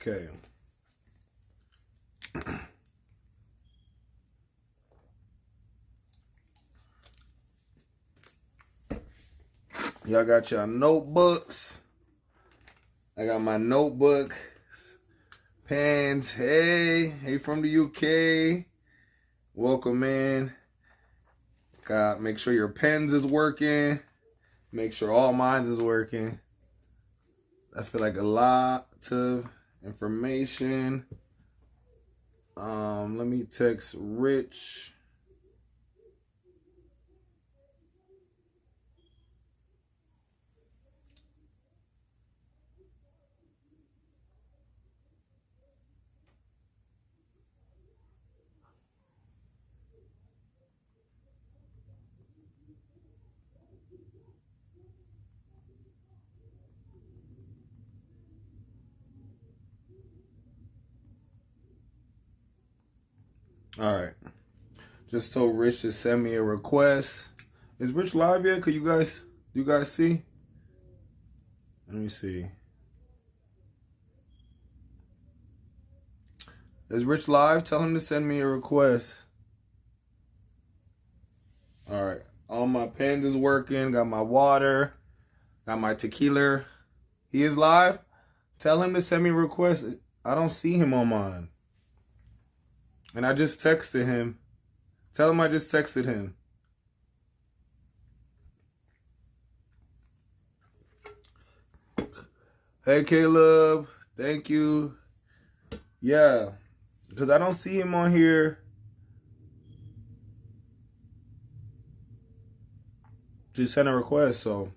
Okay. Y'all got your notebooks. I got my notebook. Pens. Hey from the UK. Welcome in. Make sure your pens is working. Make sure all mine is working. I feel like a lot of information. Let me text Rich. All right. Just told Rich to send me a request. Is Rich live yet? Do you guys see? Let me see. Is Rich live? Tell him to send me a request. All right. All my pens is working. Got my water. Got my tequila. He is live? Tell him to send me a request. I don't see him on mine. And I just texted him. Tell him I just texted him. Hey, Caleb. Thank you. Yeah. Because I don't see him on here to send a request, so.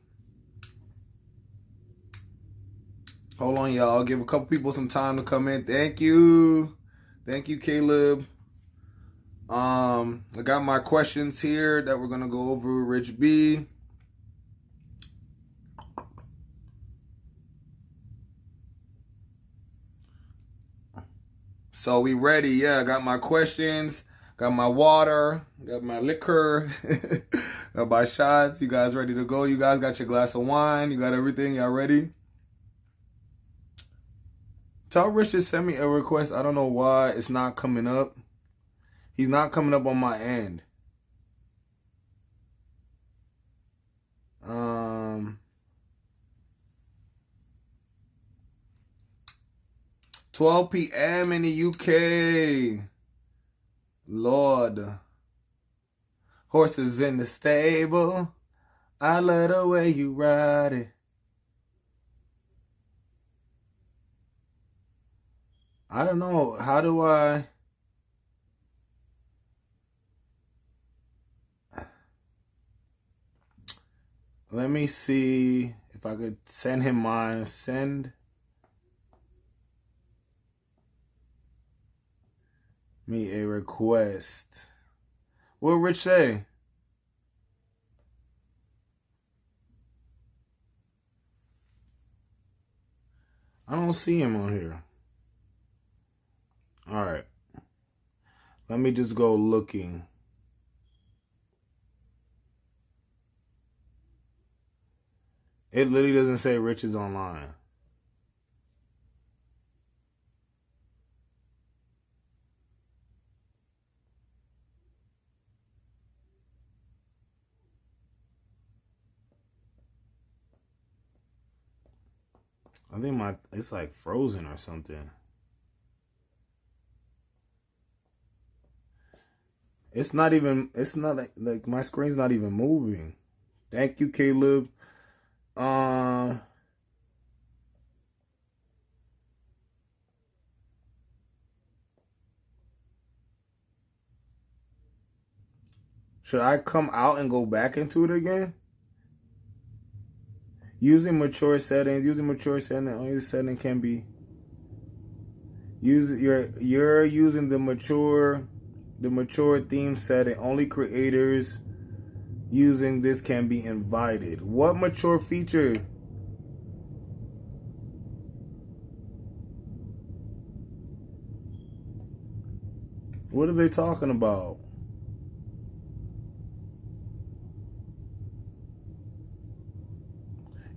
Hold on, y'all. I'll give a couple people some time to come in. Thank you. Thank you, Caleb. I got my questions here that we're going to go over with Rich B. So we ready. Yeah, I got my questions. Got my water. Got my liquor. Got my shots. You guys ready to go? You guys got your glass of wine. You got everything. Y'all ready? Tell Rich to send me a request. I don't know why it's not coming up. He's not coming up on my end. 12 p.m. in the UK. Lord. Horses in the stable. I love the way you ride it. I don't know. How do I... Let me see if I could send him mine. Send me a request. What did Rich say? I don't see him on here. All right. Let me just go looking. It literally doesn't say Rich is online. I think it's like frozen or something. It's not like my screen's not even moving. Thank you, Caleb. Should I come out and go back into it again? Using mature settings. Only the setting can be you're using the mature theme setting. Only creators using this can be invited. What mature feature? What are they talking about?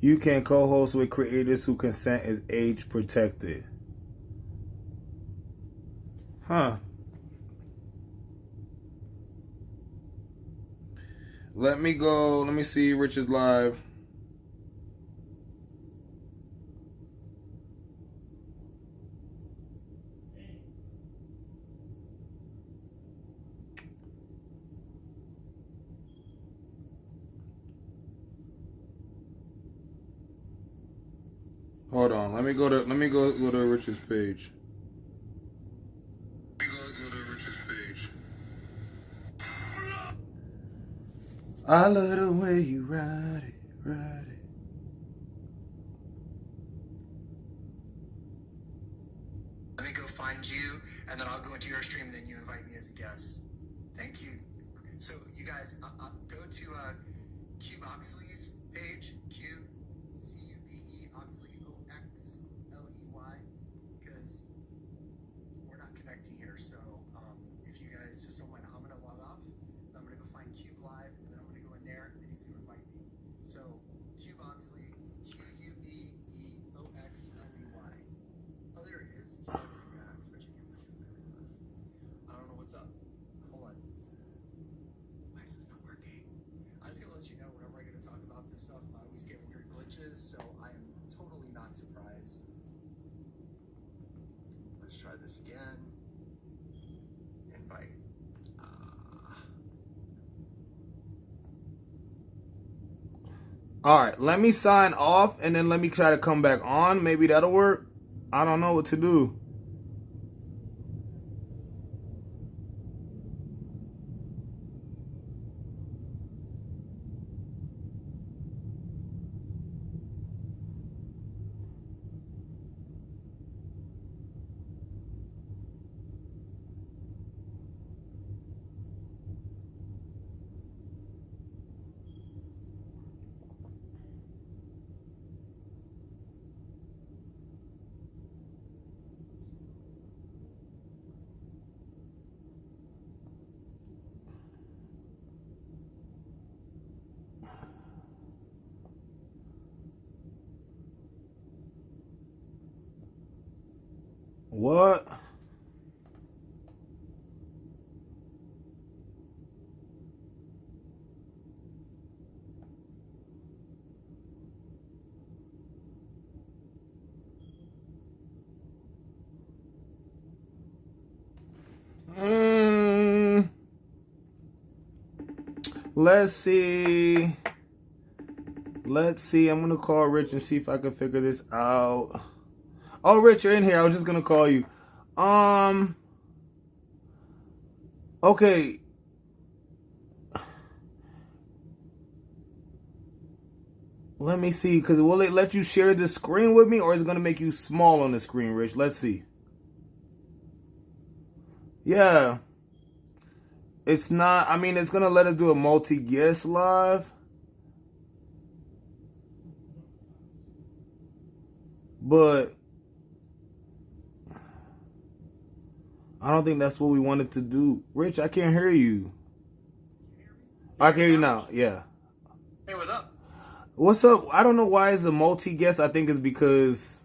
You can co-host with creators who consent is age protected. Huh. Let me go. Let me see Rich's live. Hold on. Let me go to Rich's page. I love the way you ride it, ride it. Let me go find you, and then I'll go into your stream, and then you invite me as a guest. Thank you. So you guys, go to Cube Oxley's page, Cube Oxley Oxley, because we're not connecting here. So if you guys just don't mind, I'm gonna log off. I'm gonna go find Cube Live, and then I'm gonna go in there, and then he's gonna invite me. So Cube Oxley, Qubeoxley. Oh, there it is. I don't know what's up. Hold on. Why is this not working? I was gonna let you know whenever I get to talk about this stuff, I always get weird glitches, so I am totally not surprised. Let's try this again. Invite. All right, let me sign off and then let me try to come back on. Maybe that'll work. I don't know what to do. What? Let's see. Let's see. I'm gonna call Rich and see if I can figure this out. Oh, Rich, you're in here. I was just gonna call you. Okay. Let me see, because will it let you share the screen with me, or is it gonna make you small on the screen, Rich? Let's see. Yeah. It's not, I mean, it's gonna let us do a multi-guest live. But I don't think that's what we wanted to do. Rich, I can't hear you. I can hear you now. Yeah. Hey, what's up? What's up? I don't know why it's a multi-guest. I think it's because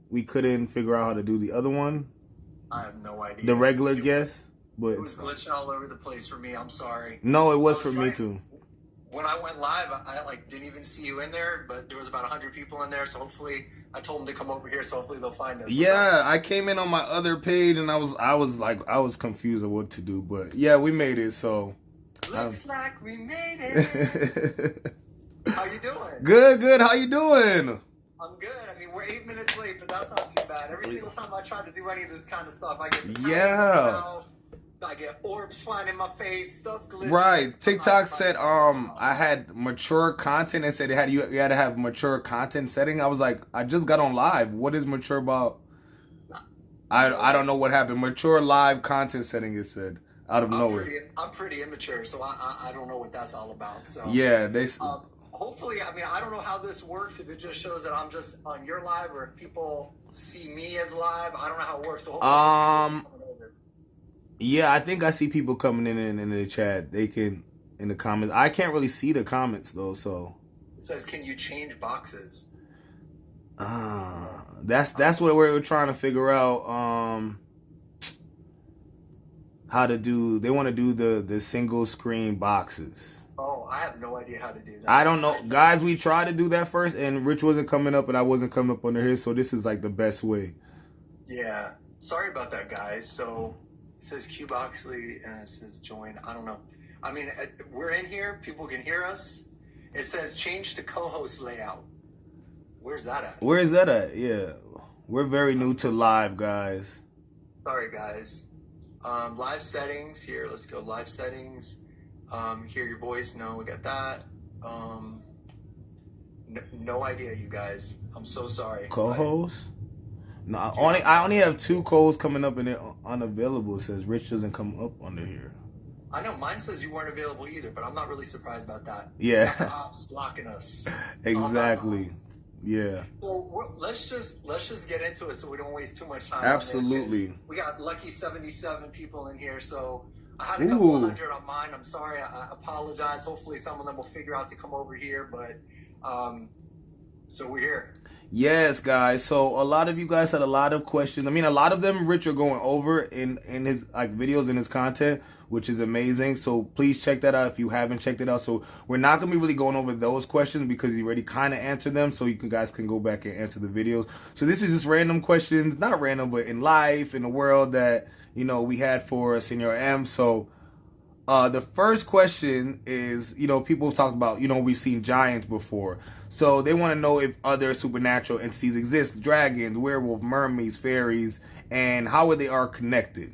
we couldn't figure out how to do the other one. I have no idea. The regular guest. But it was glitching all over the place for me. I'm sorry. No, it was for me too. When I went live, I like didn't even see you in there, but there was about 100 people in there. So hopefully, I told them to come over here. So hopefully they'll find us. Yeah, I came in on my other page and I was confused of what to do, but yeah, we made it. So looks like we made it. How you doing? Good. How you doing? I'm good. I mean, we're 8 minutes late, but that's not too bad. Every single time I try to do any of this kind of stuff, I get I get orbs flying in my face, stuff glitches. Right. TikTok said I had mature content and said you had to have mature content setting. I was like, I just got on live. What is mature about? I don't know what happened. Mature live content setting, it said out of nowhere. I'm pretty immature, so I don't know what that's all about. So yeah, they. Hopefully, I mean, I don't know how this works. If it just shows that I'm just on your live, or if people see me as live, I don't know how it works. So hopefully yeah, I think I see people coming in the chat. They can in the comments. I can't really see the comments though, so it says, "Can you change boxes?" That's what we're trying to figure out. how to do. They want to do the single screen boxes. Oh, I have no idea how to do that. I don't know, guys. We tried to do that first, and Rich wasn't coming up, and I wasn't coming up under his. So this is like the best way. Yeah. Sorry about that, guys. So it says Cube Oxley and it says join. I don't know. I mean, we're in here. People can hear us. It says change to co-host layout. Where's that at? Where is that at? Yeah, we're very new to live, guys. Sorry, guys. Live settings here. Let's go live settings. Hear your voice. No, we got that. No idea, you guys. I'm so sorry. Co-host? No, I only have 2 co-hosts coming up and they're unavailable. It says Rich doesn't come up under here. I know mine says you weren't available either, but I'm not really surprised about that. Yeah. We got the ops blocking us. Exactly. Yeah. So let's just get into it so we don't waste too much time. Absolutely. On this, we got lucky 77 people in here, so I had a couple hundred on mine. I'm sorry. I apologize. Hopefully some of them will figure out to come over here, but so we're here. Yes, guys. So a lot of you guys had a lot of questions. I mean, a lot of them Rich are going over in his like videos and his content, which is amazing. So please check that out if you haven't checked it out. So we're not gonna be really going over those questions because he already kind of answered them. So you guys can go back and answer the videos. So this is just random questions, not random, but in life, in the world that we had for Senor M. So the first question is, people talk about, we've seen giants before. So they want to know if other supernatural entities exist, dragons, werewolves, mermaids, fairies, and how they are connected.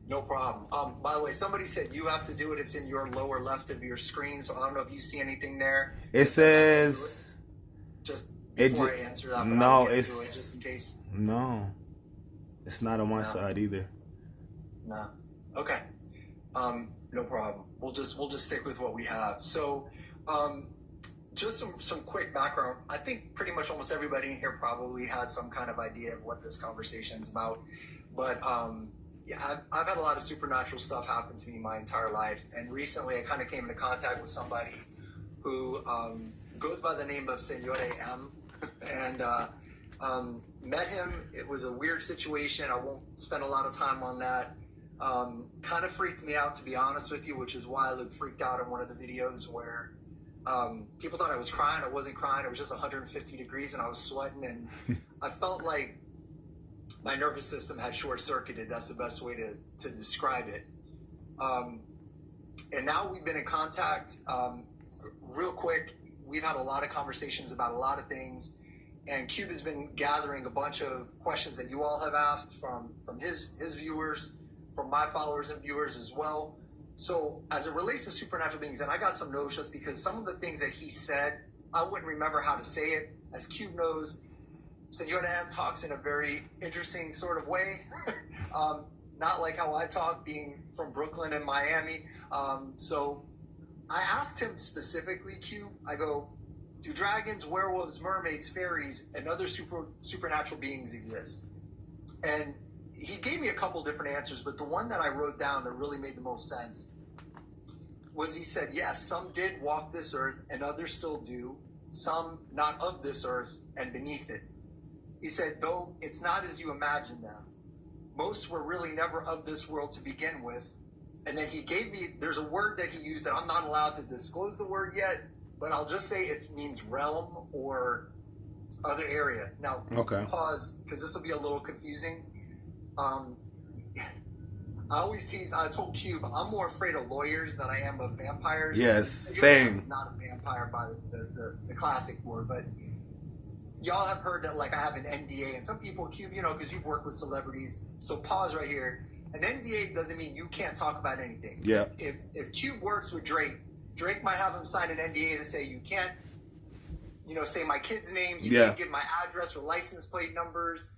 No problem. By the way, somebody said you have to do it. It's in your lower left of your screen, so I don't know if you see anything there. It says... Just before I answer that, but no, I'll get it's... to it just in case. No. It's not on my side either. No. Okay. No problem. We'll just stick with what we have. So, just some quick background. I think pretty much almost everybody in here probably has some kind of idea of what this conversation is about. But yeah, I've had a lot of supernatural stuff happen to me my entire life, and recently I kind of came into contact with somebody who goes by the name of Senor M, and met him. It was a weird situation. I won't spend a lot of time on that. Kind of freaked me out, to be honest with you, which is why I looked freaked out in one of the videos where people thought I was crying. I wasn't crying. It was just 150 degrees and I was sweating, and I felt like my nervous system had short-circuited. That's the best way to describe it. And now we've been in contact. Real quick, we've had a lot of conversations about a lot of things, and Cube has been gathering a bunch of questions that you all have asked from his viewers, from my followers and viewers as well. So as it relates to supernatural beings, and I got some notes just because some of the things that he said, I wouldn't remember how to say it. As Cube knows, Senor M talks in a very interesting sort of way. Not like how I talk, being from Brooklyn and Miami. So I asked him specifically, Q, I go, do dragons, werewolves, mermaids, fairies, and other supernatural beings exist? And he gave me a couple different answers, but the one that I wrote down that really made the most sense was he said, yes, some did walk this earth and others still do, some not of this earth and beneath it. He said, though it's not as you imagine them. Most were really never of this world to begin with. And then he gave me, there's a word that he used that I'm not allowed to disclose the word yet, but I'll just say it means realm or other area. Now, pause, because this will be a little confusing. I always tease, I told Cube, I'm more afraid of lawyers than I am of vampires. Yes, same. It's not a vampire by the classic word, but y'all have heard that, like, I have an NDA, and some people, Cube, because you've worked with celebrities, so pause right here. An NDA doesn't mean you can't talk about anything. Yeah. If Cube works with Drake might have him sign an NDA to say you can't, say my kids' names, you can't give my address or license plate numbers.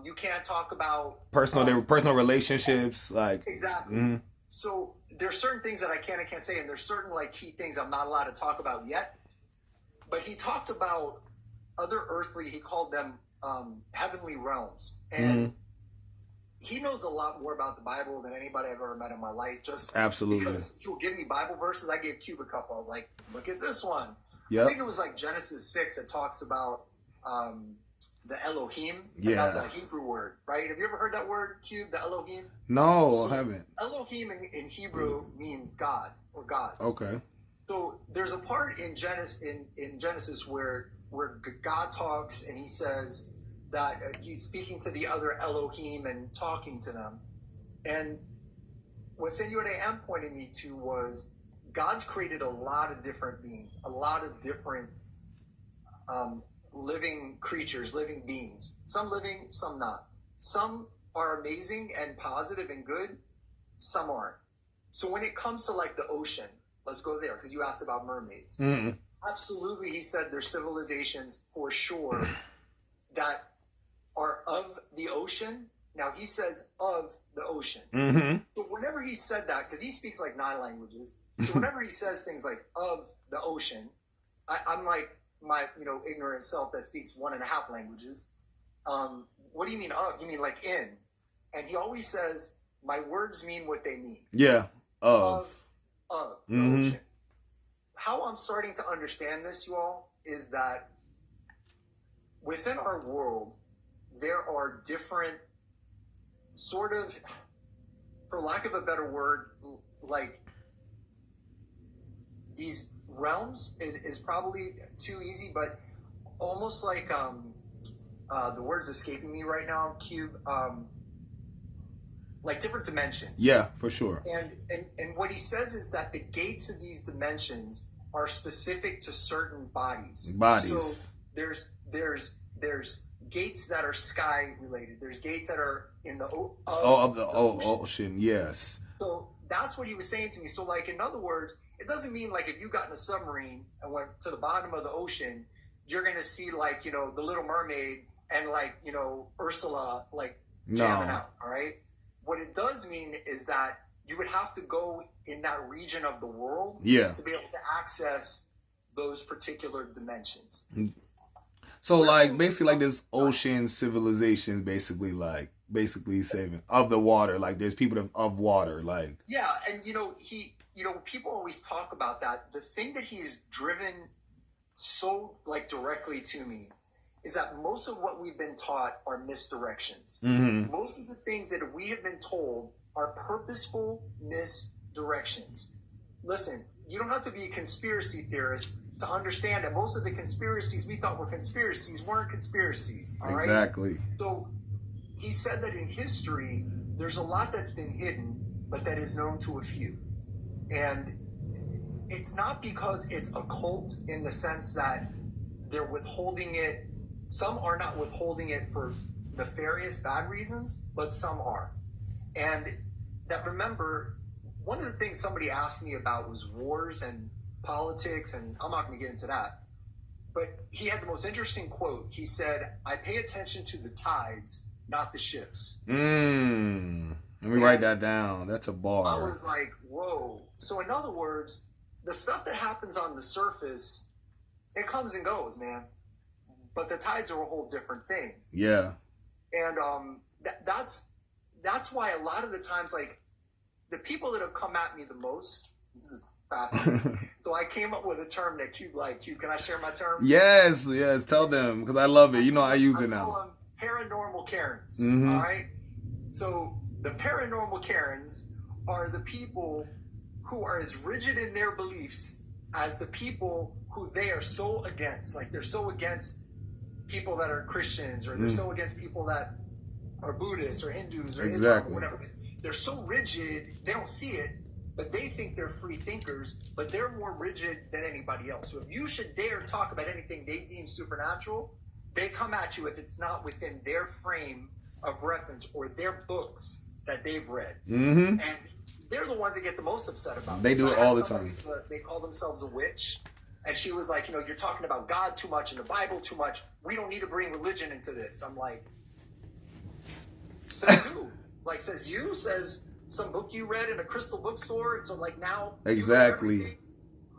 You can't talk about personal relationships, like exactly. Mm-hmm. So there's certain things that I can't say, and there's certain like key things I'm not allowed to talk about yet. But he talked about other earthly. He called them heavenly realms, and he knows a lot more about the Bible than anybody I've ever met in my life. Just absolutely, because he'll give me Bible verses. I gave Cube a couple. I was like, look at this one. Yep. I think it was like Genesis 6 that talks about the Elohim. Yeah. And that's a Hebrew word, right? Have you ever heard that word, Cube, the Elohim? No, So I haven't. Elohim in Hebrew means God or gods. Okay. So there's a part in Genesis where God talks and he says that he's speaking to the other Elohim and talking to them. And what Senor AM pointed me to was God's created a lot of different beings, a lot of different living creatures, living beings. Some living, some not. Some are amazing and positive and good. Some aren't. So when it comes to like the ocean, let's go there because you asked about mermaids. Mm-hmm. Absolutely, he said there's civilizations for sure that are of the ocean. Now he says of the ocean. Mm-hmm. So whenever he said that, because he speaks like 9 languages, so whenever he says things like of the ocean, I'm like my ignorant self that speaks 1.5 languages. What do you mean of? You mean like in? And he always says my words mean what they mean. Yeah. Of the ocean. How I'm starting to understand this, you all, is that within our world, there are different sort of, for lack of a better word, like these realms is probably too easy, but almost like the word's escaping me right now, Cube. Like different dimensions. Yeah, for sure. And what he says is that the gates of these dimensions are specific to certain bodies. So there's gates that are sky related. There's gates that are in the ocean. Yes. So that's what he was saying to me. So like in other words, it doesn't mean like if you got in a submarine and went to the bottom of the ocean, you're gonna see like the Little Mermaid and like Ursula like jamming out. All right. What it does mean is that you would have to go in that region of the world to be able to access those particular dimensions. So like basically like this ocean civilization basically saving of the water. Like there's people of water. Like yeah, and people always talk about that. The thing that he's driven so like directly to me is that most of what we've been taught are misdirections. Mm-hmm. Most of the things that we have been told are purposeful misdirections. Listen, you don't have to be a conspiracy theorist to understand that most of the conspiracies we thought were conspiracies weren't conspiracies. All right? Exactly. So he said that in history, there's a lot that's been hidden, but that is known to a few. And it's not because it's occult in the sense that they're withholding it. Some are not withholding it for nefarious, bad reasons, but some are. And that, remember, one of the things somebody asked me about was wars and politics, and I'm not going to get into that. But he had the most interesting quote. He said, I pay attention to the tides, not the ships. Let me write that down. That's a bar. I was like, whoa. So in other words, the stuff that happens on the surface, it comes and goes, man. But the tides are a whole different thing. Yeah. And that's why a lot of the times, like, the people that have come at me the most, this is fascinating. So I came up with a term that Cube, can I share my term? Yes, tell them, because I love it. I use it now. Paranormal Karens, mm-hmm. All right? So the paranormal Karens are the people who are as rigid in their beliefs as the people who they are so against. Like, they're so against people that are Christians, or they're so against people that are Buddhists or Hindus or Islam or whatever. They're so rigid, they don't see it, but they think they're free thinkers, but they're more rigid than anybody else. So if you should dare talk about anything they deem supernatural, they come at you if it's not within their frame of reference or their books that they've read. Mm-hmm. And they're the ones that get the most upset about it. They do it all the time. They call themselves a witch. And she was like, you're talking about God too much and the Bible too much. We don't need to bring religion into this. I'm like, says who? Like, says you? Says some book you read in a crystal bookstore? So, like, now... Exactly.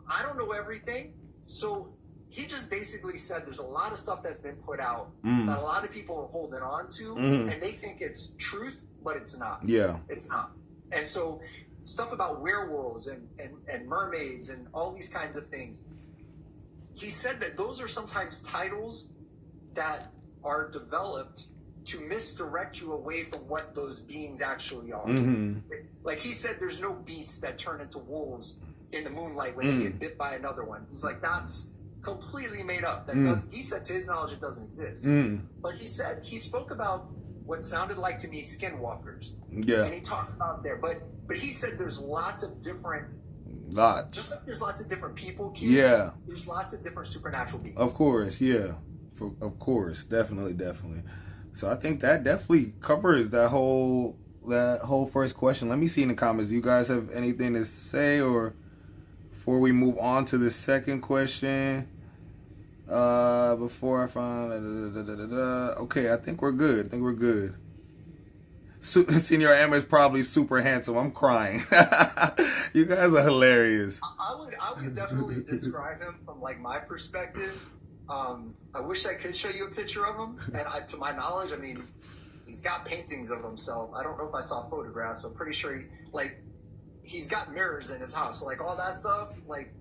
I don't know everything. So, he just basically said there's a lot of stuff that's been put out that a lot of people are holding on to, and they think it's truth, but it's not. Yeah. It's not. And so, stuff about werewolves and mermaids and all these kinds of things, he said that those are sometimes titles that are developed to misdirect you away from what those beings actually are. Like he said, there's no beasts that turn into wolves in the moonlight when they get bit by another one. He's like, that's completely made up. That does, he said, to his knowledge, it doesn't exist. But he said, he spoke about what sounded like to me skinwalkers. Yeah. And he talked about there. But he said there's lots of different... Just like there's lots of different people. Yeah. There's lots of different supernatural beings. Of course, yeah. Of course, definitely. So I think that definitely covers that whole first question. Let me see in the comments. Do you guys have anything to say, or before we move on to the second question? Before I find okay, I think we're good. Senior M is probably super handsome. I'm crying. You guys are hilarious. I would definitely describe him from like my perspective. I wish I could show you a picture of him, and to my knowledge, I mean, he's got paintings of himself. I don't know if I saw photographs, but I'm pretty sure he's got mirrors in his house. So like all that stuff, like,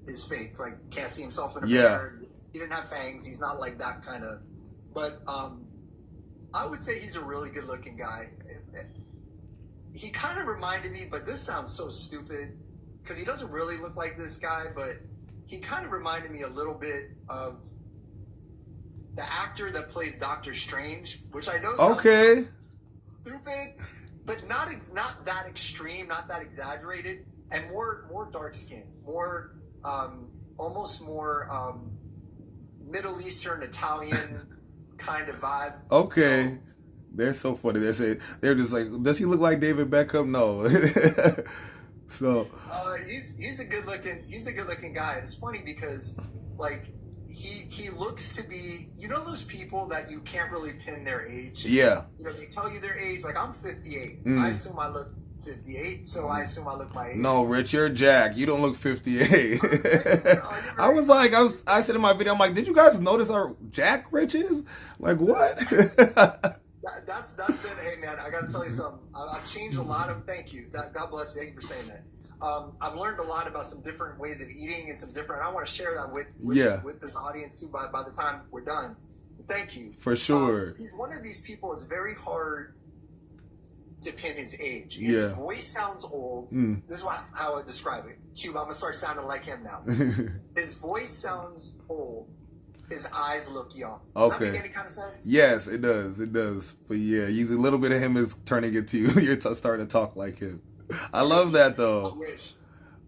is fake. Like, can't see himself in a mirror. He didn't have fangs. He's not like that kind of. But I would say he's a really good-looking guy. He kind of reminded me, but this sounds so stupid, because he doesn't really look like this guy, but he kind of reminded me a little bit of the actor that plays Doctor Strange, which I know sounds stupid, but not that extreme, not that exaggerated, and more dark skin, more almost more Middle Eastern Italian kind of vibe. Okay. So, they're so funny. They're just like, does he look like David Beckham? No. So he's a good looking guy. It's funny because like he looks to be, you know, those people that you can't really pin their age. Yeah. You know, they tell you their age. Like, I'm 58. I assume I look 58, so I assume I look my age. No, Rich, you're Jack. You don't look 58. I said in my video, I'm like, did you guys notice how Jack Rich is? Like, what? That's been, hey man, I gotta tell you something. I've changed a lot of, thank you. God bless you. Thank you for saying that. I've learned a lot about some different ways of eating and some different, I want to share that with this audience too by the time we're done. Thank you. For sure. He's one of these people, it's very hard to pin his age. His voice sounds old. This is how I describe it. Cube, I'm going to start sounding like him now. His voice sounds old. His eyes look young. Does that make any kind of sense? Yes, it does. It does. But yeah, a little bit of him is turning into you. You're starting to talk like him. I love that though. I wish.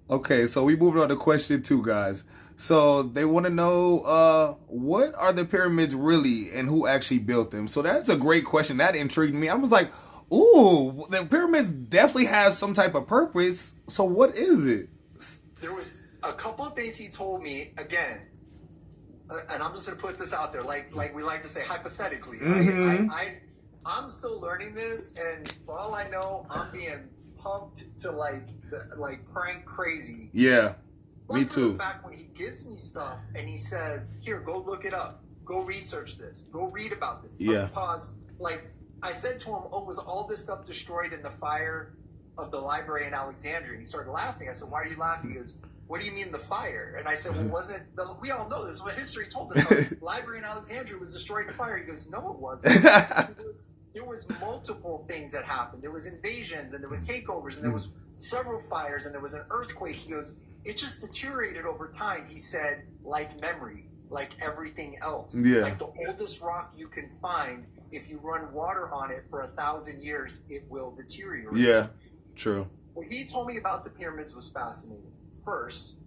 Okay, so we moved on to question 2, guys. So they want to know, what are the pyramids really and who actually built them? So that's a great question. That intrigued me. I was like, ooh, the pyramids definitely have some type of purpose. So what is it? There was a couple of things he told me, again, and I'm just going to put this out there, like we like to say, hypothetically. I'm still learning this, and for all I know, I'm being pumped to like prank crazy. Yeah, but me for too. The fact when he gives me stuff and he says, "Here, go look it up, go research this, go read about this." Pause. Like I said to him, "Oh, was all this stuff destroyed in the fire of the library in Alexandria?" And he started laughing. I said, "Why are you laughing?" He goes, "What do you mean the fire?" And I said, "Well, we all know this. What history told us. The library in Alexandria was destroyed in fire." He goes, "No, it wasn't." There was multiple things that happened. There was invasions, and there was takeovers, and there was several fires, and there was an earthquake. He goes, it just deteriorated over time. He said, like memory, like everything else. Like the oldest rock you can find, if you run water on it for 1,000 years, it will deteriorate. Yeah, true. What he told me about the pyramids was fascinating. First,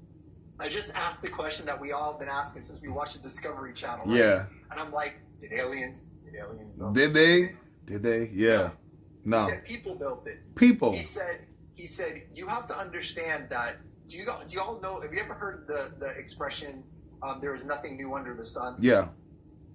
I just asked the question that we all have been asking since we watched the Discovery Channel. Right? Yeah. And I'm like, did aliens build it? Did they? Yeah. No. He said people built it. People. He said you have to understand that. Do you all know? Have you ever heard the expression? There is nothing new under the sun. Yeah.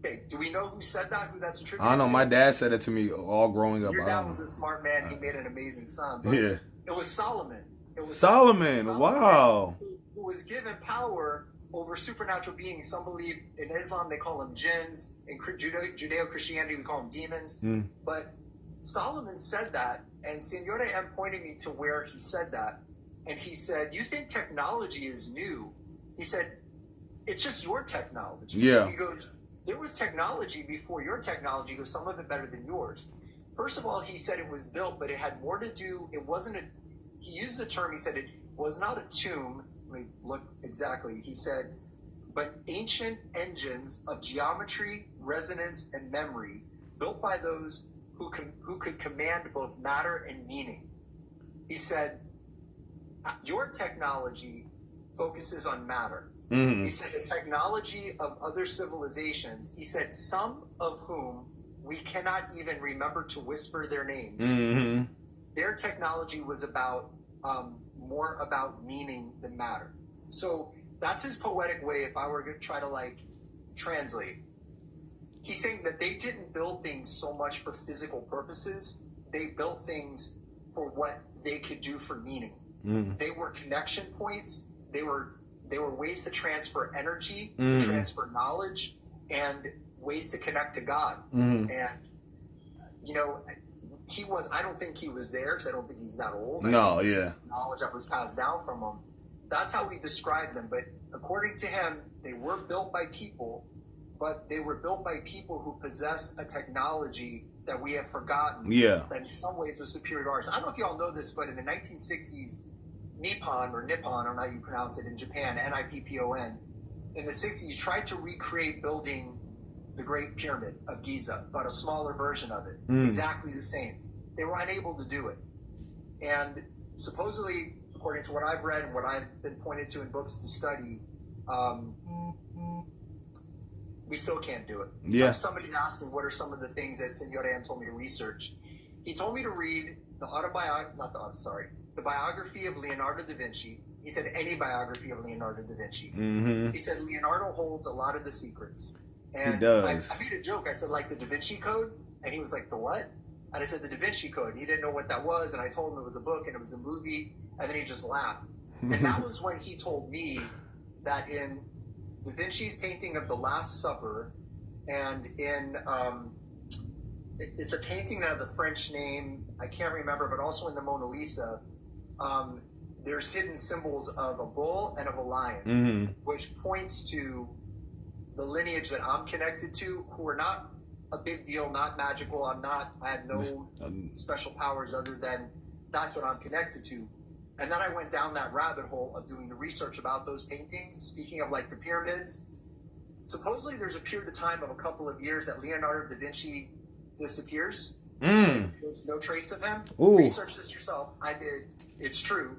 Okay. Do we know who said that? Who that's attributed? I don't know. To? My dad said it to me all growing up. Your dad was a smart man. He made an amazing son. But yeah. It was Solomon. Solomon. Wow. Who was given power over supernatural beings. Some believe in Islam they call them jinns. In Judeo-Christianity we call them demons. But Solomon said that, and Signore M pointed me to where he said that, and he said, "You think technology is new?" He said, "It's just your technology." Yeah. He goes, there was technology before your technology, was some of it better than yours. First of all, he said it was built, but it had more to do, it wasn't a, he used the term, he said it was not a tomb. Let me look exactly. He said, but ancient engines of geometry, resonance, and memory built by those who could command both matter and meaning. He said, your technology focuses on matter. Mm-hmm. He said the technology of other civilizations, he said, some of whom we cannot even remember to whisper their names. Mm-hmm. Their technology was about more about meaning than matter. So that's his poetic way. If I were to try to like translate, he's saying that they didn't build things so much for physical purposes. They built things for what they could do for meaning. Mm. They were connection points. They were ways to transfer energy, to transfer knowledge, and ways to connect to God. Mm. And you know, I don't think he was there, because I don't think he's that old. No, yeah. Knowledge that was passed down from him. That's how we describe them. But according to him, they were built by people, but they were built by people who possessed a technology that we have forgotten. Yeah. That in some ways was superior to ours. I don't know if y'all know this, but in the 1960s, Nippon, I don't know how you pronounce it in Japan, Nippon, in the 60s, tried to recreate building the Great Pyramid of Giza, but a smaller version of it. Exactly the same. They were unable to do it. And supposedly, according to what I've read and what I've been pointed to in books to study, we still can't do it. Yeah. Somebody's asking what are some of the things that Senor Dan told me to research. He told me to read the biography of Leonardo da Vinci. He said any biography of Leonardo da Vinci. Mm-hmm. He said Leonardo holds a lot of the secrets. And he does. I made a joke. I said, like the Da Vinci Code? And he was like, the what? And I said, the Da Vinci Code. And he didn't know what that was. And I told him it was a book and it was a movie. And then he just laughed. And that was when he told me that in Da Vinci's painting of the Last Supper, and in it's a painting that has a French name, I can't remember, but also in the Mona Lisa, there's hidden symbols of a bull and of a lion, which points to the lineage that I'm connected to, who are not a big deal, not magical. I have no special powers other than that's what I'm connected to. And then I went down that rabbit hole of doing the research about those paintings. Speaking of like the pyramids, supposedly there's a period of time of a couple of years that Leonardo da Vinci disappears. There's no trace of him. Ooh. Research this yourself. I did. It's true.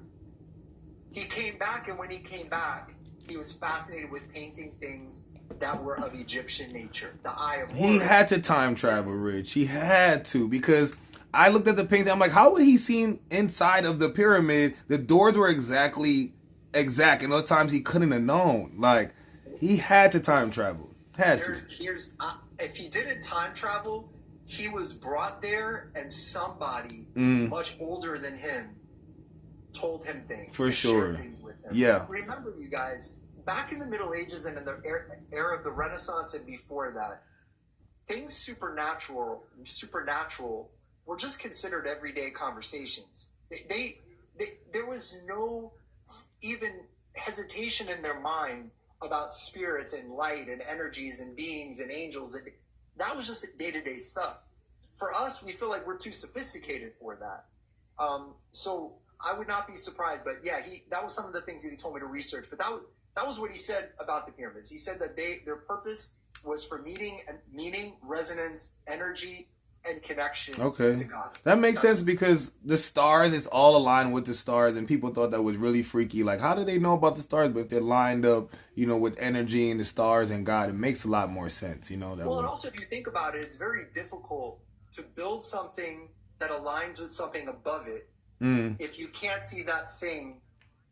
He came back, and when he came back, he was fascinated with painting things that were of Egyptian nature. The Eye of Horus. He had to time travel, Rich. He had to, because I looked at the painting. I'm like, how would he seen inside of the pyramid? The doors were exact, and those times he couldn't have known. Like, he had to time travel. If he didn't time travel, he was brought there, and somebody much older than him told him things. For sure. Shared things with him. Yeah. Remember, you guys, back in the Middle Ages and in the era of the Renaissance and before that, things supernatural were just considered everyday conversations. There was no even hesitation in their mind about spirits and light and energies and beings and angels. That was just day-to-day stuff. For us, we feel like we're too sophisticated for that. So I would not be surprised. But yeah, that was some of the things that he told me to research. But that was what he said about the pyramids. He said that their purpose was for meaning, resonance, energy, and connection to God. That makes sense, because the stars, it's all aligned with the stars, and people thought that was really freaky. Like, how do they know about the stars? But if they're lined up, with energy and the stars and God, it makes a lot more sense, and also if you think about it, it's very difficult to build something that aligns with something above it if you can't see that thing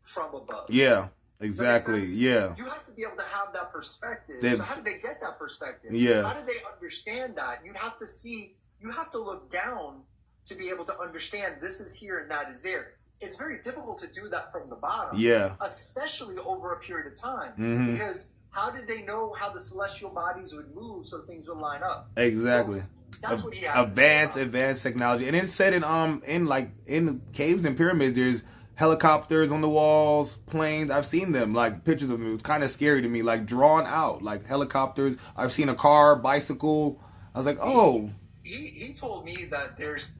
from above. Yeah. Exactly. Yeah. You have to be able to have that perspective. So how did they get that perspective? Yeah. How did they understand that? You have to look down to be able to understand this is here and that is there. It's very difficult to do that from the bottom. Yeah. Especially over a period of time. Because how did they know how the celestial bodies would move so things would line up? Exactly. So that's what he had. Advanced technology. And it said in caves and pyramids, there's helicopters on the walls, planes. I've seen them, like pictures of them. It was kind of scary to me, like drawn out, like helicopters. I've seen a car, bicycle. I was like, oh. He told me that there's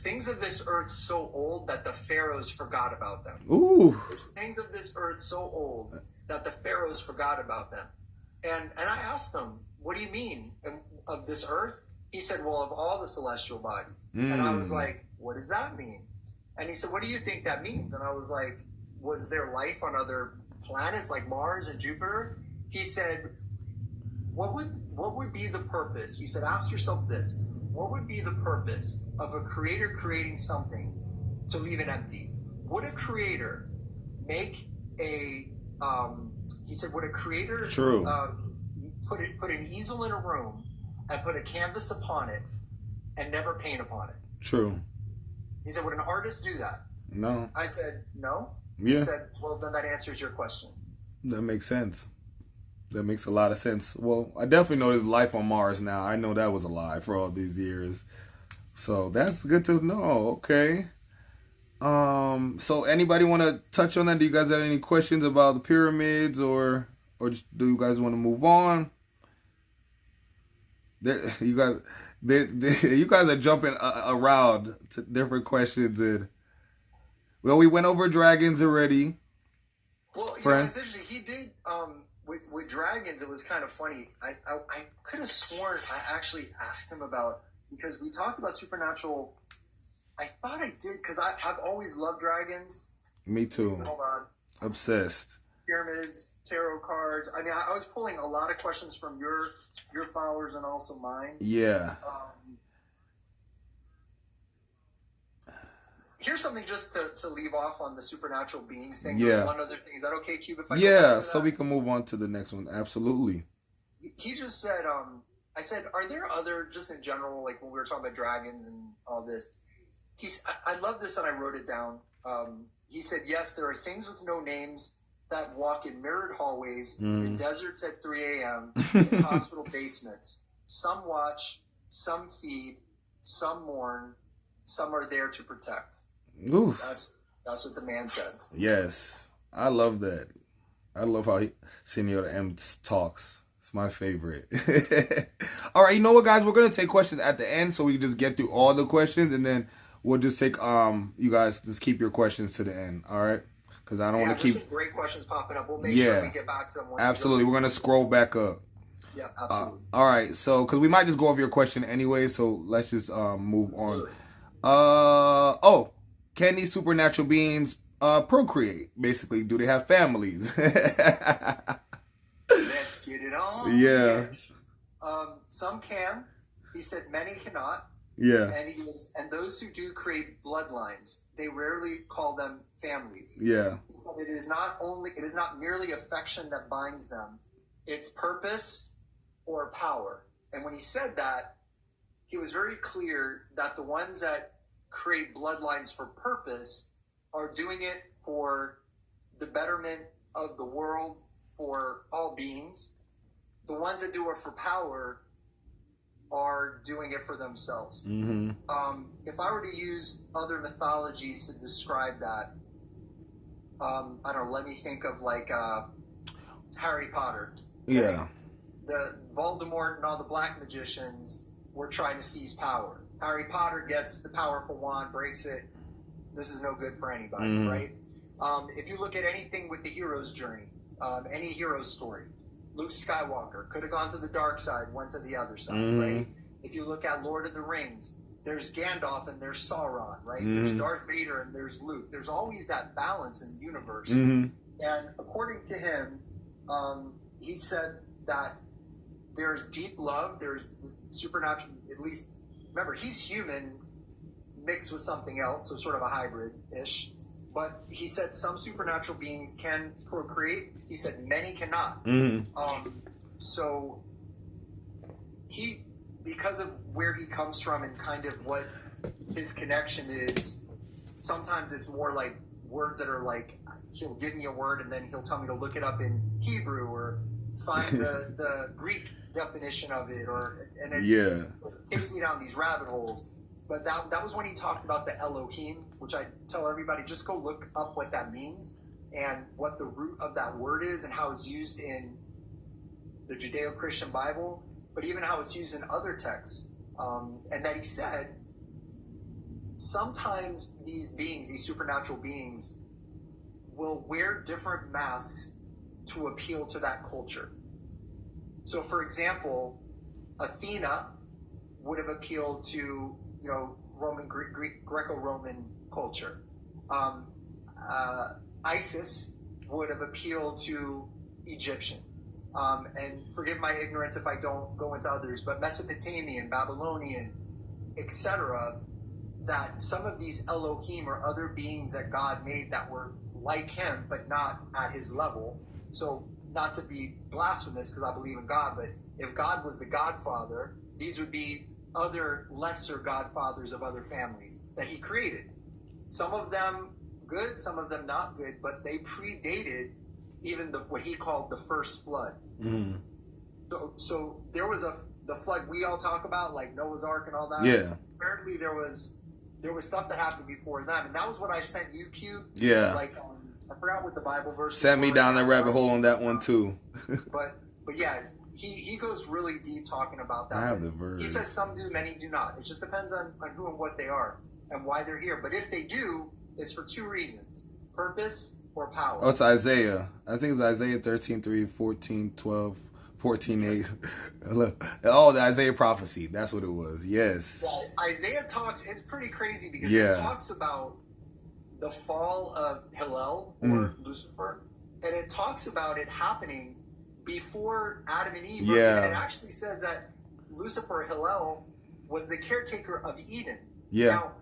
things of this earth so old that the pharaohs forgot about them. Ooh. There's things of this earth so old that the pharaohs forgot about them. And I asked him, what do you mean of this earth? He said, well, of all the celestial bodies. And I was like, what does that mean? And he said, what do you think that means? And I was like, was there life on other planets like Mars and Jupiter? He said, what would be the purpose? He said, ask yourself this. What would be the purpose of a creator creating something to leave it empty? Would a creator make he said, would a creator put an easel in a room and put a canvas upon it and never paint upon it? True. He said, would an artist do that? No. I said, no. Yeah. He said, well, then that answers your question. That makes sense. That makes a lot of sense. Well, I definitely know there's life on Mars now. I know that was a lie for all these years. So that's good to know. Okay. So anybody want to touch on that? Do you guys have any questions about the pyramids, or just, do you guys want to move on? You guys are jumping around to different questions, and well, we went over dragons already. Well, you know, it's interesting. He did with dragons. It was kind of funny. I could have sworn I actually asked him about, because we talked about supernatural. I thought I did, because I've always loved dragons. Me too. Hold on. Obsessed. Pyramids, tarot cards. I mean, I was pulling a lot of questions from your followers and also mine. Yeah. Here's something just to leave off on the supernatural beings thing. Yeah. One other thing. Is that okay, Cube? If I yeah, so we can move on to the next one. Absolutely. He just said, I said, are there other, just in general, like when we were talking about dragons and all this, I love this and I wrote it down. He said, yes, there are things with no names that walk in mirrored hallways, in deserts at 3 a.m., in hospital basements. Some watch, some feed, some mourn, some are there to protect. Oof. That's what the man said. Yes. I love that. I love how Senor M talks. It's my favorite. All right, you know what, guys? We're going to take questions at the end so we can just get through all the questions, and then we'll just take, you guys just keep your questions to the end, all right? Because I don't want to keep... some great questions popping up. We'll make sure we get back to them. Absolutely. We're going to scroll back up. Yeah, absolutely. All right, so, because we might just go over your question anyway, so let's just move on. Can these supernatural beings procreate? Basically, do they have families? Let's get it on. Yeah. Some can. He said many cannot. Yeah. And he goes, and those who do create bloodlines, they rarely call them families. Yeah. It is not merely affection that binds them. It's purpose or power. And when he said that, he was very clear that the ones that create bloodlines for purpose are doing it for the betterment of the world, for all beings. The ones that do it for power are doing it for themselves. Mm-hmm. If I were to use other mythologies to describe that, I don't know, let me think of like Harry Potter. Yeah. The Voldemort and all the black magicians were trying to seize power. Harry Potter gets the powerful wand, breaks it. This is no good for anybody, right? If you look at anything with the hero's journey, any hero's story, Luke Skywalker could have gone to the dark side, went to the other side, right? If you look at Lord of the Rings, there's Gandalf and there's Sauron, right? There's Darth Vader and there's Luke. There's always that balance in the universe. And according to him, he said that there's deep love, there's supernatural, at least, remember, he's human mixed with something else, so sort of a hybrid-ish. But he said some supernatural beings can procreate. He said many cannot. So he, because of where he comes from and kind of what his connection is, sometimes it's more like words that are like, he'll give me a word and then he'll tell me to look it up in Hebrew or find the Greek definition of it, and it takes me down these rabbit holes. but that was when he talked about the Elohim, which I tell everybody, just go look up what that means and what the root of that word is and how it's used in the Judeo-Christian Bible, but even how it's used in other texts. And that he said, sometimes these beings, these supernatural beings, will wear different masks to appeal to that culture. So, for example, Athena would have appealed to, Greco-Roman culture. Isis would have appealed to Egyptian. And forgive my ignorance if I don't go into others, but Mesopotamian, Babylonian, etc., that some of these Elohim or other beings that God made that were like him, but not at his level. So not to be blasphemous, because I believe in God, but if God was the Godfather, these would be other lesser godfathers of other families that he created. Some of them good, some of them not good, but they predated even what he called the first flood. Mm. So there was the flood we all talk about, like Noah's Ark and all that. Yeah. Apparently there was stuff that happened before them, and that was what I sent you, Q. Yeah. Like I forgot what the Bible verse. Sent me down that rabbit hole on that one too. but yeah, he goes really deep talking about that. I have the verse. He says some do, many do not. It just depends on who and what they are and why they're here. But if they do, it's for two reasons: purpose or power. Oh, it's Isaiah. I think it's Isaiah 13:3, 14:12, 14:8. Oh, the Isaiah prophecy. That's what it was. Yes. Yeah, Isaiah talks. It's pretty crazy because Yeah. it talks about the fall of Hillel or Lucifer, and it talks about it happening before Adam and Eve. Yeah. And it actually says that Lucifer, Hillel, was the caretaker of Eden. Yeah. Now,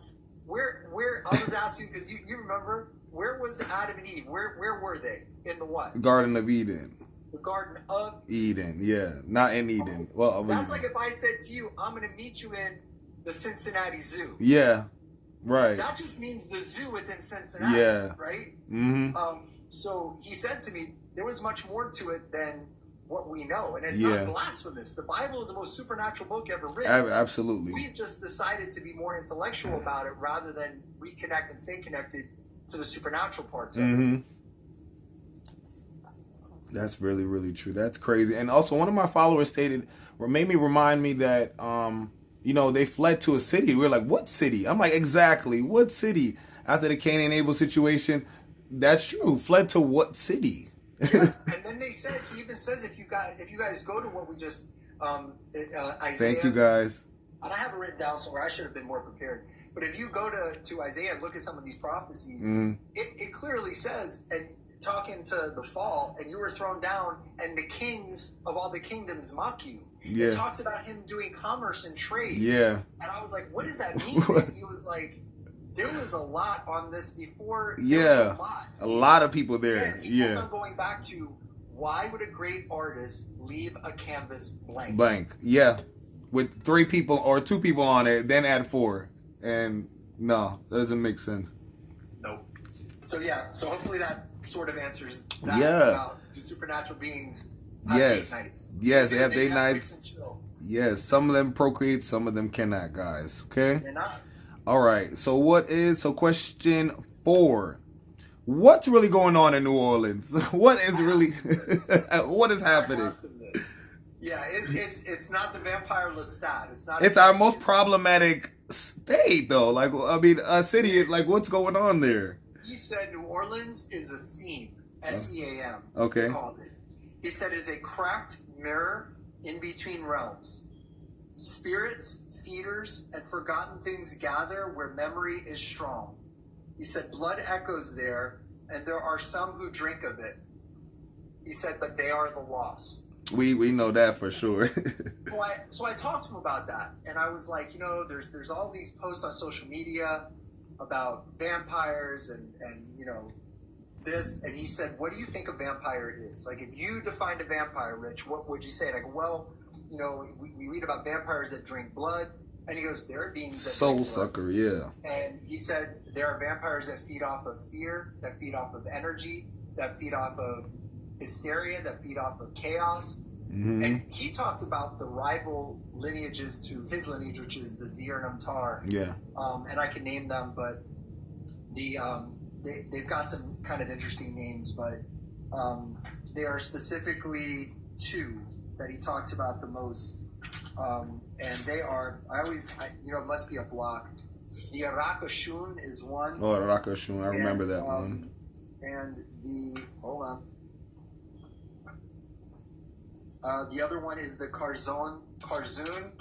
where I was asking, because you remember, where was Adam and Eve? Where were they? In the what? Garden of Eden. The Garden of Eden, yeah. Not in Eden. Well, that's like if I said to you, I'm going to meet you in the Cincinnati Zoo. Yeah. Right. That just means the zoo within Cincinnati, Yeah. right? Mm-hmm. So he said to me, there was much more to it than what we know. And it's Yeah. not blasphemous. The Bible is the most supernatural book ever written. Absolutely. We've just decided to be more intellectual about it rather than reconnect and stay connected to the supernatural parts of it. That's really, really true. That's crazy. And also, one of my followers stated, or made me remind me that, they fled to a city. We were like, what city? I'm like, exactly. What city? After the Cain and Abel situation, that's true. Fled to what city? Yeah. And then they said, he even says, if you guys go to what we just, Isaiah. Thank you, guys. And I have it written down somewhere. I should have been more prepared. But if you go to Isaiah and look at some of these prophecies, it clearly says, and talking to the fall, and you were thrown down, and the kings of all the kingdoms mock you. Yeah. It talks about him doing commerce and trade. Yeah. And I was like, what does that mean? And he was like, there was a lot on this before. Yeah. A lot of people there. And he kept on going back to, why would a great artist leave a canvas blank? Blank. Yeah. With 3 people or 2 people on it, then add 4. And no, that doesn't make sense. Nope. So yeah, so hopefully that sort of answers that about the supernatural beings. Yes. Date nights. Yes, they have date nights. And chill. Yes, some of them procreate, some of them cannot, guys. Okay? They're not. All right. So question 4. What's really going on in New Orleans? What is really what is happening? Yeah, it's not the Vampire Lestat. It's not. It's our most problematic state, though. Like, I mean, a city. Like, what's going on there? He said New Orleans is a seam. SEAM. Okay. He called it. He said it's a cracked mirror in between realms. Spirits, feeders, and forgotten things gather where memory is strong. He said blood echoes there, and there are some who drink of it. He said, but they are the lost. We know that for sure. So I talked to him about that, and I was like, there's all these posts on social media about vampires and this, and he said, what do you think a vampire is? Like, if you defined a vampire, Rich, what would you say? And I go, well, we read about vampires that drink blood, and he goes, there are beings that soul drink blood. sucker, yeah. And he said there are vampires that feed off of fear, that feed off of energy, that feed off of hysteria, that feed off of chaos. And he talked about the rival lineages to his lineage, which is the Zir and Amtar. Yeah. And I can name them, but they've got some kind of interesting names, but there are specifically two that he talks about the most. And they are, it must be a block. The Arakashun is one. Oh, Arakashun, I remember that one. And the other one is the Kharzun, Kharzun,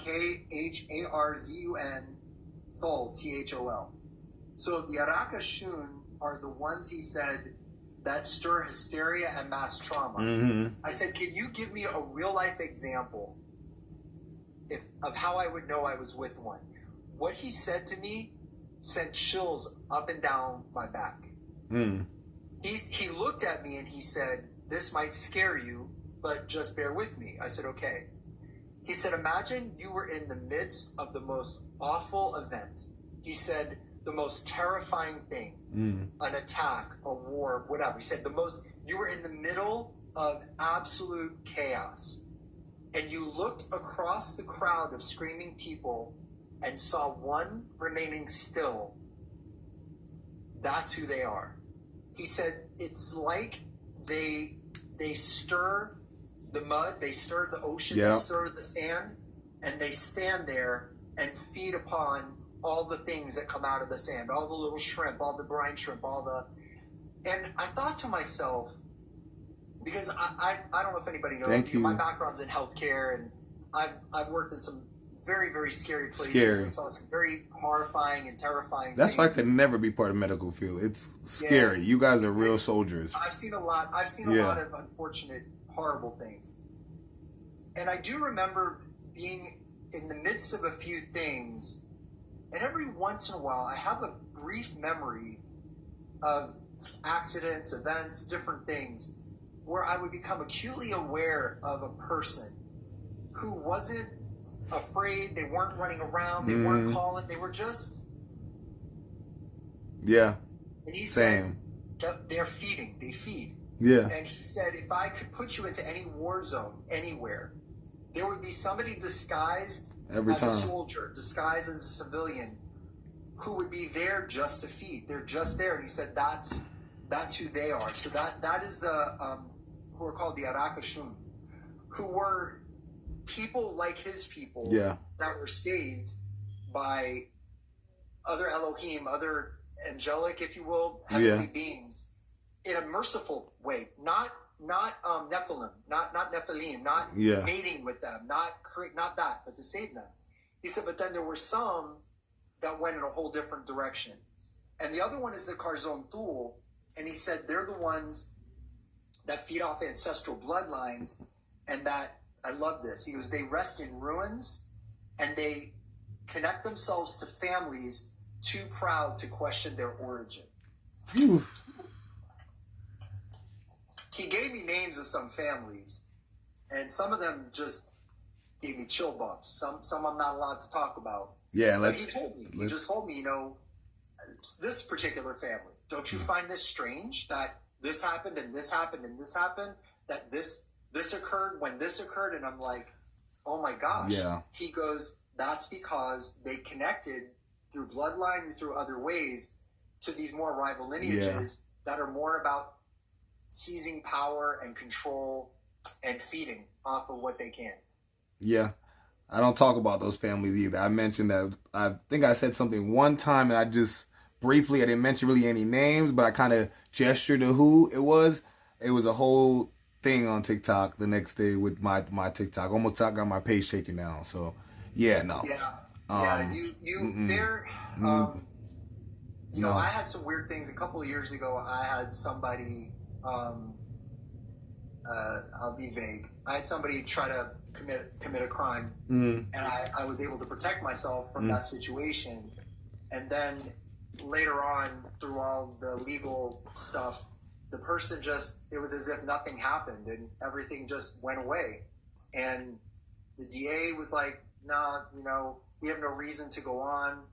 Thol, Thol. So the Arakashun are the ones, he said, that stir hysteria and mass trauma. I said, can you give me a real life example of how I would know I was with one? What he said to me sent chills up and down my back. He looked at me and he said, this might scare you, but just bear with me. I said, okay. He said, imagine you were in the midst of the most awful event. He said, the most terrifying thing, an attack, a war, whatever. He said, you were in the middle of absolute chaos. And you looked across the crowd of screaming people and saw one remaining still. That's who they are. He said, it's like they stir the mud, they stir the ocean, they stir the sand, and they stand there and feed upon all the things that come out of the sand, all the little shrimp, all the brine shrimp, and I thought to myself, because I don't know if anybody knows, my background's in healthcare, and I've worked in some very, very scary places and saw some very horrifying and terrifying That's things. why I could never be part of medical field. It's scary. You guys are real soldiers. I've seen a lot of unfortunate, horrible things. And I do remember being in the midst of a few things, and every once in a while I have a brief memory of accidents, events, different things, where I would become acutely aware of a person who wasn't afraid, they weren't running around, they weren't calling, they were just... Yeah. And he said, they're feeding, they feed. Yeah. And he said, if I could put you into any war zone, anywhere, there would be somebody disguised as a soldier, disguised as a civilian, who would be there just to feed. They're just there. And he said, that's who they are. So that is the, who are called the Arakashun, who were people like his people that were saved by other Elohim, other angelic, if you will, heavenly beings, in a merciful way, not Nephilim, not Nephilim, not mating with them, not that, but to save them. He said, but then there were some that went in a whole different direction. And the other one is the Kharzun Thul, and he said they're the ones that feed off ancestral bloodlines, and that, I love this, he goes, they rest in ruins, and they connect themselves to families too proud to question their origin. He gave me names of some families, and some of them just gave me chill bumps. Some I'm not allowed to talk about. Yeah, but he told me. He just told me, this particular family, don't you find this strange that this happened and this happened and this happened, that this occurred when this occurred? And I'm like, oh my gosh. Yeah. He goes, that's because they connected through bloodline and through other ways to these more rival lineages that are more about seizing power and control and feeding off of what they can. Yeah. I don't talk about those families either. I mentioned that, I think I said something one time, and I just briefly, I didn't mention really any names, but I kind of gestured to who it was. It was a whole thing on TikTok the next day with my TikTok. Almost got my page taken down. So, no. I had some weird things. A couple of years ago, I had somebody, I'll be vague. I had somebody try to commit a crime, and I was able to protect myself from that situation. And then later on, through all the legal stuff, the person it was as if nothing happened and everything just went away. And the DA was like, nah, we have no reason to go on.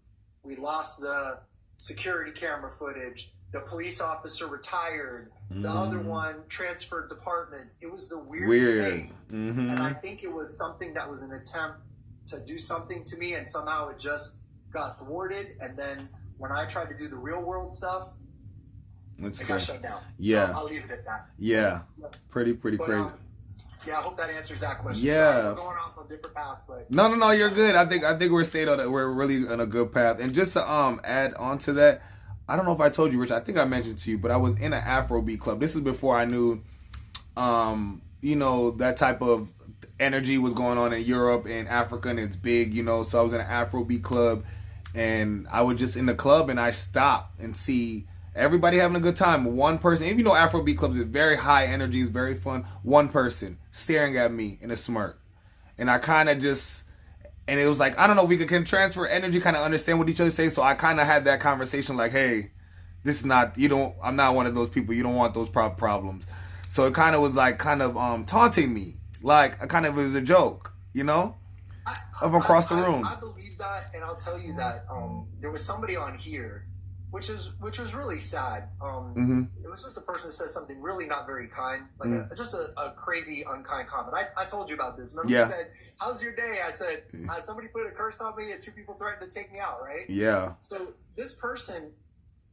We lost the security camera footage. the police officer retired. The other one transferred departments. It was the weirdest Weird. thing. And I think it was something that was an attempt to do something to me, and somehow it just got thwarted. And then when I tried to do the real world stuff, it got shut down. Yeah. So I'll leave it at that. Yeah. Pretty But, crazy. yeah, I hope that answers that question. Yeah. Sorry, I'm going off on different paths, but No, you're good. I think we're staying on that. We're really on a good path. And just to add on to that, I don't know if I told you, Rich. I think I mentioned to you, but I was in an Afrobeat club. This is before I knew, that type of energy was going on in Europe and Africa, and it's big, So I was in an Afrobeat club, and I was just in the club, and I stopped and see everybody having a good time. One person, even though Afrobeat clubs is very high energy, is very fun. One person staring at me in a smirk, and I kind of just. And it was like, I don't know, we can transfer energy, kind of understand what each other say. So I kind of had that conversation like, hey, this is not, I'm not one of those people. You don't want those problems. So it kind of was like taunting me. Like, it was a joke, of across the room. I believe that, and I'll tell you that there was somebody on here, which was really sad. It was just a person that said something really not very kind, like just a crazy, unkind comment. I told you about this. Remember, you said, "How's your day?" I said, "Somebody put a curse on me, and 2 people threatened to take me out." Right? Yeah. So this person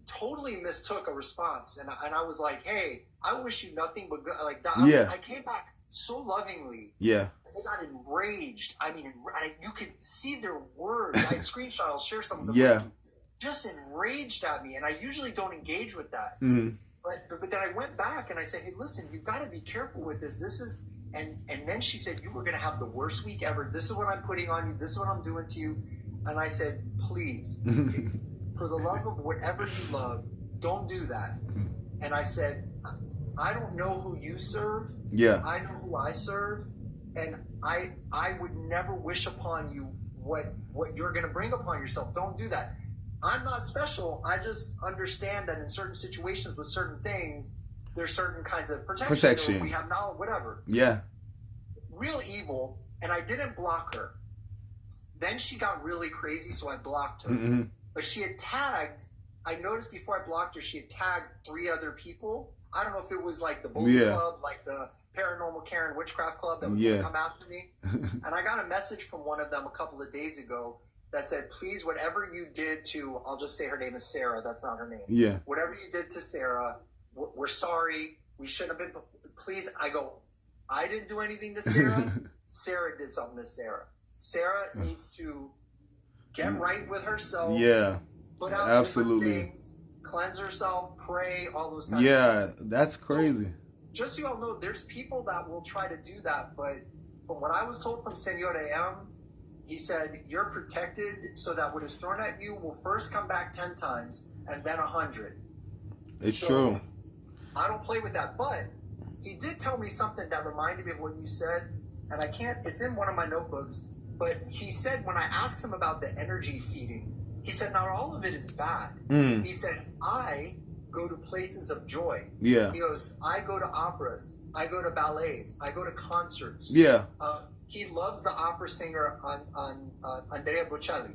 totally mistook a response, and I was like, "Hey, I wish you nothing but good." Like that. I came back so lovingly. Yeah. They got enraged. I mean, you could see their words. I screenshot. I'll share some of them. Yeah. Just enraged at me, and I usually don't engage with that. But then I went back and I said, "Hey, listen, you've got to be careful with this. This is," and then she said, "You were going to have the worst week ever. This is what I'm putting on you. This is what I'm doing to you." And I said, "Please, for the love of whatever you love, don't do that." And I said, "I don't know who you serve. Yeah, I know who I serve, and I would never wish upon you what you're going to bring upon yourself. Don't do that. I'm not special. I just understand that in certain situations with certain things, there's certain kinds of protection. We have knowledge, whatever." Yeah. Real evil, and I didn't block her. Then she got really crazy, so I blocked her. But she had tagged, I noticed before I blocked her, she had tagged 3 other people. I don't know if it was like the Bully Club, like the Paranormal Karen Witchcraft Club that was going to come after me. And I got a message from one of them a couple of days ago that said, "Please, whatever you did to," I'll just say her name is Sarah. That's not her name. Yeah. "Whatever you did to Sarah, we're sorry. We shouldn't have been. Please," I go, "I didn't do anything to Sarah. Sarah did something to Sarah. Sarah needs to get right with herself. Yeah. Put out Absolutely. things, cleanse herself, pray, all those kinds of things." Yeah, that's crazy. So, just so you all know, there's people that will try to do that, but from what I was told from Senor M, he said, "You're protected so that what is thrown at you will first come back 10 times and then 100. It's true. I don't play with that, but he did tell me something that reminded me of what you said, and it's in one of my notebooks, but he said when I asked him about the energy feeding, he said, not all of it is bad. He said, "I go to places of joy." Yeah. He goes, "I go to operas, I go to ballets, I go to concerts." Yeah. He loves the opera singer Andrea Bocelli.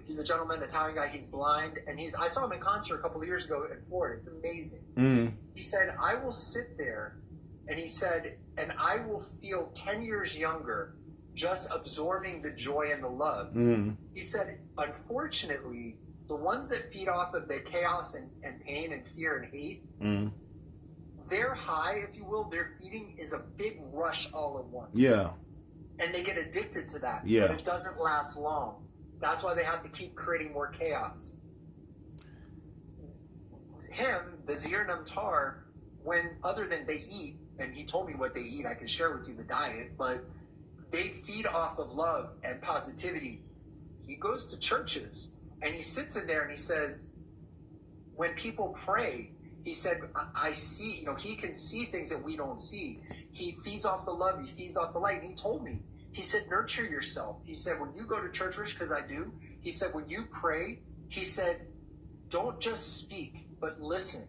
He's a gentleman, Italian guy. He's blind, and I saw him in concert a couple of years ago in Florida. It's amazing. He said, "I will sit there," and he said, "and I will feel 10 years younger just absorbing the joy and the love." He said, "Unfortunately, the ones that feed off of the chaos and pain and fear and hate, their high, if you will, their feeding is a big rush all at once." Yeah. And they get addicted to that. Yeah. But it doesn't last long. That's why they have to keep creating more chaos. Him, Vizier Namtar, when other than they eat, and he told me what they eat, I can share with you the diet, but they feed off of love and positivity. He goes to churches and he sits in there and he says, when people pray, he said, I see, he can see things that we don't see. He feeds off the love, he feeds off the light. And he told me, he said, nurture yourself. He said, when you go to church, Rich, because I do, he said, when you pray, he said, don't just speak, but listen.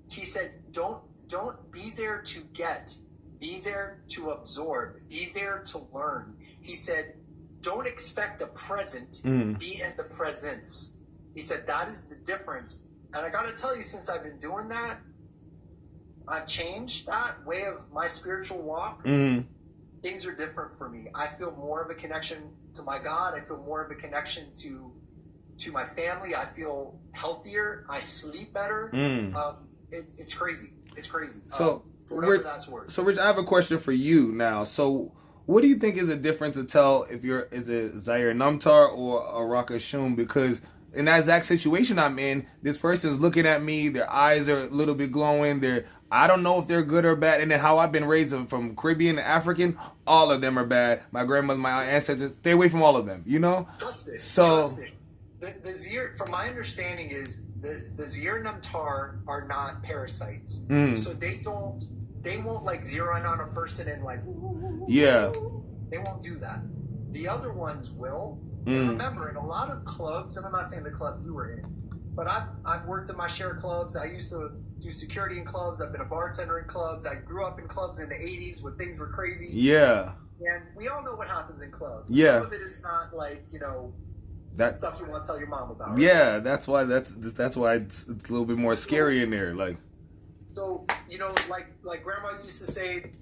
He said, don't be there to get, be there to absorb, be there to learn. He said, don't expect a present, be in the presence. He said, that is the difference. And I got to tell you, since I've been doing that, I've changed that way of my spiritual walk. Mm. Things are different for me. I feel more of a connection to my God. I feel more of a connection to my family. I feel healthier. I sleep better. It's crazy. It's crazy. So, whatever that's worth. So, Rich, I have a question for you now. So, what do you think is a difference to tell if is it Zaire Numtar or a Rakashum? Because in that exact situation I'm in, this person's looking at me. Their eyes are a little bit glowing. I don't know if they're good or bad. And then how I've been raised from Caribbean to African, all of them are bad. My grandmother, my ancestors, stay away from all of them. You know. Trust it. So. Trust it. The Zaire, from my understanding, is the Zaire Numtar are not parasites, so they won't like zero in on a person and like they won't do that. The other ones will. And remember, in a lot of clubs, and I'm not saying the club you were in, but I've worked in my share of clubs. I used to do security in clubs. I've been a bartender in clubs. I grew up in clubs in the 80s when things were crazy. Yeah. And we all know what happens in clubs. Yeah. Some of it is not like, that stuff you want to tell your mom about. Right? Yeah, that's why it's a little bit more scary in there. Like, so like Grandma used to say,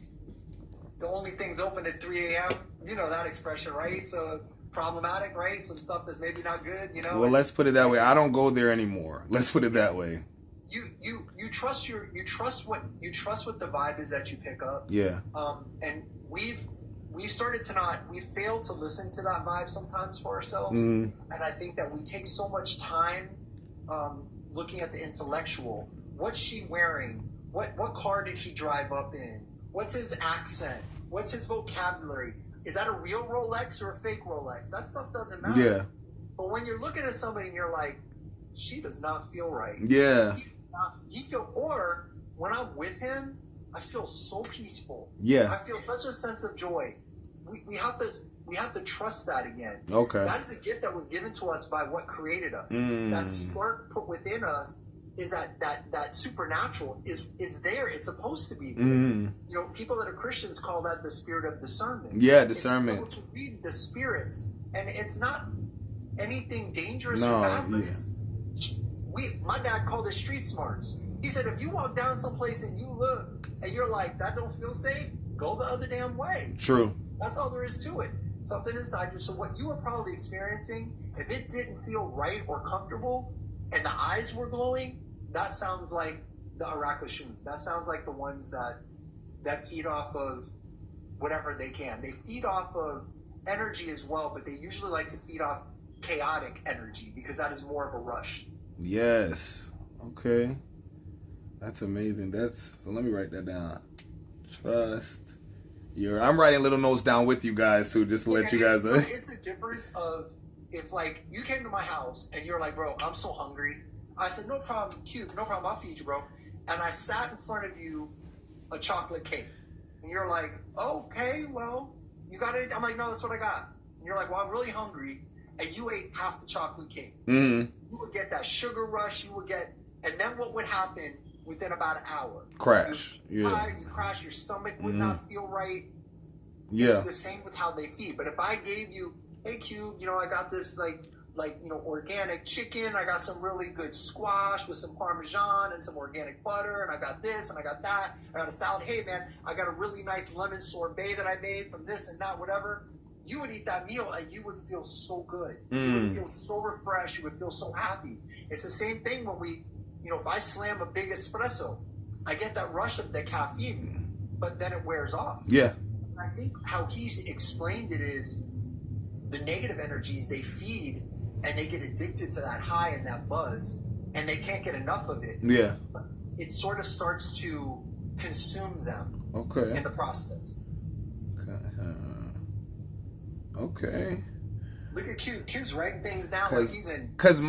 the only thing's open at 3 a.m. You know that expression, right? So problematic, right? Some stuff that's maybe not good. Well, let's put it that way. I don't go there anymore. Let's put it that way. You trust what the vibe is that you pick up. Yeah. And we've started to we fail to listen to that vibe sometimes for ourselves. And I think that we take so much time looking at the intellectual. What's she wearing? What car did he drive up in? What's his accent? What's his vocabulary? Is that a real Rolex or a fake Rolex? That stuff doesn't matter. Yeah. But when you're looking at somebody and you're like, she does not feel right. Yeah. Or when I'm with him, I feel so peaceful. Yeah. I feel such a sense of joy. We have to trust that again. Okay. That is a gift that was given to us by what created us. That spark put within us is that supernatural is there. It's supposed to be there. People that are Christians call that the spirit of discernment. Yeah, discernment. It's to read the spirits, and it's not anything dangerous or bad. But my dad called it street smarts. He said, if you walk down someplace and you look and you're like, that don't feel safe, go the other damn way. True. That's all there is to it. Something inside you. So what you were probably experiencing, if it didn't feel right or comfortable and the eyes were glowing, that sounds like the Arakashun. That sounds like the ones that feed off of whatever they can. They feed off of energy as well, but they usually like to feed off chaotic energy because that is more of a rush. Yes. Okay. That's amazing. So let me write that down. Trust. I'm writing little notes down with you guys too, just to let you guys know. It's the difference of if like you came to my house and you're like, bro, I'm so hungry. I said, no problem, Cube, no problem, I'll feed you, bro. And I sat in front of you a chocolate cake. And you're like, okay, well, you got it. I'm like, no, that's what I got. And you're like, well, I'm really hungry. And you ate half the chocolate cake. You would get that sugar rush. And then what would happen within about an hour? Crash. You crash. Your stomach would not feel right. Yeah. It's the same with how they feed. But if I gave you, hey, Cube, I got this organic chicken. I got some really good squash with some Parmesan and some organic butter. And I got this and I got that. I got a salad. Hey, man, I got a really nice lemon sorbet that I made from this and that, whatever. You would eat that meal and you would feel so good. You would feel so refreshed. You would feel so happy. It's the same thing when if I slam a big espresso, I get that rush of the caffeine, but then it wears off. Yeah. And I think how he's explained it is the negative energies they feed and they get addicted to that high and that buzz and they can't get enough of it. Yeah. It sort of starts to consume them in the process. Okay. Look at Q. Q's writing things down like he's in. He's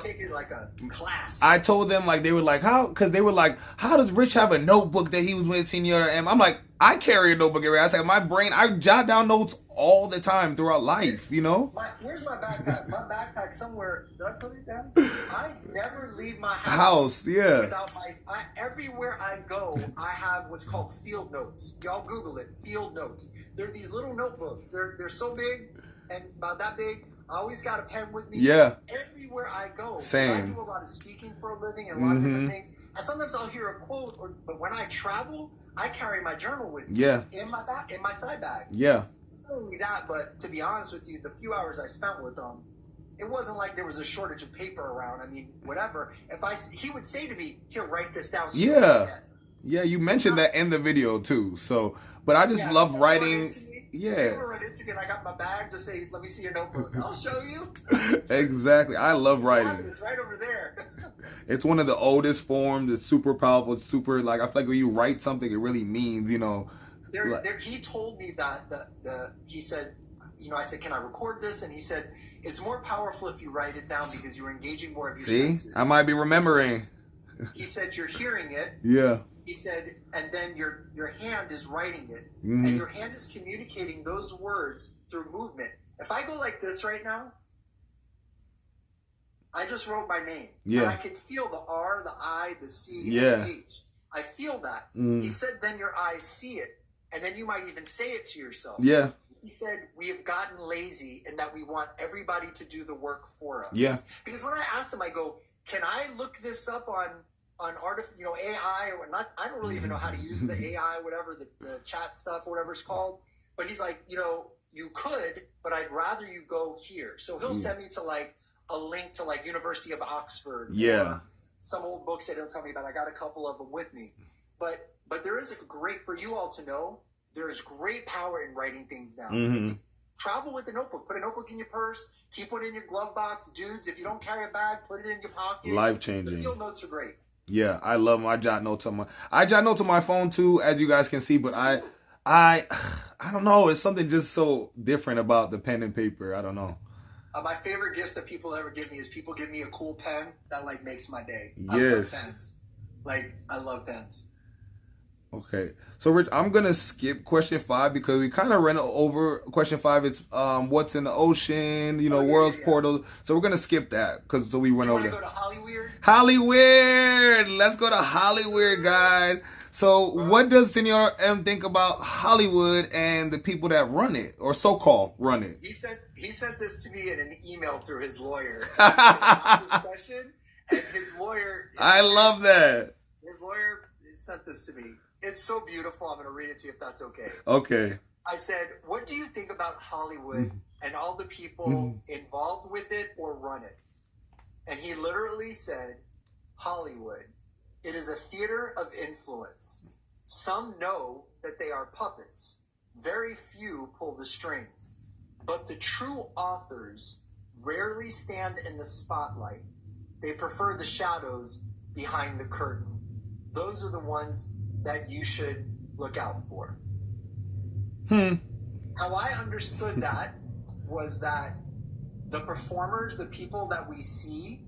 taking like a class. I told them they were like, how? Because they were like, how does Rich have a notebook that he was with Senor M? I'm like, I carry a notebook everywhere. I said, my brain, I jot down notes all the time throughout life. Where's my backpack? My backpack somewhere. Did I put it down? I never leave my house. Yeah. Without everywhere I go, I have what's called field notes. Y'all Google it. Field notes. They're these little notebooks. They're so big and about that big. I always got a pen with me. Yeah. Everywhere I go. Same. I do a lot of speaking for a living and a lot of different things. And sometimes I'll hear a quote, but when I travel, I carry my journal with me. Yeah. In my side bag. Yeah. Not only that, but to be honest with you, the few hours I spent with them, it wasn't like there was a shortage of paper around. I mean, whatever. He would say to me, "Here, write this down." So yeah. You mentioned that in the video too. So, but I just love writing. Yeah. You run into me and I got my bag. Just say, "Let me see your notebook." I'll show you. Exactly. I love writing. It's right over there. It's one of the oldest forms. It's super powerful. It's super like I feel like when you write something, it really means He told me that he said, I said, "Can I record this?" And he said, "It's more powerful if you write it down because you're engaging more of your senses." I might be remembering. He said, "You're hearing it." Yeah. He said, and then your hand is writing it, and your hand is communicating those words through movement. If I go like this right now, I just wrote my name. Yeah. And I could feel the R, the I, the C, and the H. I feel that. He said, then your eyes see it, and then you might even say it to yourself. Yeah. He said, we have gotten lazy in that we want everybody to do the work for us. Yeah. Because when I asked him, I go, can I look this up on AI or not? I don't really even know how to use the AI, whatever, the chat stuff, whatever it's called. But he's like, you could, but I'd rather you go here. So he'll send me to like a link to like University of Oxford. Yeah. Some old books that he'll tell me about. I got a couple of them with me. But there is for you all to know, there's great power in writing things down. Travel with a notebook. Put a notebook in your purse. Keep it in your glove box. Dudes, if you don't carry a bag, put it in your pocket. Life-changing. The field notes are great. Yeah, I love them. I jot notes on my phone too, as you guys can see, but I don't know. It's something just so different about the pen and paper. I don't know. My favorite gifts that people ever give me is people give me a cool pen that like makes my day. Yes. I love pens. I love pens. Okay. So Rich, I'm gonna skip question 5 because we kind of ran over question 5. It's what's in the ocean, world's portal. So we're gonna skip that so we went over. You want to go to Hollywood? Hollywood. Let's go to Hollywood, guys. So what does Senor M think about Hollywood and the people that run it or so-called run it? He sent this to me in an email through his lawyer. This question, and his lawyer. I love that. His lawyer sent this to me. It's so beautiful. I'm going to read it to you if that's okay. Okay. I said, what do you think about Hollywood and all the people involved with it or run it? And he literally said, Hollywood, it is a theater of influence. Some know that they are puppets. Very few pull the strings. But the true authors rarely stand in the spotlight. They prefer the shadows behind the curtain. Those are the ones that you should look out for. How I understood that was that the performers, the people that we see,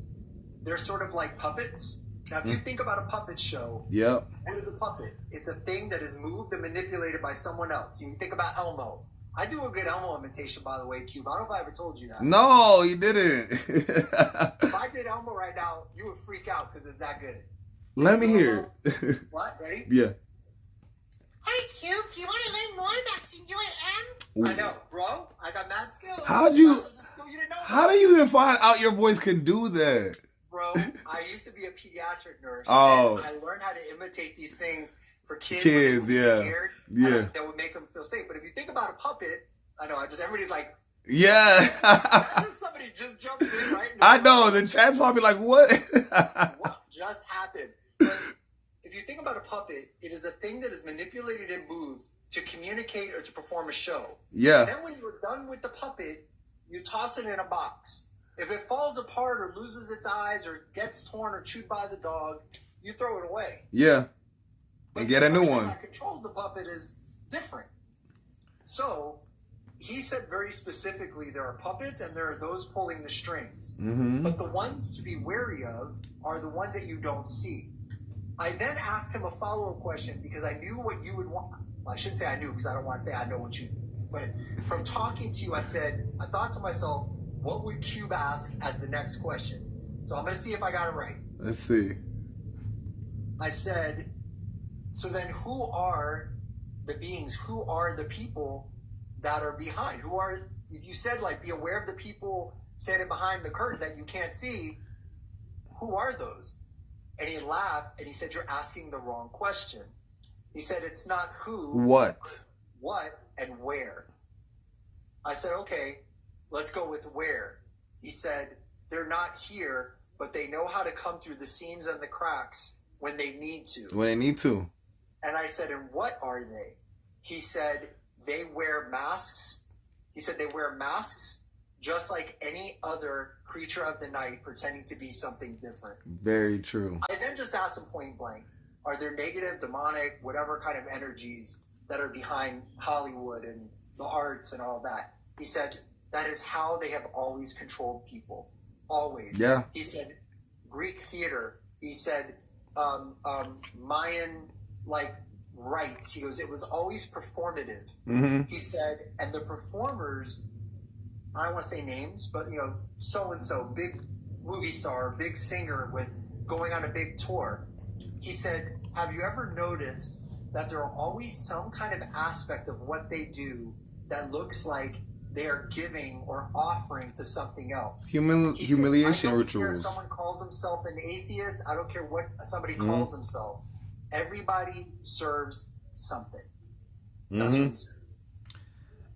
they're sort of like puppets. Now, if you think about a puppet show, what is a puppet? It's a thing that is moved and manipulated by someone else. You think about Elmo. I do a good Elmo imitation, by the way, Cube. I don't know if I ever told you that. No, you didn't. If I did Elmo right now, you would freak out because it's that good. Let me hear it. What? Ready? Yeah. Hey, Cube, do you want to learn more about Senor M? I know, bro. I got mad skills. How do you even find out your voice can do that? Bro, I used to be a pediatric nurse. Oh. And I learned how to imitate these things for kids. Scared. Yeah. That would make them feel safe. But if you think about a puppet, I know, everybody's like, yeah. Somebody just jumped in, right? I know. The chat's probably like, what? What just happened? But if you think about a puppet, it is a thing that is manipulated and moved to communicate or to perform a show. Yeah. And then when you're done with the puppet, you toss it in a box. If it falls apart or loses its eyes or gets torn or chewed by the dog, you throw it away. Yeah. But and get a new one. The person that controls the puppet is different. So he said very specifically there are puppets and there are those pulling the strings. But the ones to be wary of are the ones that you don't see. I then asked him a follow-up question because I knew what you would want. Well, I shouldn't say I knew because I don't want to say I know what you. But from talking to you, I thought to myself, what would Cube ask as the next question? So I'm going to see if I got it right. Let's see. I said, so then who are the beings? Who are the people that are behind? Who are if you said like be aware of the people standing behind the curtain that you can't see, who are those? And he laughed and he said, you're asking the wrong question. He said, it's not who, What, and where. I said, okay, let's go with where. He said, they're not here, but they know how to come through the seams and the cracks when they need to. when they need to. And I said, and what are they? He said, they wear masks. He said, they wear masks just like any other creature of the night pretending to be something different. Very true. I then just asked him point blank, are there negative, demonic, whatever kind of energies that are behind Hollywood and the arts and all that? He said, that is how they have always controlled people. Always. Yeah. He said, Greek theater. He said, Mayan, like, rites. He goes, it was always performative. Mm-hmm. He said, and the performers, I don't want to say names, but, you know, so-and-so, big movie star, big singer with going on a big tour. He said, have you ever noticed that there are always some kind of aspect of what they do that looks like they are giving or offering to something else? Humiliation I don't rituals. care if someone calls himself an atheist. I don't care what somebody calls themselves. Everybody serves something. That's what he said.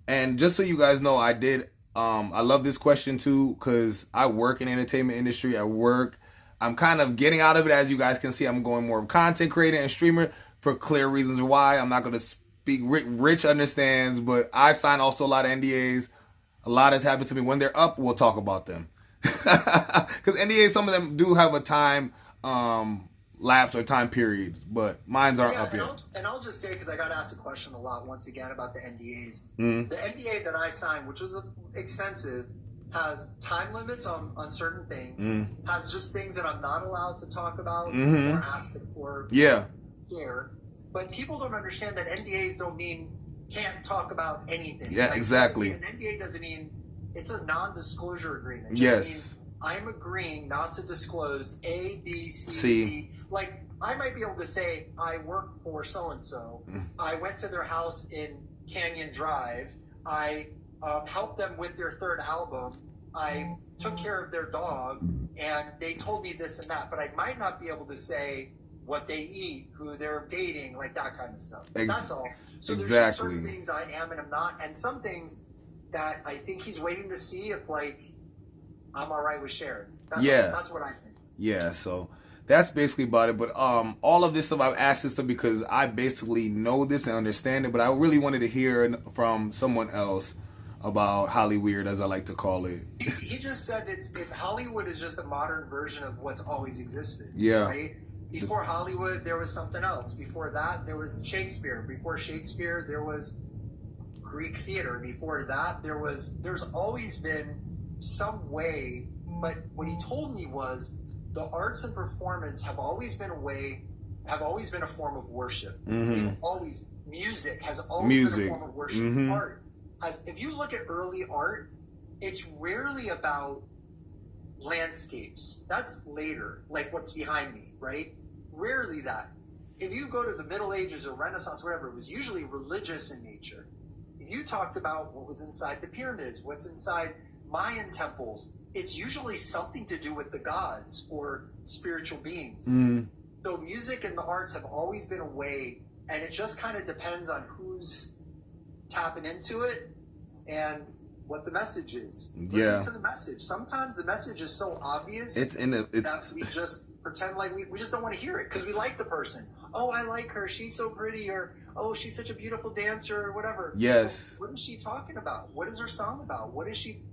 And just so you guys know, I love this question too, because I work in the entertainment industry. I'm kind of getting out of it. As you guys can see, I'm going more of content creator and streamer for clear reasons why. I'm not going to speak. Rich understands, but I've signed also a lot of NDAs. A lot has happened to me. When they're up, we'll talk about them. Because NDAs, some of them do have a time lapse or time period, but mines aren't up yet. And I'll just say, because I got asked a question a lot once again about the NDAs. The NDA that I signed, which was extensive, has time limits on certain things, has just things that I'm not allowed to talk about or ask for. Yeah. Share. But people don't understand that NDAs don't mean can't talk about anything. Yeah, like, exactly. An NDA doesn't mean, it's a non-disclosure agreement. It just means I'm agreeing not to disclose A, B, C, D. Like, I might be able to say, I work for so-and-so. I went to their house in Canyon Drive. I helped them with their third album. I took care of their dog. And they told me this and that. But I might not be able to say what they eat, who they're dating, like that kind of stuff. That's all. So there's just certain things I am and I'm not. And some things that I think he's waiting to see if, like, I'm all right with sharing. That's what I think. Yeah, so that's basically about it. But all of this stuff, I've asked this stuff because I basically know this and understand it, but I really wanted to hear from someone else about Hollyweird, as I like to call it. He just said it's Hollywood is just a modern version of what's always existed. Yeah. Right? Before Hollywood, there was something else. Before that, there was Shakespeare. Before Shakespeare, there was Greek theater. Before that, there's always been some way. But what he told me was the arts and performance have always been a form of worship. Music has always been a form of worship. Art if you look at early art, it's rarely about landscapes. That's later, like what's behind me, right? Rarely that. If you go to the Middle Ages or Renaissance, whatever, it was usually religious in nature. If you talked about what was inside the pyramids, what's inside Mayan temples, it's usually something to do with the gods or spiritual beings. So music and the arts have always been a way, and it just kind of depends on who's tapping into it and what the message is. Listen to the message. Sometimes the message is so obvious that we just pretend like we just don't want to hear it because we like the person. Oh, I like her. She's so pretty. Or, oh, she's such a beautiful dancer or whatever. Yes. What is she talking about? What is her song about? What is she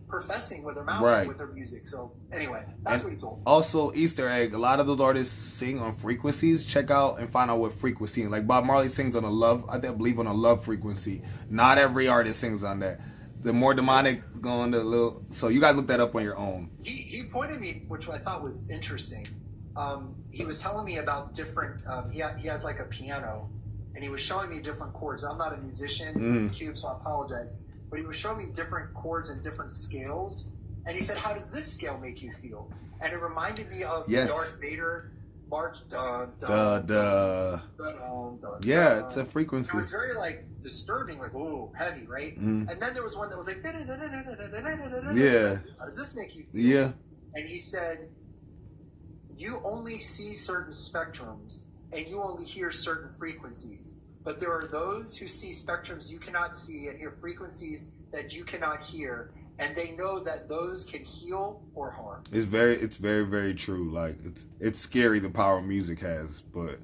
professing with her mouth, with her music? So anyway, that's what he told me. Also, Easter egg, a lot of those artists sing on frequencies. Check out and find out what frequency. Like Bob Marley sings on a love, I believe on a love frequency. Not every artist sings on that. The more demonic going to little, so you guys look that up on your own. He pointed me, which I thought was interesting. He was telling me about different, he has like a piano, and he was showing me different chords. I'm not a musician, Cube, so I apologize. But he was showing me different chords and different scales. And he said, how does this scale make you feel? And it reminded me of the Darth Vader march, dun, Duh, dun, duh. dun, dun, dun, Yeah, dun. it's a frequency. It was very like disturbing, like ooh, heavy, right? Mm. And then there was one that was like, Yeah. how does this make you feel? Yeah. And he said, you only see certain spectrums and you only hear certain frequencies. But there are those who see spectrums you cannot see and hear frequencies that you cannot hear. And they know that those can heal or harm. It's very, very true. Like it's scary the power music has, but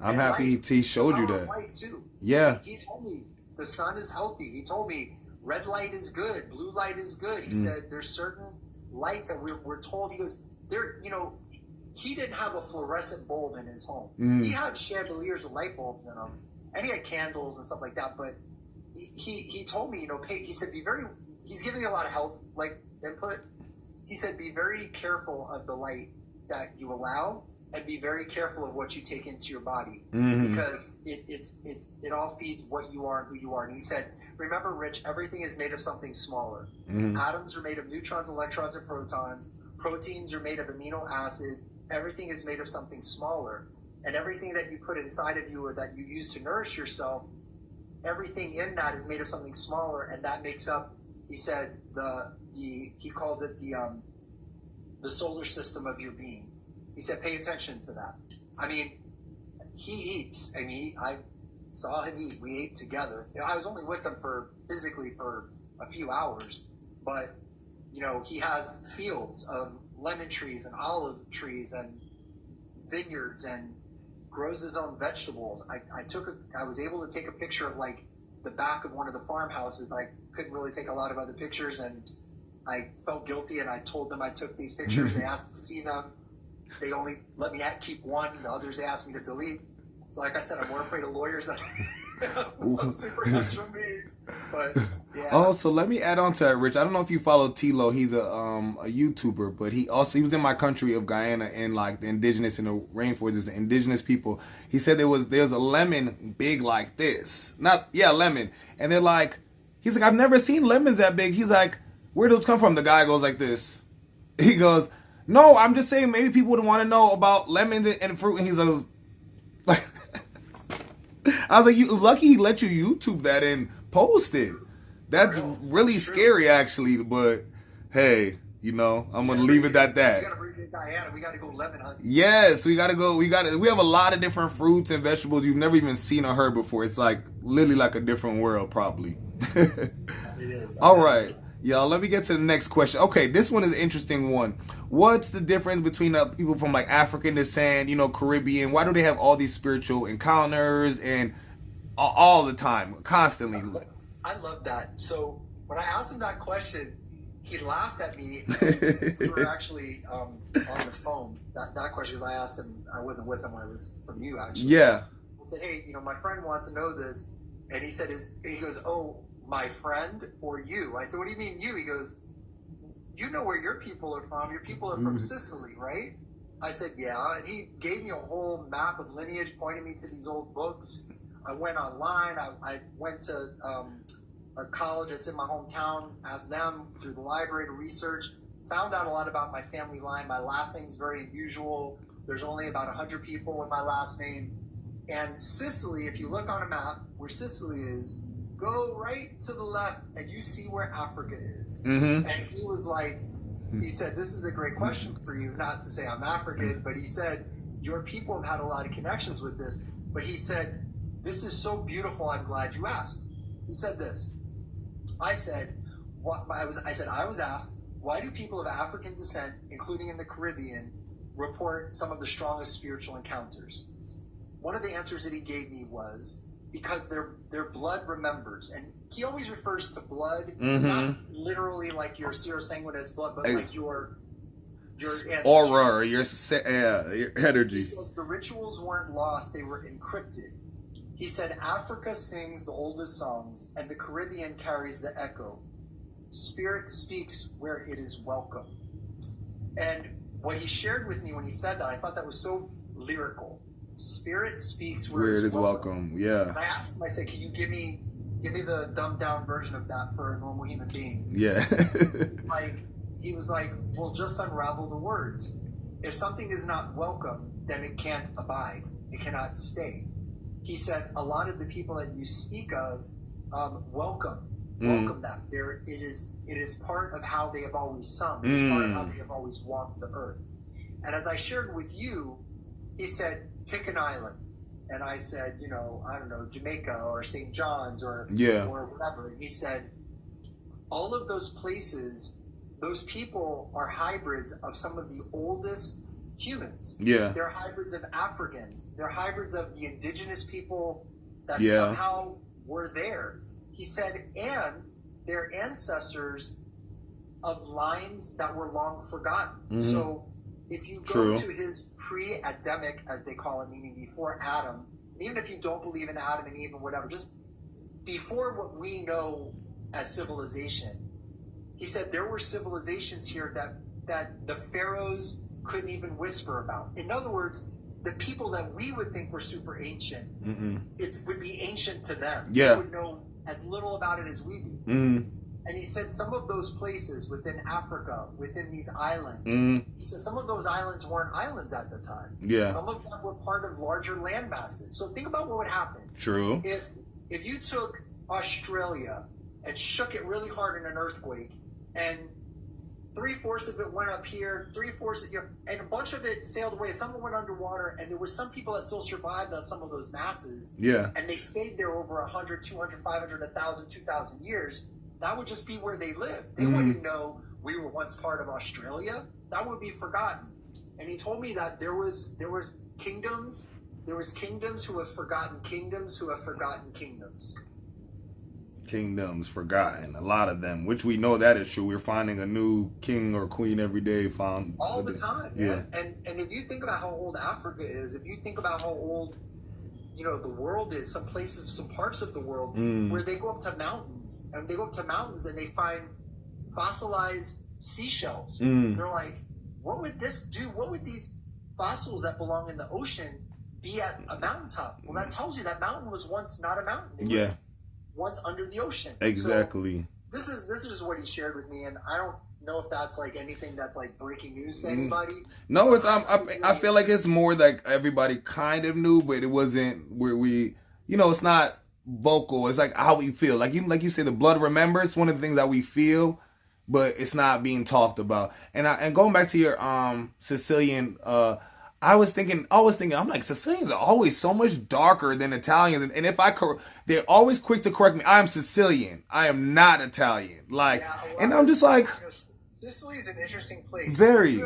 I'm And happy light, he showed you that. Light too. Yeah. He told me the sun is healthy. He told me red light is good, blue light is good. He said there's certain lights that we're told. He goes, there, he didn't have a fluorescent bulb in his home. He had chandeliers with light bulbs in them, and he had candles and stuff like that. But he told me, he said, he's giving me a lot of health input. He said, be very careful of the light that you allow, and be very careful of what you take into your body, because it all feeds what you are and who you are. And he said, remember, Rich, everything is made of something smaller. Atoms are made of neutrons, electrons, and protons. Proteins are made of amino acids. Everything is made of something smaller. And everything that you put inside of you or that you use to nourish yourself, everything in that is made of something smaller, and that makes up, he said, he called it the solar system of your being. He said, pay attention to that. I mean, he eats. I mean, I saw him eat. We ate together. I was only with him physically for a few hours, but he has fields of lemon trees and olive trees and vineyards and grows his own vegetables. I was able to take a picture of like the back of one of the farmhouses, but I couldn't really take a lot of other pictures, and I felt guilty, and I told them I took these pictures. They asked to see them. They only let me keep one. The others they asked me to delete. So like I said, I'm more afraid of lawyers than I'm super extra beings. But yeah. Oh, so let me add on to that, Rich. I don't know if you follow Tilo. He's a YouTuber, but he was in my country of Guyana, and like the indigenous in the rainforest, the indigenous people. He said there was a lemon big like this. Lemon. And they're like, he's like, I've never seen lemons that big. He's like, where do those come from? The guy goes like this. He goes, no, I'm just saying maybe people would want to know about lemons and fruit. And he's like, I was like, you lucky he let you YouTube that and post it. That's really scary, actually. But hey, I'm gonna leave it at that. You gotta bring in Diana. We gotta go lemon hunting. Yes, we gotta go. We have a lot of different fruits and vegetables you've never even seen or heard before. It's like literally like a different world, probably. It is. All right. Y'all, let me get to the next question. Okay, this one is an interesting one. What's the difference between people from like African descent, Caribbean? Why do they have all these spiritual encounters and all the time, constantly? I love that. So when I asked him that question, he laughed at me. And we were actually on the phone. That question, because I asked him, I wasn't with him when it was from you, actually. Yeah. I said, hey, my friend wants to know this. And he said, he goes, oh, my friend or you? I said, what do you mean you? He goes, you know where your people are from. Your people are from Sicily, right? I said, yeah. And he gave me a whole map of lineage, pointed me to these old books. I went online. I went to a college that's in my hometown, asked them through the library to research, found out a lot about my family line. My last name's very unusual. There's only about 100 people with my last name. And Sicily, if you look on a map where Sicily is, go right to the left and you see where Africa is. And he was like, he said, this is a great question for you. Not to say I'm African, but he said, your people have had a lot of connections with this. But he said, this is so beautiful. I'm glad you asked. He said this. I said, I was asked, why do people of African descent, including in the Caribbean, report some of the strongest spiritual encounters? One of the answers that he gave me was, because their blood remembers. And he always refers to blood, not literally like your serosanguinous blood, but like your aura or your energy. He says the rituals weren't lost, they were encrypted. He said Africa sings the oldest songs and the Caribbean carries the echo. Spirit speaks where it is welcome. And what he shared with me when he said that, I thought that was so lyrical. Spirit speaks where it is welcome. Yeah. And I asked him, I said, can you give me the dumbed down version of that for a normal human being? Yeah. He was like, well, just unravel the words. If something is not welcome, then it can't abide. It cannot stay. He said, a lot of the people that you speak of, welcome that. It is part of how they have always sung. It is part of how they have always walked the earth. And as I shared with you, he said, pick an island. And I said, you know, I don't know, Jamaica or St. John's or whatever. And he said, all of those places, those people are hybrids of some of the oldest humans. Yeah. They're hybrids of Africans. They're hybrids of the indigenous people that somehow were there. He said, and they're ancestors of lines that were long forgotten. So if you go to his pre-Adamic, as they call it, meaning before Adam, even if you don't believe in Adam and Eve and whatever, just before what we know as civilization, he said there were civilizations here that the pharaohs couldn't even whisper about. In other words, the people that we would think were super ancient, it would be ancient to them. Yeah. They would know as little about it as we do. And he said some of those places within Africa, within these islands, he said some of those islands weren't islands at the time. Yeah. Some of them were part of larger land masses. So think about what would happen. True. If you took Australia and shook it really hard in an earthquake, and 3/4 of it went up here, 3/4 of it, and a bunch of it sailed away. Some of it went underwater, and there were some people that still survived on some of those masses. Yeah. And they stayed there over 100, 200, 500, 1,000, 2,000 years. That would just be where they lived. They wouldn't know we were once part of Australia. That would be forgotten. And he told me that there was kingdoms who have forgotten kingdoms who have forgotten kingdoms. Kingdoms forgotten, a lot of them, which we know that is true. We're finding a new king or queen every day, found all the time. Yeah. And if you think about how old Africa is, if you think about how old, you know, the world is, some places, some parts of the world where they go up to mountains and they find fossilized seashells. They're like, what would this do? What would these fossils that belong in the ocean be at a mountaintop? Well, that tells you that mountain was once not a mountain. It was once under the ocean. Exactly. So this is what he shared with me, and I don't know if that's like anything that's like breaking news to anybody. No, it's I feel like it's more like everybody kind of knew, but it wasn't where we, you know, it's not vocal. It's like how we feel. Like you say, the blood remembers. One of the things that we feel, but it's not being talked about. And going back to your Sicilian, I was thinking, I'm like, Sicilians are always so much darker than Italians. And if they're always quick to correct me. I'm Sicilian. I am not Italian. Like, and I'm just like, Sicily is an interesting place. Very.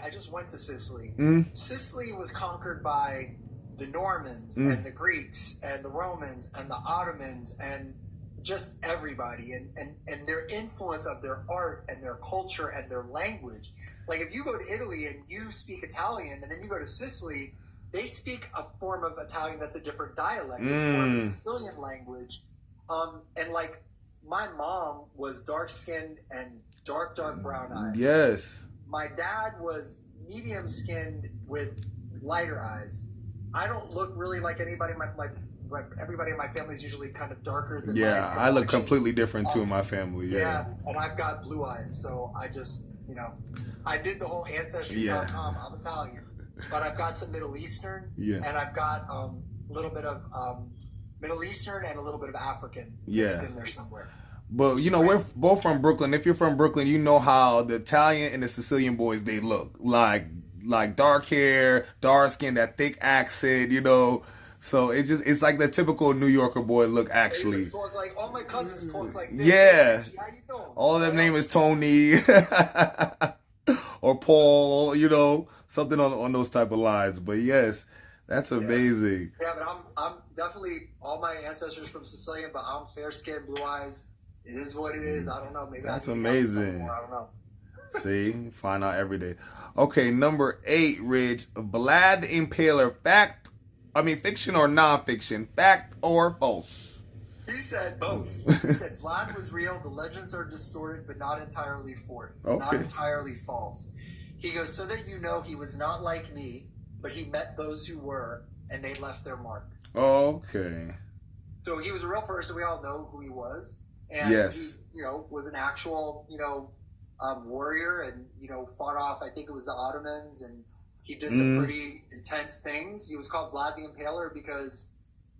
I just went to Sicily. Sicily was conquered by the Normans and the Greeks and the Romans and the Ottomans and just everybody. And their influence of their art and their culture and their language. Like if you go to Italy and you speak Italian and then you go to Sicily, they speak a form of Italian that's a different dialect. It's more of a Sicilian language. And like my mom was dark-skinned and dark brown eyes. Yes. My dad was medium-skinned with lighter eyes. I don't look really like anybody. Everybody in my family is usually kind of darker than I look completely different too in my family. Yeah, and I've got blue eyes, so I just, you know, I did the whole Ancestry.com. I'm Italian, but I've got some Middle Eastern, and I've got a little bit of Middle Eastern and a little bit of African mixed in there somewhere. But, you know, we're both from Brooklyn. If you're from Brooklyn, you know how the Italian and the Sicilian boys, they look like dark hair, dark skin, that thick accent, you know. So it's like the typical New Yorker boy look, actually. They talk like, all my cousins talk like this. Yeah. How you doing? All of them name is Tony or Paul, you know, something on those type of lines. But yes, that's amazing. Yeah, but I'm definitely, all my ancestors from Sicilian, but I'm fair skinned, blue eyes. It is what it is. I don't know. Maybe that's amazing. I don't know. See, find out every day. Okay, number 8, Rich. Vlad the Impaler. Fiction or non-fiction? Fact or false? He said both. He said Vlad was real. The legends are distorted, but not entirely not entirely false. He goes, so that you know, he was not like me, but he met those who were, and they left their mark. Okay. So he was a real person. We all know who he was. And he, you know, was an actual, you know, warrior and, you know, fought off, I think it was the Ottomans and He did some pretty intense things. He was called Vlad the Impaler because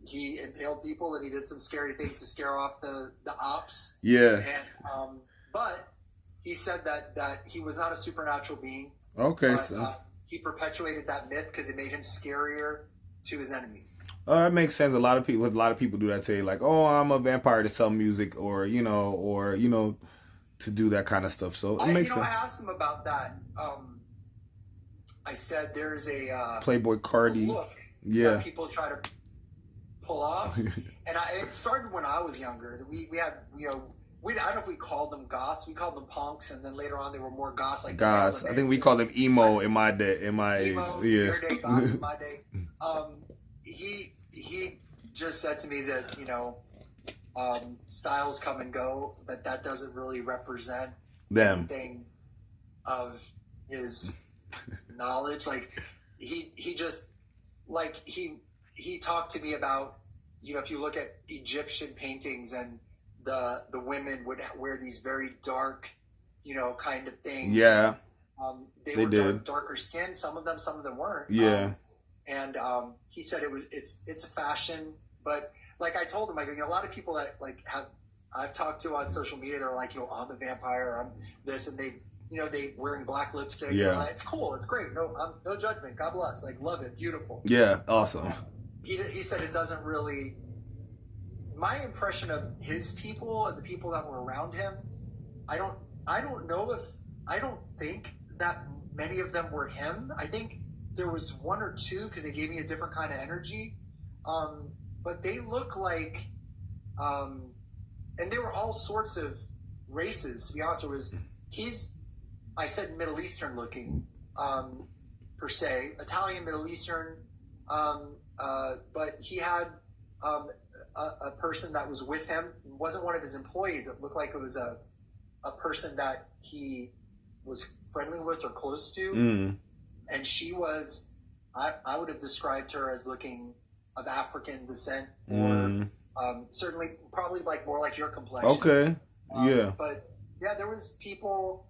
he impaled people and he did some scary things to scare off the ops. Yeah. And but he said that he was not a supernatural being. Okay, but, so he perpetuated that myth because it made him scarier to his enemies. It makes sense. A lot of people do that today, like, oh, I'm a vampire to sell music, or to do that kind of stuff. So it makes sense. I asked him about that. I said there's a Playboy Cardi look that people try to pull off, and it started when I was younger. We had I don't know if we called them goths. We called them punks, and then later on they were more goths. Like goths. I think we called them emo in my day. Emo, your day, goths in my day. He just said to me that styles come and go, but that doesn't really represent anything of his knowledge. Like he just like he talked to me about if you look at Egyptian paintings and the women would wear these very dark kind of things. Yeah. They were darker skinned. Some of them weren't. Yeah. And he said it's a fashion, but like I told him, like a lot of people that I've talked to on social media, they're like, I'm a vampire, I'm this, and they wearing black lipstick. Yeah, like, it's cool, it's great. No judgment. God bless. Like, love it, beautiful. Yeah, awesome. He said it doesn't really. My impression of his people and the people that were around him, I don't think that many of them were him. I think there was one or two because they gave me a different kind of energy, but they look like, and they were all sorts of races. To be honest, I said Middle Eastern looking, per se, Italian, Middle Eastern, but he had a person that was with him. It wasn't one of his employees. It looked like it was a person that he was friendly with or close to. And she was, I would have described her as looking of African descent, or certainly probably more like your complexion. Okay, yeah. But yeah, there was people.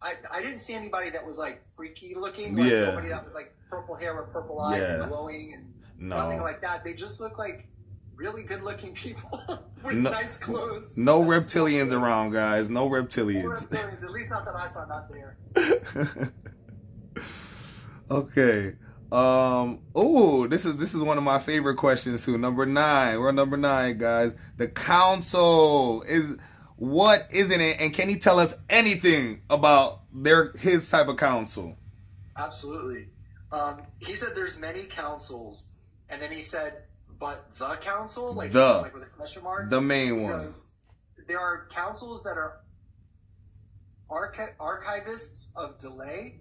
I didn't see anybody that was like freaky looking. Nobody that was like purple hair or purple eyes and glowing and nothing like that. They just look like really good looking people with nice clothes. No reptilians around, guys. No reptilians. No reptilians. At least not that I saw. Not there. Okay. This is one of my favorite questions too. Number 9. We're on number 9, guys. The council what isn't it? And can he tell us anything about his type of council? Absolutely. He said there's many councils, and then he said, but the council, like with a question mark, the main one. Goes, there are councils that are archivists of delay.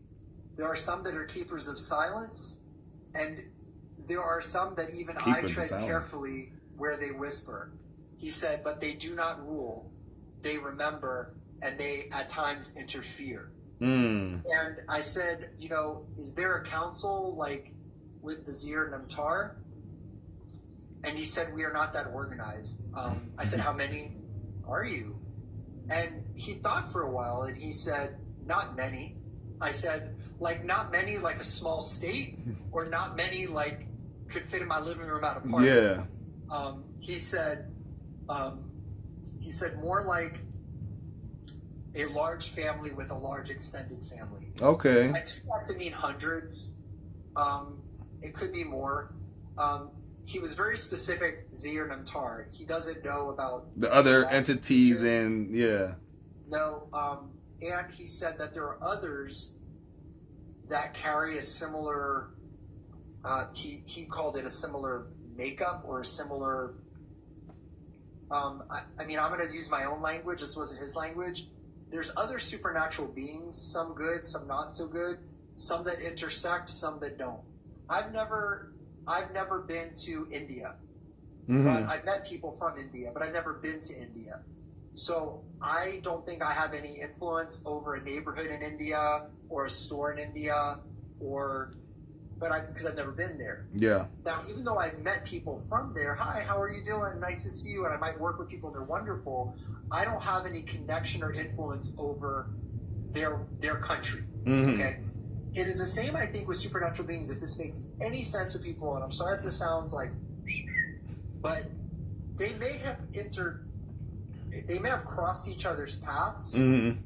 There are some that are keepers of silence, and there are some that even I tread carefully where they whisper. He said, but they do not rule. They remember, and they at times interfere. And I said, is there a council like with the Zir Namtar? And he said, we are not that organized. I said, how many are you? And he thought for a while, and he said, not many. I said, like not many like a small state, or not many like could fit in my living room at a party. Yeah. He said more like a large family with a large extended family. Okay. I took that to mean hundreds. It could be more. He was very specific, Zir Namtar. He doesn't know about the other entities and No. And he said that there are others that carry a similar, he called it a similar makeup or a similar, I'm going to use my own language. This wasn't his language. There's other supernatural beings, some good, some not so good, some that intersect, some that don't. I've never been to India, but I've met people from India, but I've never been to India. So I don't think I have any influence over a neighborhood in India or a store in India, because I've never been there. Yeah. Now, even though I've met people from there, hi, how are you doing? Nice to see you. And I might work with people and they're wonderful. I don't have any connection or influence over their country. Okay. it is the same, I think, with supernatural beings. If this makes any sense to people, and I'm sorry if this sounds like, but they may have crossed each other's paths, Mm-hmm.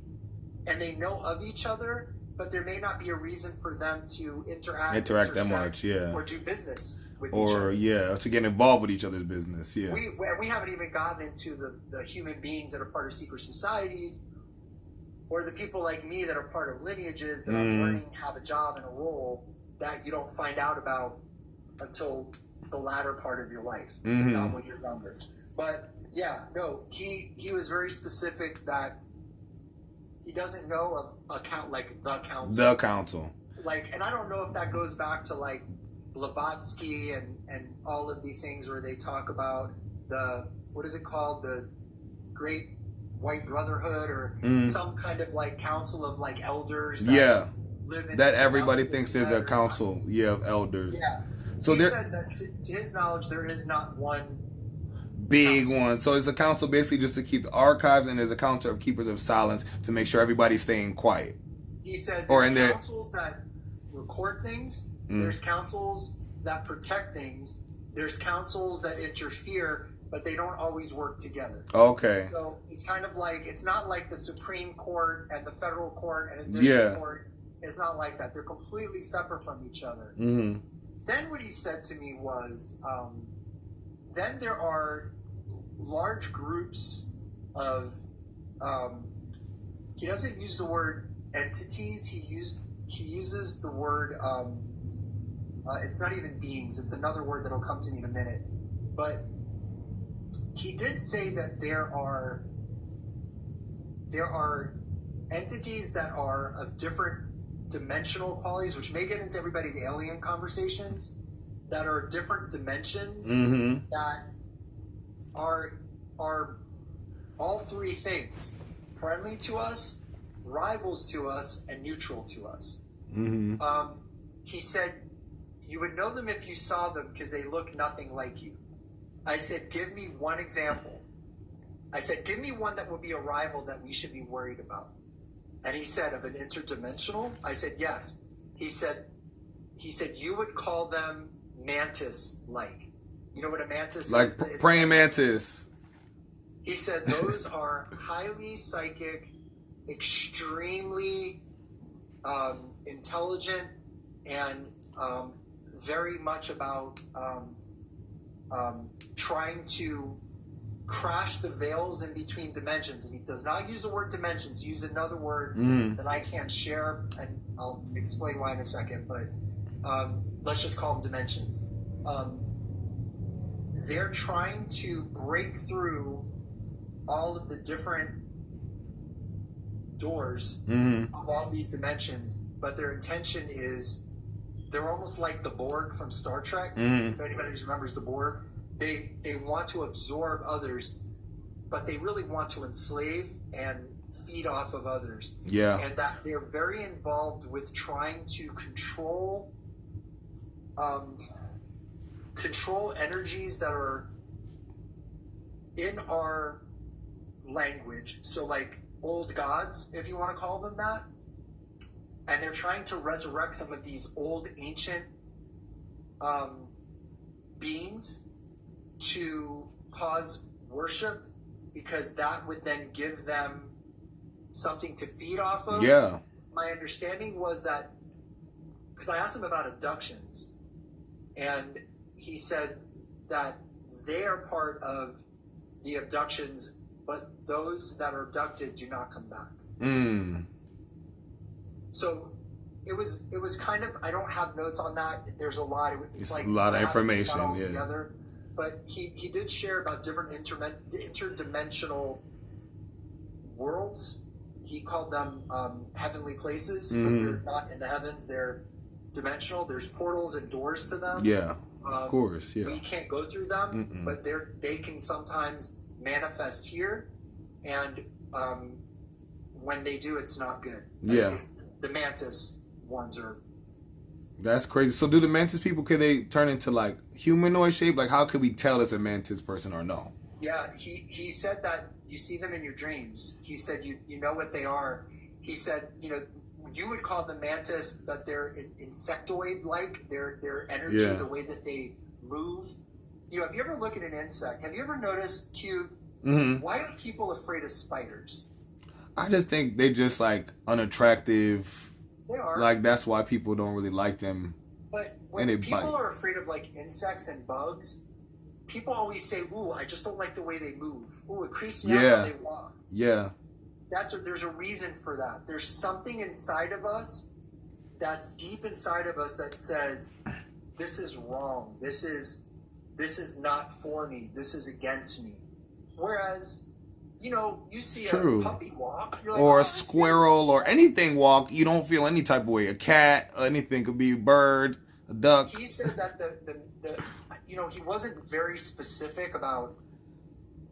and they know of each other, but there may not be a reason for them to interact that much, yeah, or do business with each or other. yeah, to get involved with each other's business. Yeah, we haven't even gotten into the human beings that are part of secret societies, or the people like me that are part of lineages that are learning, have a job and a role that you don't find out about until the latter part of your life, not when you're younger. But yeah, no, he was very specific that he doesn't know of a the council. The council. Like, and I don't know if that goes back to like Blavatsky and all of these things where they talk about the, what is it called? The Great White Brotherhood or some kind of like council of like elders that live in that everybody thinks there's a council of elders. Yeah. So he there, said that to his knowledge there is not one big council. one. So it's a council basically just to keep the archives, and there's a council of keepers of silence to make sure everybody's staying quiet. He said Or there's in there- councils that record things, there's councils that protect things, there's councils that interfere, but they don't always work together. Okay. So it's kind of like, it's not like the Supreme Court and the federal court and a district court. It's not like that. They're completely separate from each other. Mm-hmm. Then what he said to me was, then there are large groups of, he doesn't use the word entities, he uses the word, it's not even beings, it's another word that'll come to me in a minute. But he did say that there are entities that are of different dimensional qualities, which may get into everybody's alien conversations, that are different dimensions that are all three things: friendly to us, rivals to us, and neutral to us. He said you would know them if you saw them because they look nothing like you. I said, give me one example. I said, give me one that would be a rival that we should be worried about. And he said, of an interdimensional? I said, yes. He said, you would call them mantis-like. You know what a mantis like is? Like praying mantis. He said, those are highly psychic, extremely intelligent, and very much about trying to crash the veils in between dimensions. And he does not use the word dimensions, use another word that I can't share, and I'll explain why in a second, but let's just call them dimensions. They're trying to break through all of the different doors of all these dimensions, but their intention is, they're almost like the Borg from Star Trek. If anybody remembers the Borg, they want to absorb others, but they really want to enslave and feed off of others. Yeah. And that they're very involved with trying to control energies that are in our language. So like old gods, if you want to call them that. And they're trying to resurrect some of these old ancient beings to cause worship, because that would then give them something to feed off of. Yeah. My understanding was that, because I asked him about abductions, and he said that they are part of the abductions, but those that are abducted do not come back. So it was kind of, I don't have notes on that. There's a lot. It's like a lot of information. Yeah. Together. But he did share about different interdimensional worlds. He called them heavenly places, but they're not in the heavens. They're dimensional. There's portals and doors to them. Yeah, of course. Yeah, we can't go through them, but they can sometimes manifest here, and when they do, it's not good. Yeah. The mantis ones are. That's crazy. So do the mantis people, can they turn into like humanoid shape? Like how could we tell it's a mantis person or no? Yeah, he said that you see them in your dreams. He said you know what they are. He said, you would call them mantis, but they're insectoid-like. Their energy, Yeah. the way that they move. You know, if you ever look at an insect, have you ever noticed, Cube? Why are people afraid of spiders? I just think they just like unattractive. They are. Like that's why people don't really like them. But when people are afraid of like insects and bugs, people always say, "Ooh, I just don't like the way they move. Ooh, it creeps me out how they walk." Yeah. There's a reason for that. There's something inside of us that's deep inside of us that says, "This is wrong. This is not for me. This is against me." Whereas, you know, you see a puppy walk, you're like, or oh, a squirrel or anything walk, you don't feel any type of way. A cat, anything could be a bird, a duck. He said that the you know, he wasn't very specific about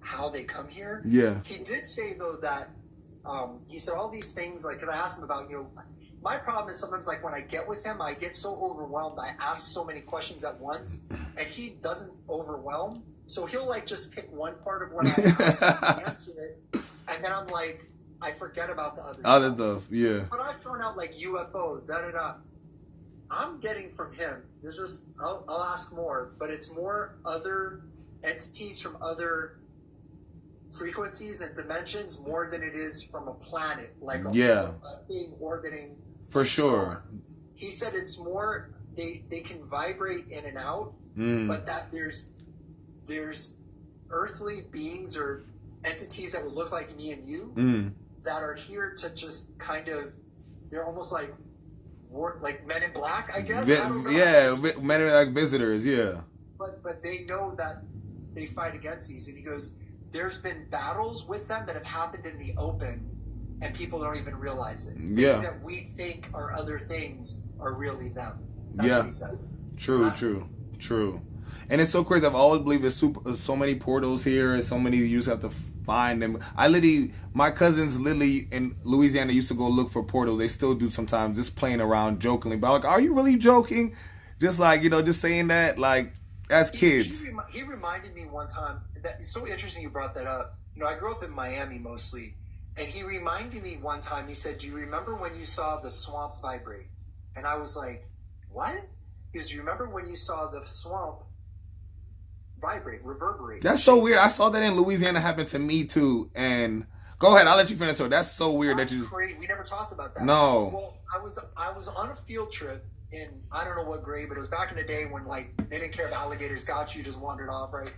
how they come here. Yeah. He did say though that he said all these things, like, because I asked him about, you know, my problem is sometimes like when I get with him, I get so overwhelmed. I ask so many questions at once, and he doesn't overwhelm. So he'll like just pick one part of what I ask and answer it, and then I'm like, I forget about the other stuff. Yeah. But I've thrown out like UFOs, da. I'm getting from him. There's just I'll ask more, but it's more other entities from other frequencies and dimensions more than it is from a planet, like a thing orbiting. For sure. He said it's more they can vibrate in and out, but that there's earthly beings or entities that would look like me and you that are here to just kind of, they're almost like Men in Black, I guess. I don't know. Yeah, Men in Black visitors, yeah. But they know that they fight against these, and he goes, there's been battles with them that have happened in the open, and people don't even realize it. Things that we think are other things are really them. That's what he said. True. And it's so crazy. I've always believed there's so many portals here, so many you just have to find them. My cousins literally in Louisiana used to go look for portals. They still do sometimes, just playing around jokingly. But I'm like, are you really joking? Just like, you know, just saying that like as kids. He reminded me one time, that it's so interesting you brought that up. You know, I grew up in Miami mostly, and he reminded me one time, he said, do you remember when you saw the swamp vibrate? And I was like, what? He goes, do you remember when you saw the swamp vibrate, reverberate? That's so weird. I saw that in Louisiana happen to me too. And go ahead, I'll let you finish. So that's so weird that you. We never talked about that. No. Well, I was on a field trip in, I don't know what grade, but it was back in the day when like they didn't care if alligators got you, just wandered off, right?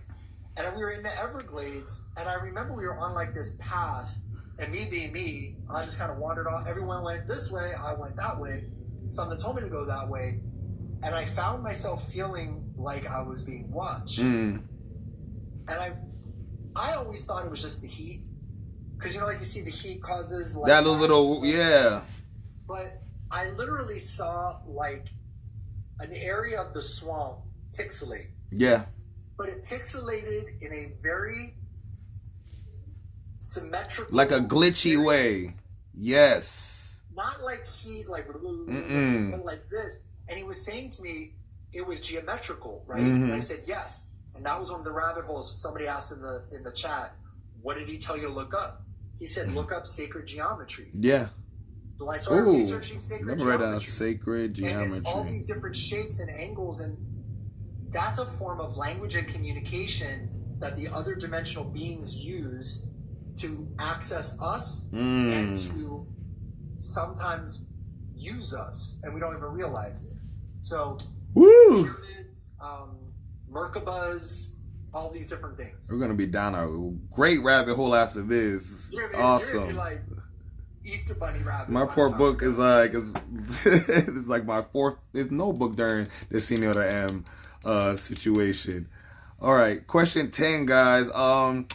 And we were in the Everglades, and I remember we were on like this path, and me being me, I just kind of wandered off. Everyone went this way, I went that way. Something told me to go that way, and I found myself feeling like I was being watched. And I always thought it was just the heat, because you know, like you see the heat causes like that little But I literally saw like an area of the swamp pixelate. Yeah. But it pixelated in a very symmetrical, like a glitchy way. Yes. Not like heat, like but like this. And he was saying to me, it was geometrical, right? And I said yes. And that was one of the rabbit holes. Somebody asked in the chat, what did he tell you to look up? He said, look up sacred geometry. Yeah. So I started researching sacred geometry. Write down sacred geometry. And it's all these different shapes and angles, and that's a form of language and communication that the other dimensional beings use to access us and to sometimes use us, and we don't even realize it. So, pyramids, Merkabahs, all these different things. We're gonna be down a great rabbit hole after this. Awesome. You're gonna be like Easter Bunny rabbit. My poor book is like it's like my fourth notebook during the Senior to M situation. All right, question 10, guys. Are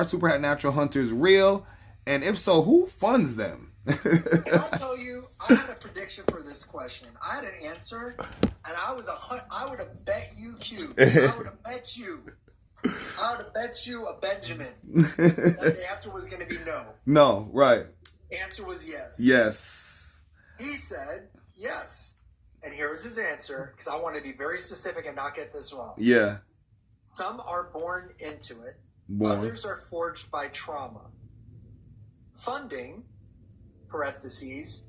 supernatural hunters real? And if so, who funds them? And I'll tell you, I had a prediction for this question. I had an answer, and I would have bet you Q. I would have bet you. I would have bet you a Benjamin that the answer was going to be no. No, right. Answer was yes. Yes. He said yes. And here's his answer, because I want to be very specific and not get this wrong. Yeah. Some are born into it. Others are forged by trauma. Funding parentheses,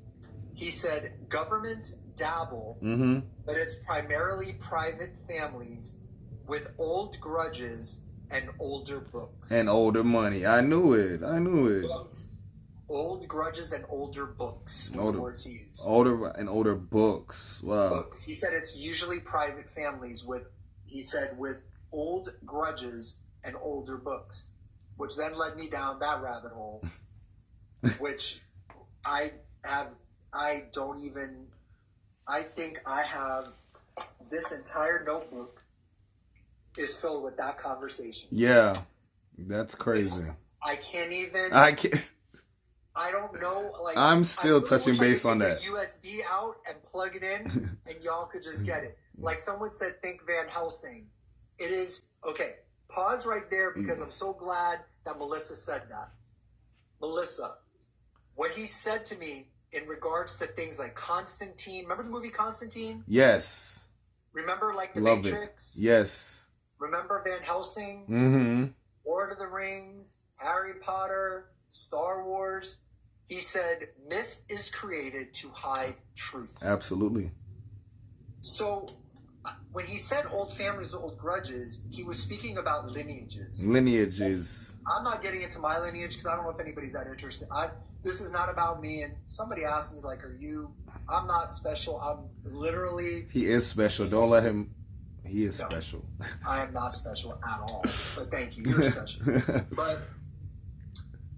he said, governments dabble, Mm-hmm. but it's primarily private families with old grudges and older books. And older money. I knew it. Books. Old grudges and older books was the words he used. Older and older books. Wow. Books. He said it's usually private families with old grudges and older books, which then led me down that rabbit hole, which I think I have this entire notebook is filled with that conversation. Yeah, that's crazy. I don't know. Like, I'm still touching base on that. USB out and plug it in, and y'all could just get it. Like someone said, think Van Helsing. It is okay. Pause right there because I'm so glad that Melissa said that. Melissa, what he said to me in regards to things like Constantine. Remember the movie Constantine? Yes. Remember like The Love Matrix? It. Yes. Remember Van Helsing? Mm-hmm. Lord of the Rings, Harry Potter, Star Wars. He said, myth is created to hide truth. Absolutely. So when he said old families, old grudges, he was speaking about lineages. Lineages. I'm not getting into my lineage because I don't know if anybody's that interested. This is not about me. And somebody asked me, like, I'm not special. I'm literally. He is special. Don't let him. He is special. I am not special at all. But thank you. You're special. But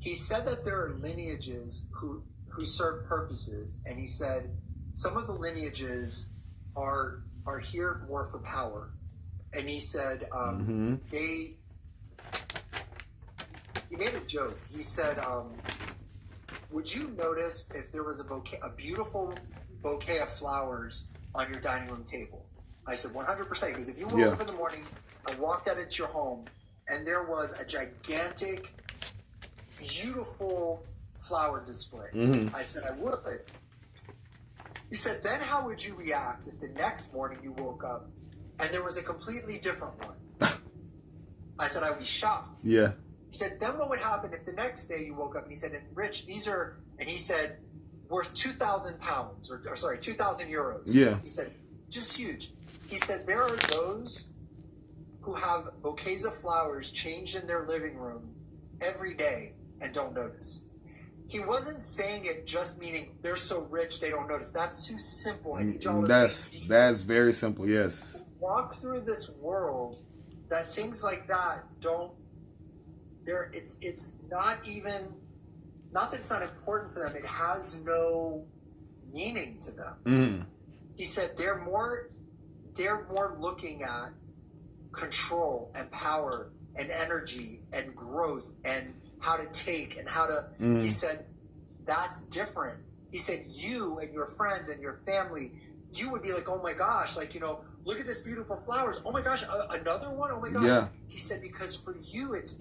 he said that there are lineages who serve purposes. And he said some of the lineages are here more for power. And he said he made a joke. He said, would you notice if there was a beautiful bouquet of flowers on your dining room table? I said 100%. Because if you woke up in the morning and walked out into your home and there was a gigantic, beautiful flower display, I said I would. He said, then how would you react if the next morning you woke up and there was a completely different one? I said I would be shocked. Yeah. He said, then what would happen if the next day you woke up and he said, and Rich, these are, and he said, worth 2,000 pounds, or sorry, 2,000 euros. Yeah. He said, just huge. He said, there are those who have bouquets of flowers changed in their living room every day and don't notice. He wasn't saying it just meaning they're so rich they don't notice. That's too simple. I need y'all to think deep. That's very simple, yes. Walk through this world that things like that don't, it's not even, not that it's not important to them, it has no meaning to them. He said they're more looking at control and power and energy and growth and how to take and how to, he said, that's different. He said, you and your friends and your family, you would be like, oh my gosh, like, look at this beautiful flowers. Oh my gosh, another one? Oh my gosh. Yeah. He said, because for you, it's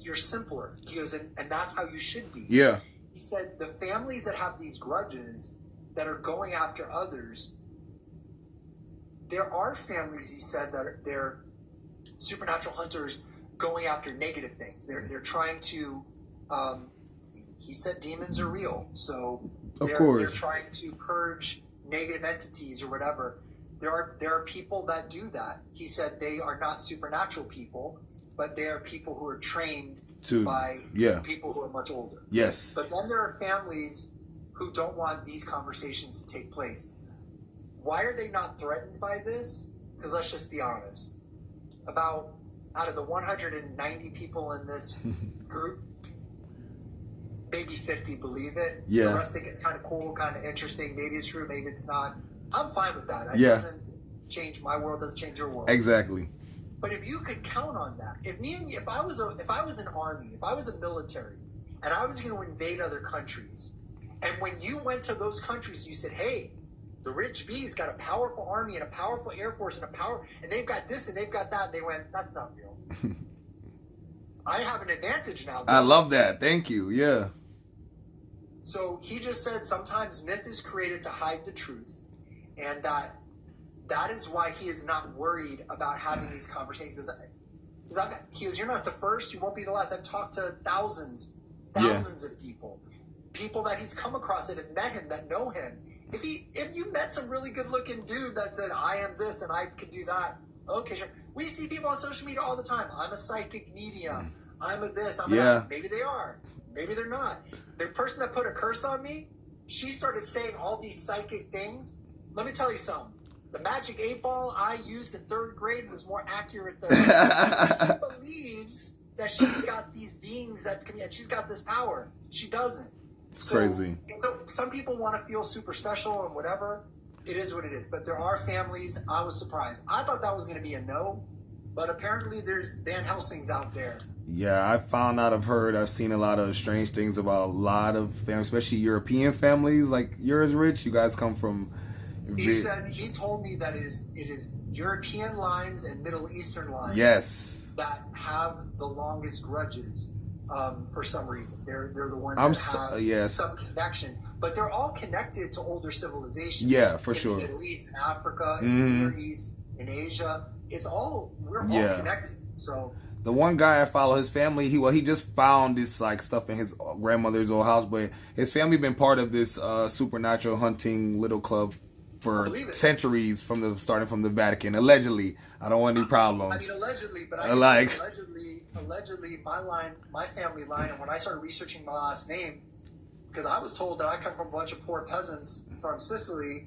you're simpler. He goes, and that's how you should be. Yeah. He said, the families that have these grudges that are going after others, there are families, he said, that they're supernatural hunters going after negative things. They're trying to, he said demons are real. So they're trying to purge negative entities or whatever. There are people that do that. He said they are not supernatural people, but they are people who are trained by people who are much older. Yes. But then there are families who don't want these conversations to take place. Why are they not threatened by this? Because let's just be honest. Out of the 190 people in this group, maybe 50 believe it. Yeah. The rest think it's kind of cool, kind of interesting. Maybe it's true, maybe it's not. I'm fine with that. It doesn't change my world, doesn't change your world. Exactly. But if you could count on that, if I was an army, if I was a military, and I was going to invade other countries, and when you went to those countries, you said, hey, the rich bees got a powerful army and a powerful air force and they've got this and they've got that. And they went, that's not real. I have an advantage now. I love that. Thank you. Yeah. So he just said sometimes myth is created to hide the truth, and that is why he is not worried about having these conversations. He goes, you're not the first, you won't be the last. I've talked to thousands of people. people that he's come across that have met him, that know him. If you met some really good looking dude that said, I am this and I could do that, okay, sure. We see people on social media all the time. I'm a psychic medium. I'm a this. I'm a that. Maybe they are. Maybe they're not. The person that put a curse on me, she started saying all these psychic things. Let me tell you something. The magic 8-ball I used in 3rd grade was more accurate than she believes that she's got these beings that can, she's got this power. She doesn't. It's crazy. Some people want to feel super special and whatever. It is what it is. But there are families. I was surprised. I thought that was going to be a no. But apparently there's Van Helsings out there. Yeah, I found out, I've seen a lot of strange things about a lot of families, especially European families like yours, Rich. You guys come from... He told me that it is European lines and Middle Eastern lines. Yes. That have the longest grudges for some reason. They're the ones that have some connection. But they're all connected to older civilizations. Yeah, for sure. In the Middle East, in Africa, in the Near East, in Asia. We're all connected. So the one guy I follow, his family, he just found this like stuff in his grandmother's old house, but his family been part of this supernatural hunting little club for centuries starting from the Vatican. Allegedly, I don't want any problems. I mean, allegedly, but allegedly, my family line, and when I started researching my last name, because I was told that I come from a bunch of poor peasants from Sicily.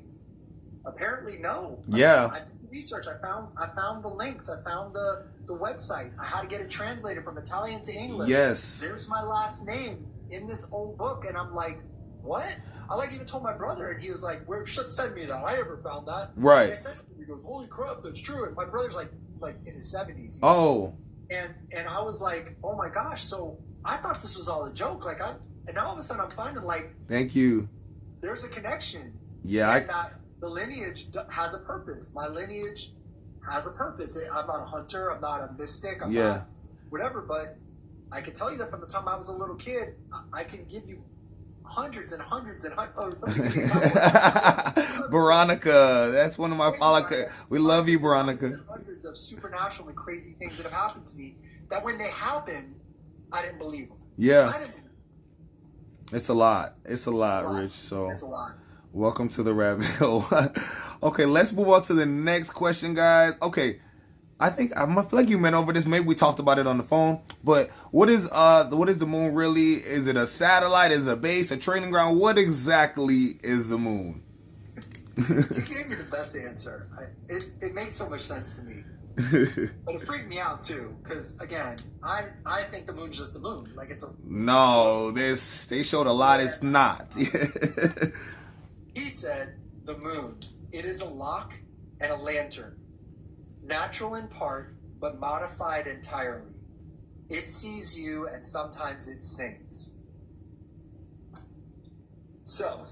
Apparently, no. I did research. I found the links. I found the website. I had to get it translated from Italian to English. Yes. There's my last name in this old book, and I'm like, what? I even told my brother, and he was like, "Where should send me that? I never found that." Right. And I said, he goes, "Holy crap, that's true." And my brother's like in his 70s. Oh. And I was like, "Oh my gosh!" So I thought this was all a joke. And now all of a sudden I'm finding thank you. There's a connection. Yeah. And that the lineage has a purpose. My lineage has a purpose. I'm not a hunter. I'm not a mystic. I'm not whatever. But I can tell you that from the time I was a little kid, I can give you hundreds and hundreds and hundreds. Veronica, that's one of my follow. We love you, Veronica. Hundreds of supernatural and crazy things that have happened to me. That when they happen, I didn't believe them. Yeah, it's a lot. It's a lot, Rich. So it's a lot. Welcome to the rabbit hole. Okay, let's move on to the next question, guys. Okay, I feel like you went over this. Maybe we talked about it on the phone. But what is the moon really? Is it a satellite? Is it a base? A training ground? What exactly is the moon? You gave me the best answer. It makes so much sense to me. But it freaked me out too, because again, I think the moon's just the moon. Like it's a no. They showed a lot. It's not. He said the moon. It is a lock and a lantern. Natural in part, but modified entirely. It sees you, and sometimes it sings. So,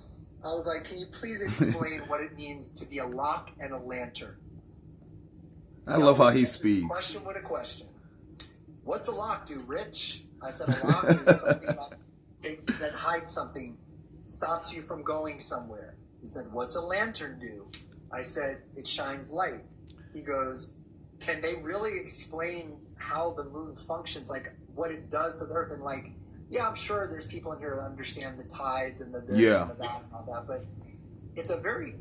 I was like, can you please explain what it means to be a lock and a lantern? I love how he speaks. Question with a question. What's a lock do, Rich? I said a lock is something that hides something, stops you from going somewhere. He said, what's a lantern do? I said, it shines light. He goes, can they really explain how the moon functions, like what it does to the earth? And I'm sure there's people in here that understand the tides and the this and the that and all that, but it's a very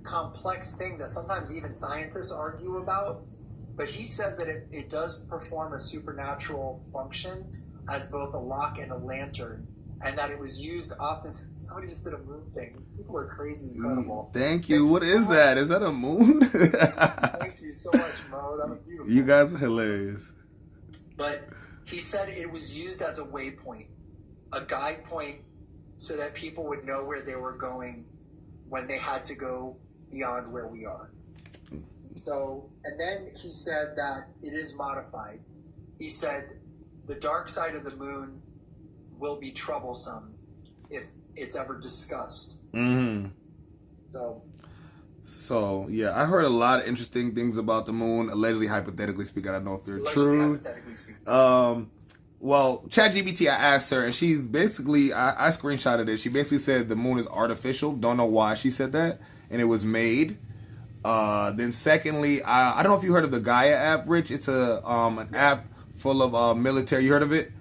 complex thing that sometimes even scientists argue about. But he says that it does perform a supernatural function as both a lock and a lantern, and that it was used often. Somebody just did a moon thing. People are crazy incredible. Thank you. What is that? Is that a moon? Thank you so much, Mo. That was beautiful. You guys are hilarious. But he said it was used as a waypoint, a guide point, so that people would know where they were going when they had to go beyond where we are. So, and then he said that it is modified. He said the dark side of the moon will be troublesome if it's ever discussed. Mm-hmm. So yeah, I heard a lot of interesting things about the moon. Allegedly, hypothetically speaking, I don't know if they're true. Well, ChatGPT, I asked her, and she's basically, I screenshotted it. She basically said the moon is artificial. Don't know why she said that, and it was made. Then secondly, I don't know if you heard of the Gaia app, Rich. It's an app full of military. You heard of it?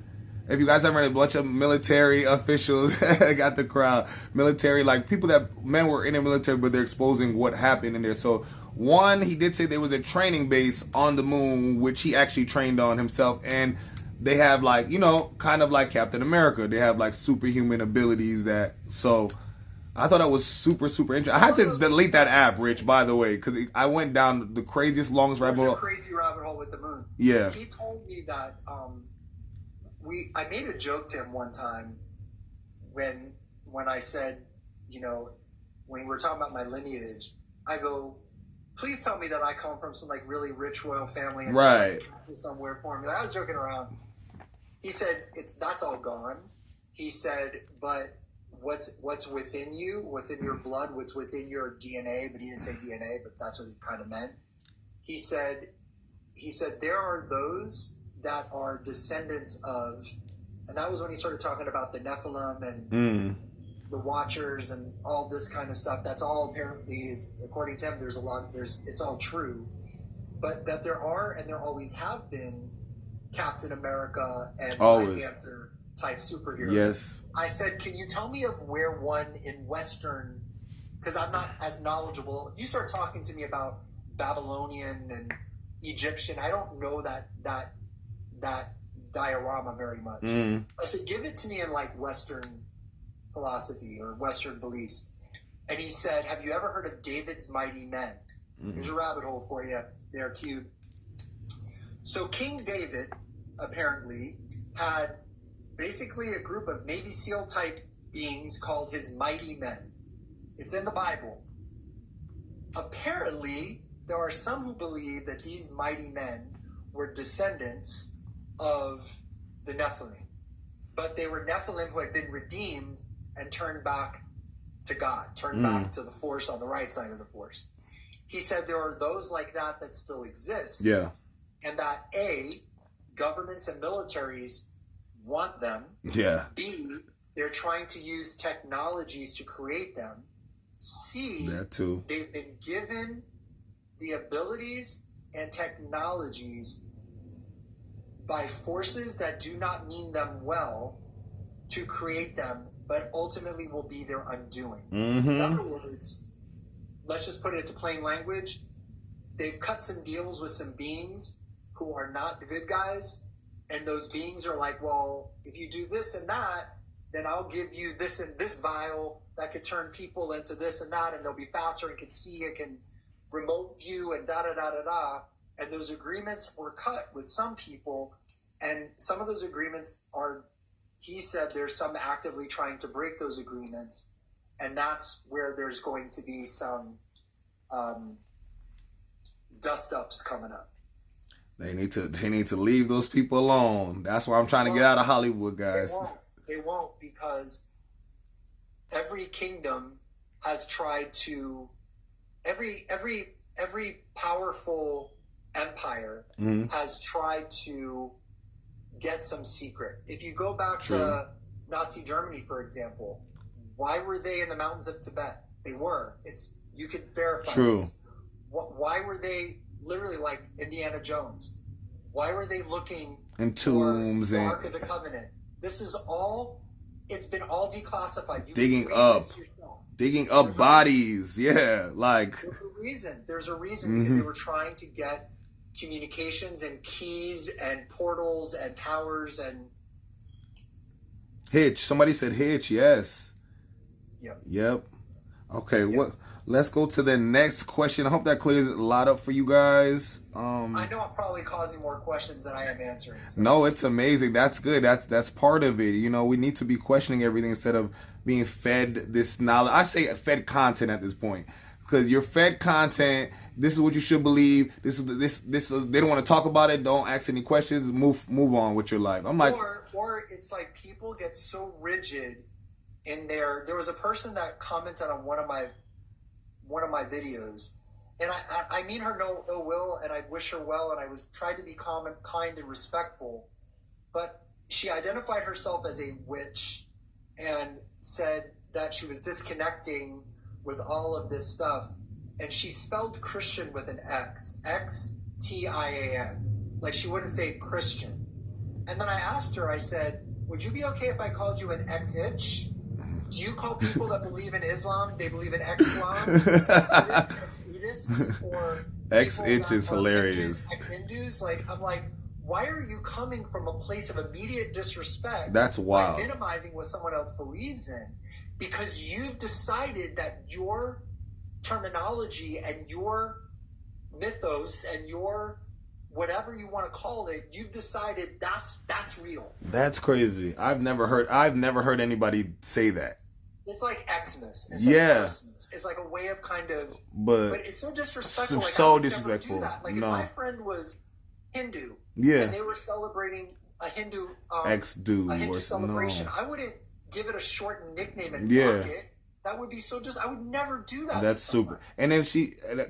if you guys ever heard, a bunch of military officials got the crowd. Military, like people that men were in the military, but they're exposing what happened in there. So one, he did say there was a training base on the moon, which he actually trained on himself, and they have like, you know, kind of like Captain America. They have like superhuman abilities that, so I thought that was super, super interesting. I had to delete that app, Rich, by the way, because I went down the craziest, longest rabbit hole. Crazy rabbit hole with the moon. Yeah. He told me that I made a joke to him one time when I said, you know, when we were talking about my lineage, I go, please tell me that I come from some like really rich royal family and right somewhere for me. I was joking around. He said, that's all gone. He said, but what's within you, what's in your blood, what's within your DNA, but he didn't say DNA, but that's what he kind of meant. He said there are those that are descendants of, and that was when he started talking about the Nephilim and the Watchers and all this kind of stuff. That's all apparently is, according to him, it's all true, but that there are and there always have been Captain America and Black Panther type superheroes. Yes. I said, can you tell me of where one in Western, because I'm not as knowledgeable. If you start talking to me about Babylonian and Egyptian, I don't know that diorama very much. I said, give it to me in like Western philosophy or Western beliefs. And he said, have you ever heard of David's Mighty Men? Here's a rabbit hole for you there, Cube. So King David apparently had basically a group of Navy SEAL type beings called his mighty men. It's in the Bible. Apparently, there are some who believe that these mighty men were descendants of the Nephilim. But they were Nephilim who had been redeemed and turned back to God, turned back to the Force on the right side of the Force. He said there are those like that still exist. Yeah. And that A, governments and militaries want them. Yeah. B, they're trying to use technologies to create them. C, that too. They've been given the abilities and technologies by forces that do not mean them well to create them, but ultimately will be their undoing. In other words, let's just put it into plain language. They've cut some deals with some beings who are not the good guys, and those beings are like, well, if you do this and that, then I'll give you this and this vial that could turn people into this and that, and they'll be faster and can see, it can remote view and da-da-da-da-da. And those agreements were cut with some people, and some of those agreements are, he said there's some actively trying to break those agreements, and that's where there's going to be some dust-ups coming up. They need to leave those people alone. That's why I'm trying to get out of Hollywood, guys. They won't because every kingdom has tried to, every powerful empire has tried to get some secret. If you go back to Nazi Germany, for example, why were they in the mountains of Tibet? They were. You could verify. This. Why were they literally like Indiana Jones? Why were they looking in tombs for the and Ark of the Covenant? This is all. It's been all declassified. You digging up bodies. Yeah, like there's a reason because they were trying to get communications and keys and portals and towers and Hitch. Somebody said Hitch. Yes. Yep. Okay. What? Let's go to the next question. I hope that clears a lot up for you guys. I know I'm probably causing more questions than I am answering. So. No, it's amazing. That's good. That's part of it. You know, we need to be questioning everything instead of being fed this knowledge. I say fed content at this point because you're fed content. This is what you should believe. This is they don't want to talk about it. Don't ask any questions. Move on with your life. I'm like, or it's like people get so rigid in their. There was a person that commented on one of my videos, and I mean her no ill will, and I wish her well, and I was tried to be calm and kind and respectful, but she identified herself as a witch and said that she was disconnecting with all of this stuff, and she spelled Christian with an X, Xtian, like she wouldn't say Christian. And then I asked her, I said, would you be okay if I called you an ex-itch? Do you call people that believe in Islam, they believe in ex-Islam, ex-Buddhists, or Ex-itch is hilarious. Ex-Hindus? Like, I'm like, why are you coming from a place of immediate disrespect? That's wild. By minimizing what someone else believes in, because you've decided that your terminology and your mythos and your whatever you want to call it, you've decided that's real. That's crazy. I've never heard anybody say that. It's like Xmas. It's like Christmas. It's like a way of kind of, but it's so disrespectful. Like, so I would disrespectful. Never do that. Like, no. if my friend was Hindu, and they were celebrating a Hindu Hindu celebration, I wouldn't give it a short nickname and block it. That would be so I would never do that. That's super. And then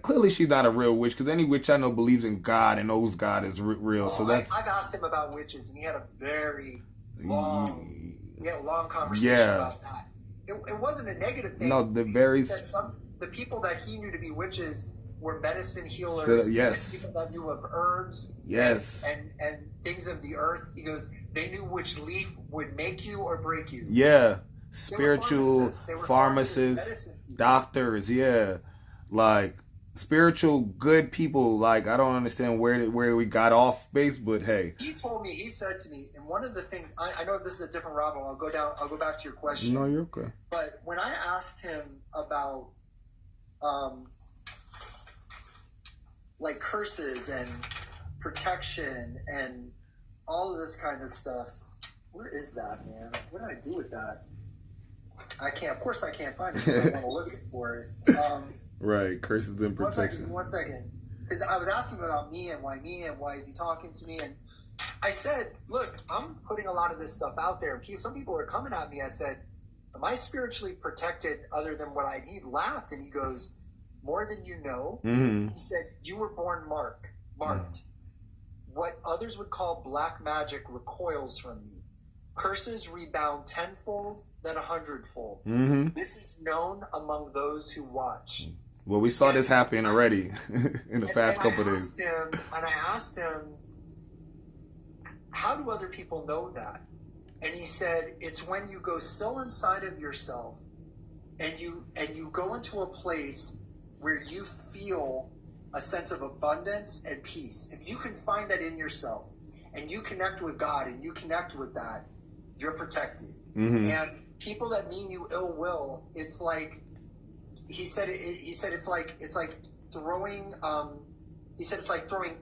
clearly she's not a real witch, because any witch I know believes in God and knows God is real. So I've asked him about witches, and he had a very long conversation about that. It wasn't a negative thing. No, the people that he knew to be witches were medicine healers. People that knew of herbs. Yes. And things of the earth. He goes, they knew which leaf would make you or break you. Yeah. Spiritual pharmacists, doctors, like spiritual good people. Like, I don't understand where we got off base, but hey, he said to me, and one of the things I know this is a different rabbit hole. I'll go back to your question. No, you're okay. But when I asked him about like curses and protection and all of this kind of stuff, where is that, man? What did I do with that? Of course I can't find it, because I want to look for it. Right, curses and protection. One second. Because I was asking about me, and why is he talking to me? And I said, look, I'm putting a lot of this stuff out there. Some people are coming at me. I said, am I spiritually protected other than what I need? He laughed, and he goes, more than you know. Mm-hmm. He said, you were born marked. Mm-hmm. What others would call black magic recoils from you. Curses rebound tenfold, then 100-fold. Mm-hmm. This is known among those who watch. Well, we saw this happen already in the past couple of days. And I asked him, how do other people know that? And he said, it's when you go still inside of yourself and you go into a place where you feel a sense of abundance and peace. If you can find that in yourself and you connect with God and you connect with that, you're protected. Mm-hmm. And people that mean you ill will, it's like he said it's like throwing he said it's like throwing,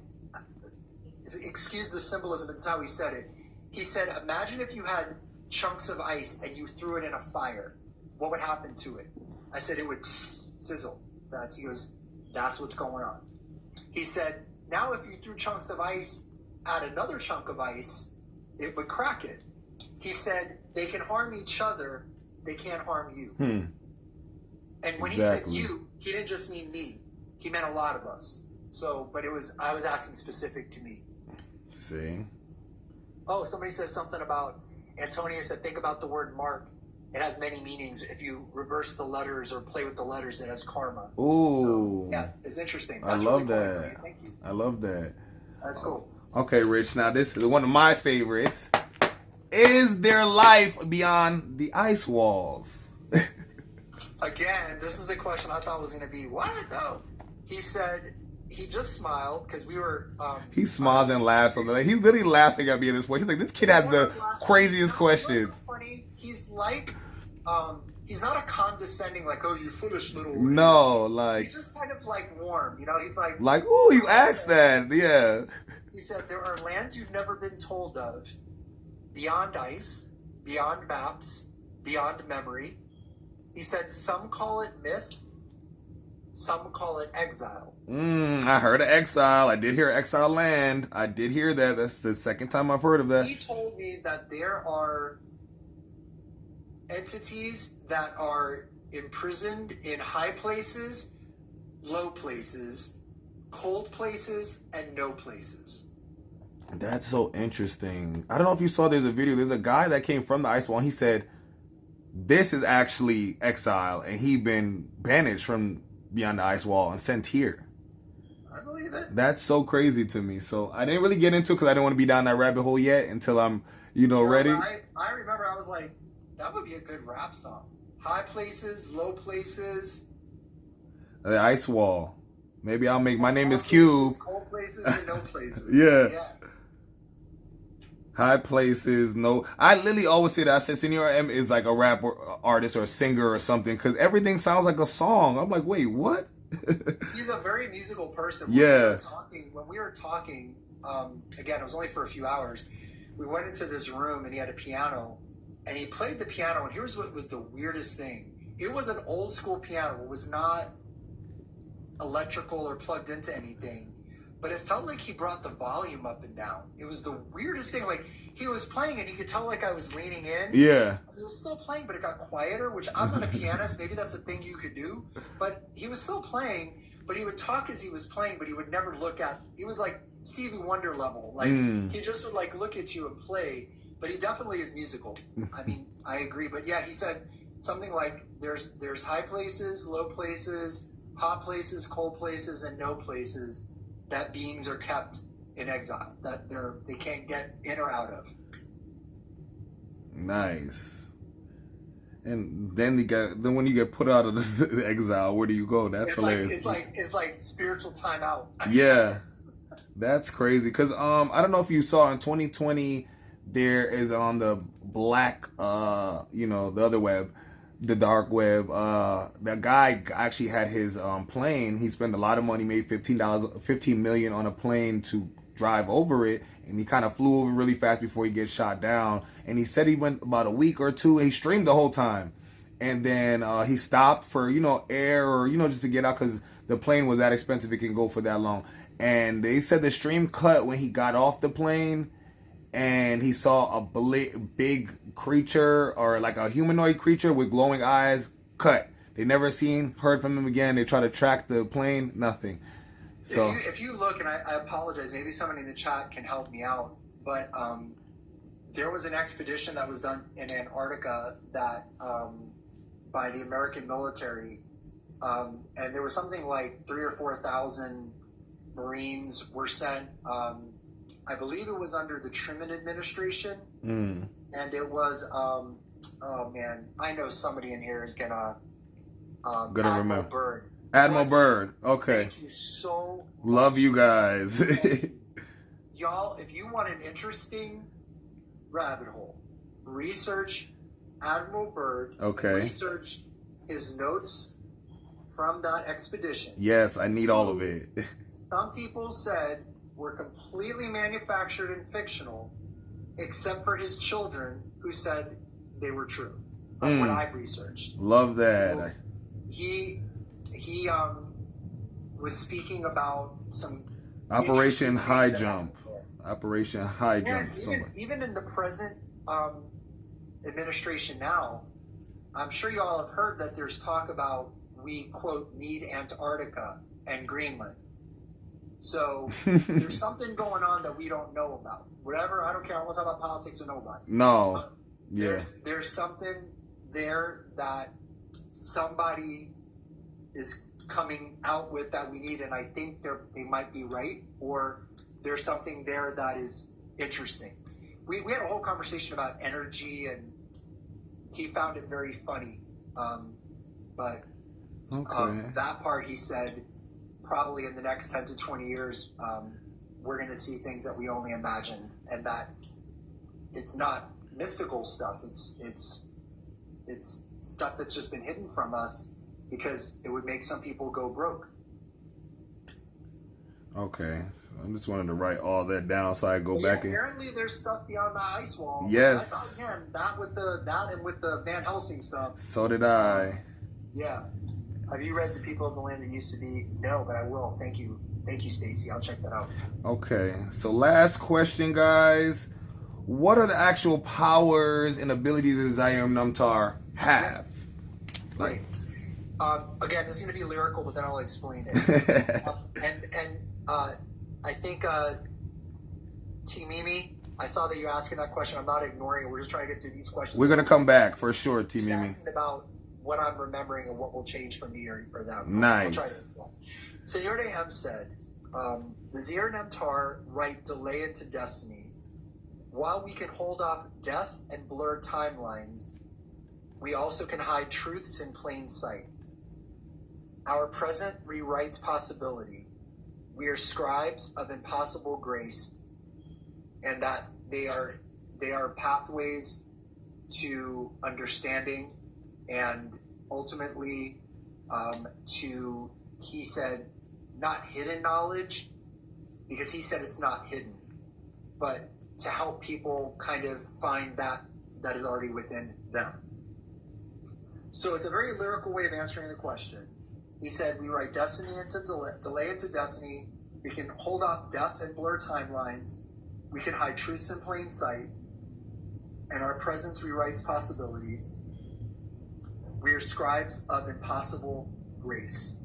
excuse the symbolism, it's how he said it. He said, imagine if you had chunks of ice and you threw it in a fire. What would happen to it? I said it would sizzle. He goes, that's what's going on. He said, now if you threw chunks of ice at another chunk of ice, it would crack it. He said, they can harm each other, they can't harm you. And when he said you, he didn't just mean me. He meant a lot of us. So, but I was asking specific to me. See? Oh, somebody says something about, Antonia said, think about the word mark. It has many meanings. If you reverse the letters or play with the letters, it has karma. Ooh. So, yeah, it's interesting. That's I love really cool, that. Thank you. I love that. That's cool. Okay, Rich. Now, this is one of my favorites. Is there life beyond the ice walls? Again, this is a question I thought was going to be, what? No. He said, he just smiled because we were... he smiles and laughs. He's literally laughing at me at this point. He's like, this kid has the craziest questions. So funny. He's like... he's not a condescending, like, oh, you foolish little... No, like... He's just kind of, like, warm. You know, he's like... Like, ooh, you asked that. Yeah. He said, there are lands you've never been told of. Beyond ice, beyond maps, beyond memory. He said, some call it myth, some call it exile. I heard of exile. I did hear exile land. I did hear that. That's the second time I've heard of that. He told me that there are entities that are imprisoned in high places, low places, cold places, and no places. That's so interesting. I don't know if you saw, there's a video. There's a guy that came from the ice wall. And he said, this is actually exile. And he'd been banished from beyond the ice wall and sent here. I believe it. That's so crazy to me. So I didn't really get into it because I didn't want to be down that rabbit hole yet until I'm You know, No, ready? but I remember I was like, that would be a good rap song. High places, low places. The ice wall. Maybe I'll make my name is Hot Cube. places, cold places, and no places. Yeah. High places, no. I literally always say that. I said Senor M is like a rap artist or a singer or something because everything sounds like a song. I'm like, wait, what? He's a very musical person. Yeah. When we were talking, again, it was only for a few hours. We went into this room and he had a piano and he played the piano. And here's what was the weirdest thing. It was an old school piano. It was not electrical or plugged into anything, but it felt like he brought the volume up and down. It was the weirdest thing. Like he was playing and he could tell like I was leaning in. Yeah. He was still playing, but it got quieter, which I'm not a pianist. Maybe that's a thing you could do, but he was still playing, but he would talk as he was playing, but he would never look at, he was like Stevie Wonder level. Like he just would like look at you and play, but he definitely is musical. I mean, I agree. But yeah, he said something like there's high places, low places, hot places, cold places, and no places that beings are kept in exile, that they can't get in or out of. Nice. And then when you get put out of the exile, where do you go? That's hilarious. It's like spiritual timeout. Yeah, that's crazy. Cause I don't know if you saw in 2020, there is on the black the other web, the dark web, that guy actually had his plane. He spent a lot of money, made $15 million on a plane to drive over it, and he kind of flew over really fast before he gets shot down. And he said he went about a week or two, and he streamed the whole time, and then he stopped for air or just to get out because the plane was that expensive. It can go for that long. And they said the stream cut when he got off the plane, and he saw a big creature or like a humanoid creature with glowing eyes. Cut. They never heard from him again. They try to track the plane. Nothing. So if you look, and I apologize, maybe somebody in the chat can help me out, but there was an expedition that was done in Antarctica that by the American military, and there was something like 3,000 or 4,000 Marines were sent. I believe it was under the Truman administration, and it was oh man, I know somebody in here is gonna remember Byrd. Admiral Byrd. Okay. Thank you so much. Love you guys. Y'all, if you want an interesting rabbit hole, research Admiral Byrd. Okay. Research his notes from that expedition. Yes, I need all of it. Some people said were completely manufactured and fictional, except for his children who said they were true, from what I've researched. Love that. So he was speaking about some Operation High Jump. Operation High Jump. Even in the present administration now, I'm sure you all have heard that there's talk about we, quote, need Antarctica and Greenland. So there's something going on that we don't know about. Whatever, I don't care. I won't talk about politics or nobody. No. Yeah. There's something there that somebody is coming out with that we need, and I think they might be right, or there's something there that is interesting. We had a whole conversation about energy, and he found it very funny. But that part, he said, probably in the next 10 to 20 years, we're going to see things that we only imagined, and that it's not mystical stuff. It's stuff that's just been hidden from us because it would make some people go broke. Okay. So I just wanted to write all that down so I go back and... Apparently there's stuff beyond the ice wall. Yes. I thought, again, that and with the Van Helsing stuff. So did I. Yeah. Have you read The People of the Land That Used to Be? No, but I will. Thank you. Thank you, Stacy. I'll check that out. Okay. So last question, guys. What are the actual powers and abilities that Zion Namtar have? Right. Again, this is going to be lyrical, but then I'll explain it. I think T. Mimi, I saw that you're asking that question. I'm not ignoring it. We're just trying to get through these questions. We're going to come back for sure, T. Mimi. Asking about what I'm remembering and what will change for me or them. Nice. I'll try to explain. Senor M said, the Zir Namtar write delay into destiny, while we can hold off death and blur timelines, we also can hide truths in plain sight. Our present rewrites possibility. We are scribes of impossible grace, and that they are pathways to understanding and ultimately to, he said, not hidden knowledge, because he said it's not hidden, but to help people kind of find that is already within them. So it's a very lyrical way of answering the question. He said, we write destiny into delay into destiny. We can hold off death and blur timelines. We can hide truths in plain sight. And our presence rewrites possibilities. We are scribes of impossible grace.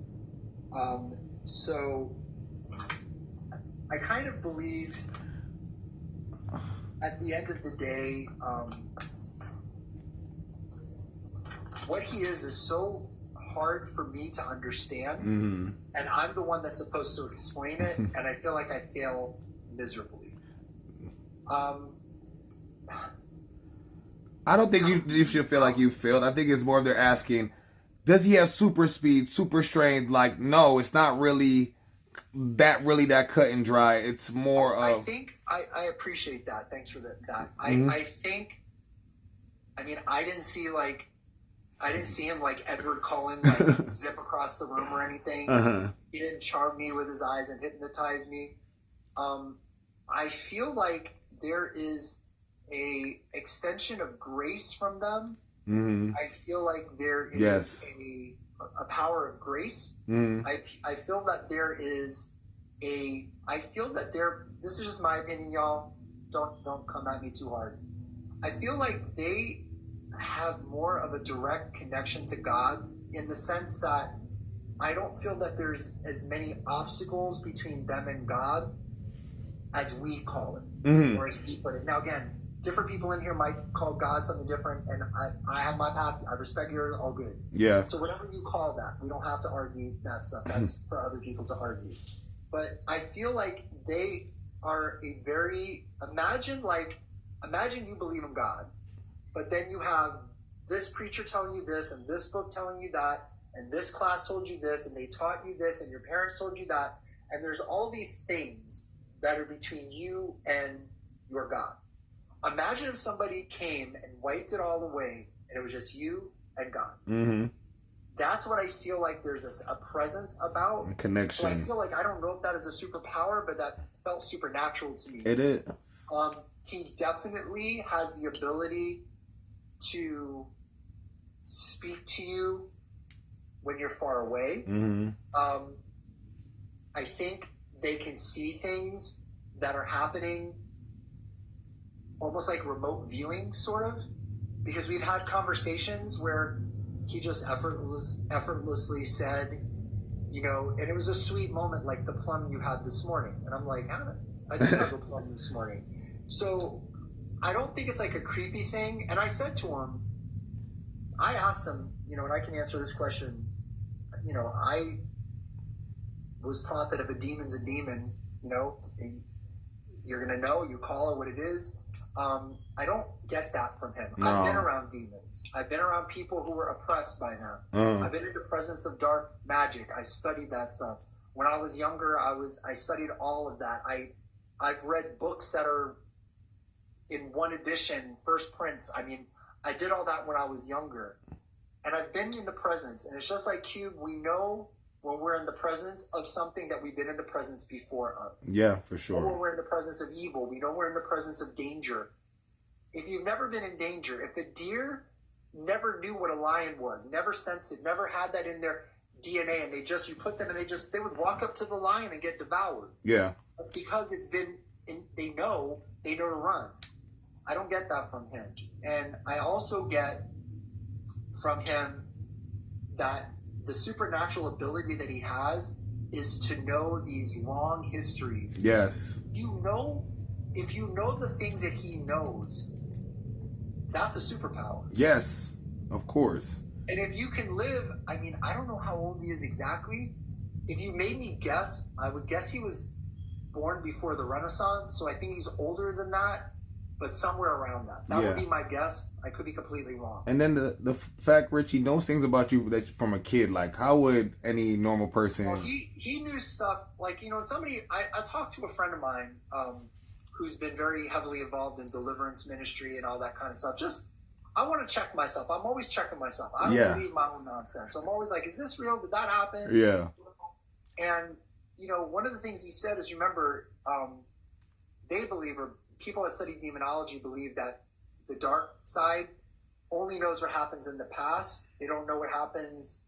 So I kind of believe at the end of the day, what he is so hard for me to understand, and I'm the one that's supposed to explain it, and I feel like I fail miserably. I don't think you should feel like you failed. I think it's more they're asking, does he have super speed, super strength? Like, no, it's not really that cut and dry. It's more I of... think I appreciate that. Thanks for that. I think, I mean, I didn't see him like Edward Cullen, like zip across the room or anything. He didn't charm me with his eyes and hypnotize me. I feel like there is a extension of grace from them. I feel like there is a power of grace. I feel that there is this is just my opinion, y'all. Don't come at me too hard. I feel like they have more of a direct connection to God, in the sense that I don't feel that there's as many obstacles between them and God as we call it, or as we put it. Now, again, different people in here might call God something different, and I have my path. I respect yours, all good. Yeah. So whatever you call that, we don't have to argue that stuff. That's for other people to argue. But I feel like they are a very, imagine you believe in God, but then you have this preacher telling you this, and this book telling you that, and this class told you this, and they taught you this, and your parents told you that, and there's all these things that are between you and your God. Imagine if somebody came and wiped it all away, and it was just you and God. That's what I feel like there's a presence about. A connection. So I feel like, I don't know if that is a superpower, but that felt supernatural to me. It is. He definitely has the ability to speak to you when you're far away. I think they can see things that are happening almost like remote viewing, sort of, because we've had conversations where he just effortlessly said, you know, and it was a sweet moment, like the plum you had this morning. And I'm like, I didn't have a plum this morning. So I don't think it's like a creepy thing. And I said to him, I asked him, you know, and I can answer this question, you know, I was taught that if a demon's a demon, you know, you're going to know, you call it what it is. I don't get that from him. No. I've been around demons. I've been around people who were oppressed by them. I've been in the presence of dark magic. I studied that stuff. When I was younger, I studied all of that. I've read books that are in one edition, first prints. I mean, I did all that when I was younger. And I've been in the presence. And it's just like Cube, we know when we're in the presence of something that we've been in the presence before of. Yeah, for sure. Or when we're in the presence of evil, we know we're in the presence of danger. If you've never been in danger, if a deer never knew what a lion was, never sensed it, never had that in their DNA, and you put them and they would walk up to the lion and get devoured. Yeah. Because they know to run. I don't get that from him. And I also get from him that the supernatural ability that he has is to know these long histories. Yes. If you know the things that he knows, that's a superpower. Yes, of course. And if you can live, I mean, I don't know how old he is exactly. If you made me guess, I would guess he was born before the Renaissance, so I think he's older than that. but somewhere around that. That would be my guess. I could be completely wrong. And then the fact Richie knows things about you that from a kid. Like, how would any normal person? Well, he knew stuff like, you know, somebody. I talked to a friend of mine who's been very heavily involved in deliverance ministry and all that kind of stuff. Just, I want to check myself. I'm always checking myself. I don't believe my own nonsense. I'm always like, is this real? Did that happen? Yeah. And, you know, one of the things he said is, remember, they believe, or people that study demonology believe, that the dark side only knows what happens in the past. They don't know what happens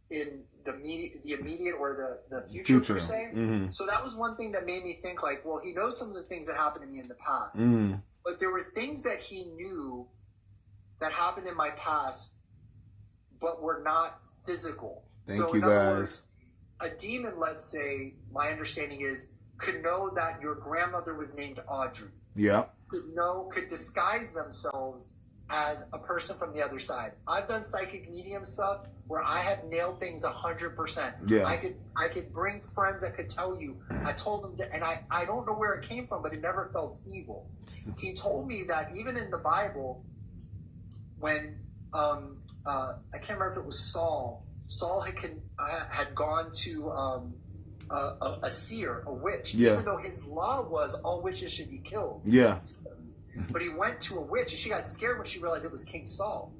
in the immediate or the future per se. Mm-hmm. So that was one thing that made me think, like, well, he knows some of the things that happened to me in the past. Mm-hmm. But there were things that he knew that happened in my past, but were not physical. Thank in you, other guys. words, a demon, let's say, my understanding is, could know that your grandmother was named Audrey. Yeah. Could disguise themselves as a person from the other side. I've done psychic medium stuff where I have nailed things 100%. Yeah. I could bring friends that could tell you. I told them that, and I don't know where it came from, but it never felt evil. He told me that even in the Bible, when I can't remember if it was Saul had gone to a seer, a witch, even though his law was all witches should be killed. Yeah. But he went to a witch, and she got scared when she realized it was King Saul.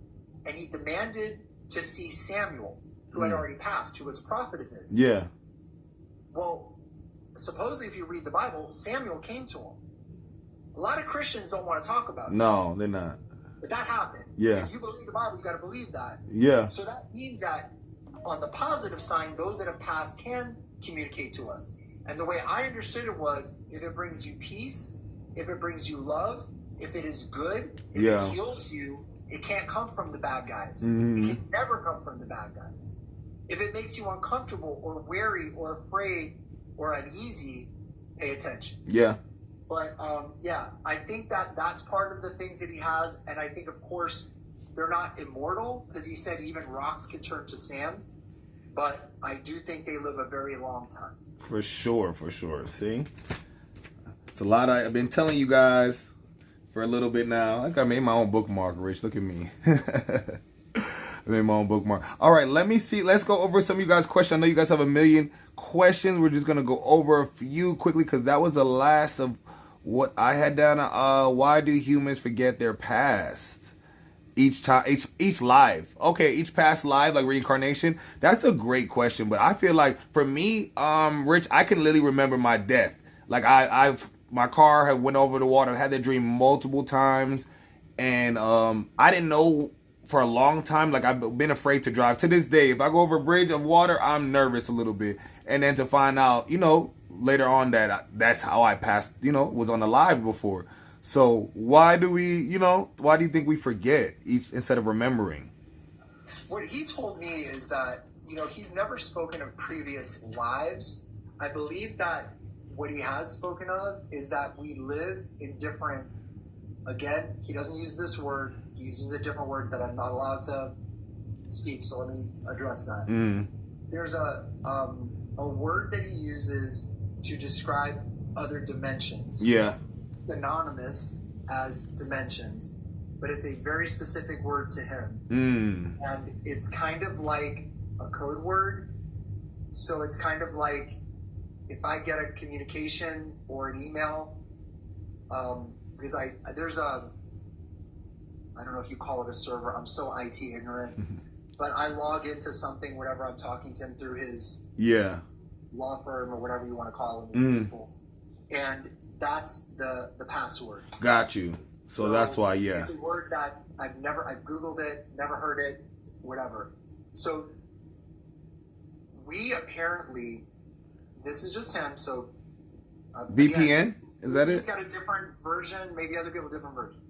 And he demanded to see Samuel, who had already passed, who was a prophet of his. Yeah. Well, supposedly, if you read the Bible, Samuel came to him. A lot of Christians don't want to talk about it. No, they're not. But that happened. Yeah. If you believe the Bible, you got to believe that. Yeah. So that means that on the positive sign, those that have passed can communicate to us. And the way I understood it was, if it brings you peace, if it brings you love, if it is good, if it heals you, it can't come from the bad guys. Mm-hmm. It can never come from the bad guys. If it makes you uncomfortable or wary or afraid or uneasy, pay attention. Yeah. But I think that's part of the things that he has. And I think, of course, they're not immortal, because he said even rocks can turn to sand. But I do think they live a very long time. For sure. See? It's a lot. I've been telling you guys for a little bit now. I think I made my own bookmark, Rich. Look at me. I made my own bookmark. All right, let me see. Let's go over some of you guys' questions. I know you guys have a million questions. We're just going to go over a few quickly, because that was the last of what I had down. Why do humans forget their past? Each time, each life. Okay, each past life, like reincarnation. That's a great question, but I feel like for me, Rich, I can literally remember my death. Like my car had went over the water. I've had that dream multiple times, and I didn't know for a long time. Like, I've been afraid to drive. To this day, if I go over a bridge of water, I'm nervous a little bit. And then to find out, later on that's how I passed. Was on the live before. So why do you think we forget each instead of remembering? What he told me is that, he's never spoken of previous lives. I believe that what he has spoken of is that we live in different, again, he doesn't use this word, he uses a different word that I'm not allowed to speak, so let me address that. There's a word that he uses to describe other dimensions. Yeah. Synonymous as dimensions, but it's a very specific word to him. And it's kind of like a code word. So it's kind of like, if I get a communication or an email, because I don't know if you call it a server, I'm so IT ignorant, but I log into something whenever I'm talking to him through his law firm or whatever you want to call them, his people. And that's the password. Got you. So that's why, it's a word that I've Googled it, never heard it, whatever. So we apparently, this is just him, so VPN? Again, is that he's it? got a different version, maybe other people different version.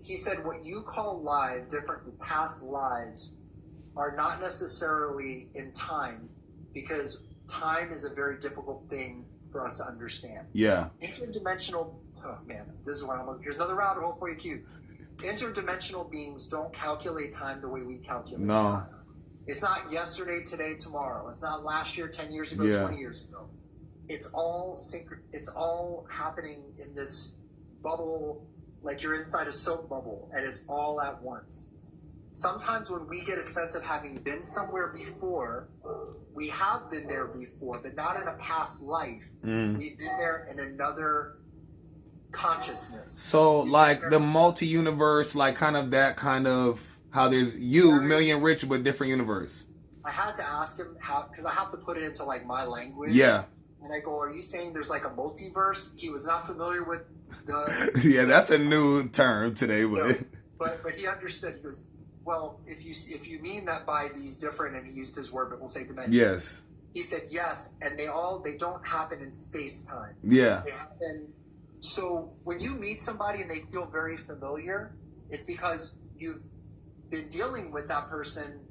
He said what you call live, different past lives, are not necessarily in time, because time is a very difficult thing for us to understand. Yeah. Interdimensional, oh man, this is what here's another rabbit hole for you, Q. Interdimensional beings don't calculate time the way we calculate time. It's not yesterday, today, tomorrow. It's not last year, 10 years ago, 20 years ago. It's all happening in this bubble, like you're inside a soap bubble, and it's all at once. Sometimes when we get a sense of having been somewhere before, we have been there before, but not in a past life. We've been there in another consciousness. So, like the multi-universe, like kind of that kind of how there's you, Million Rich, but different universe. I had to ask him how, because I have to put it into like my language. Yeah. And I go, are you saying there's like a multiverse? He was not familiar with the... Yeah, that's a new term today, but... You know, but he understood. He goes, well, if you mean that by these different, and he used his word, but we'll say dimensions. Yes. He said yes, and they don't happen in space-time. Yeah. They happen... So when you meet somebody and they feel very familiar, it's because you've been dealing with that person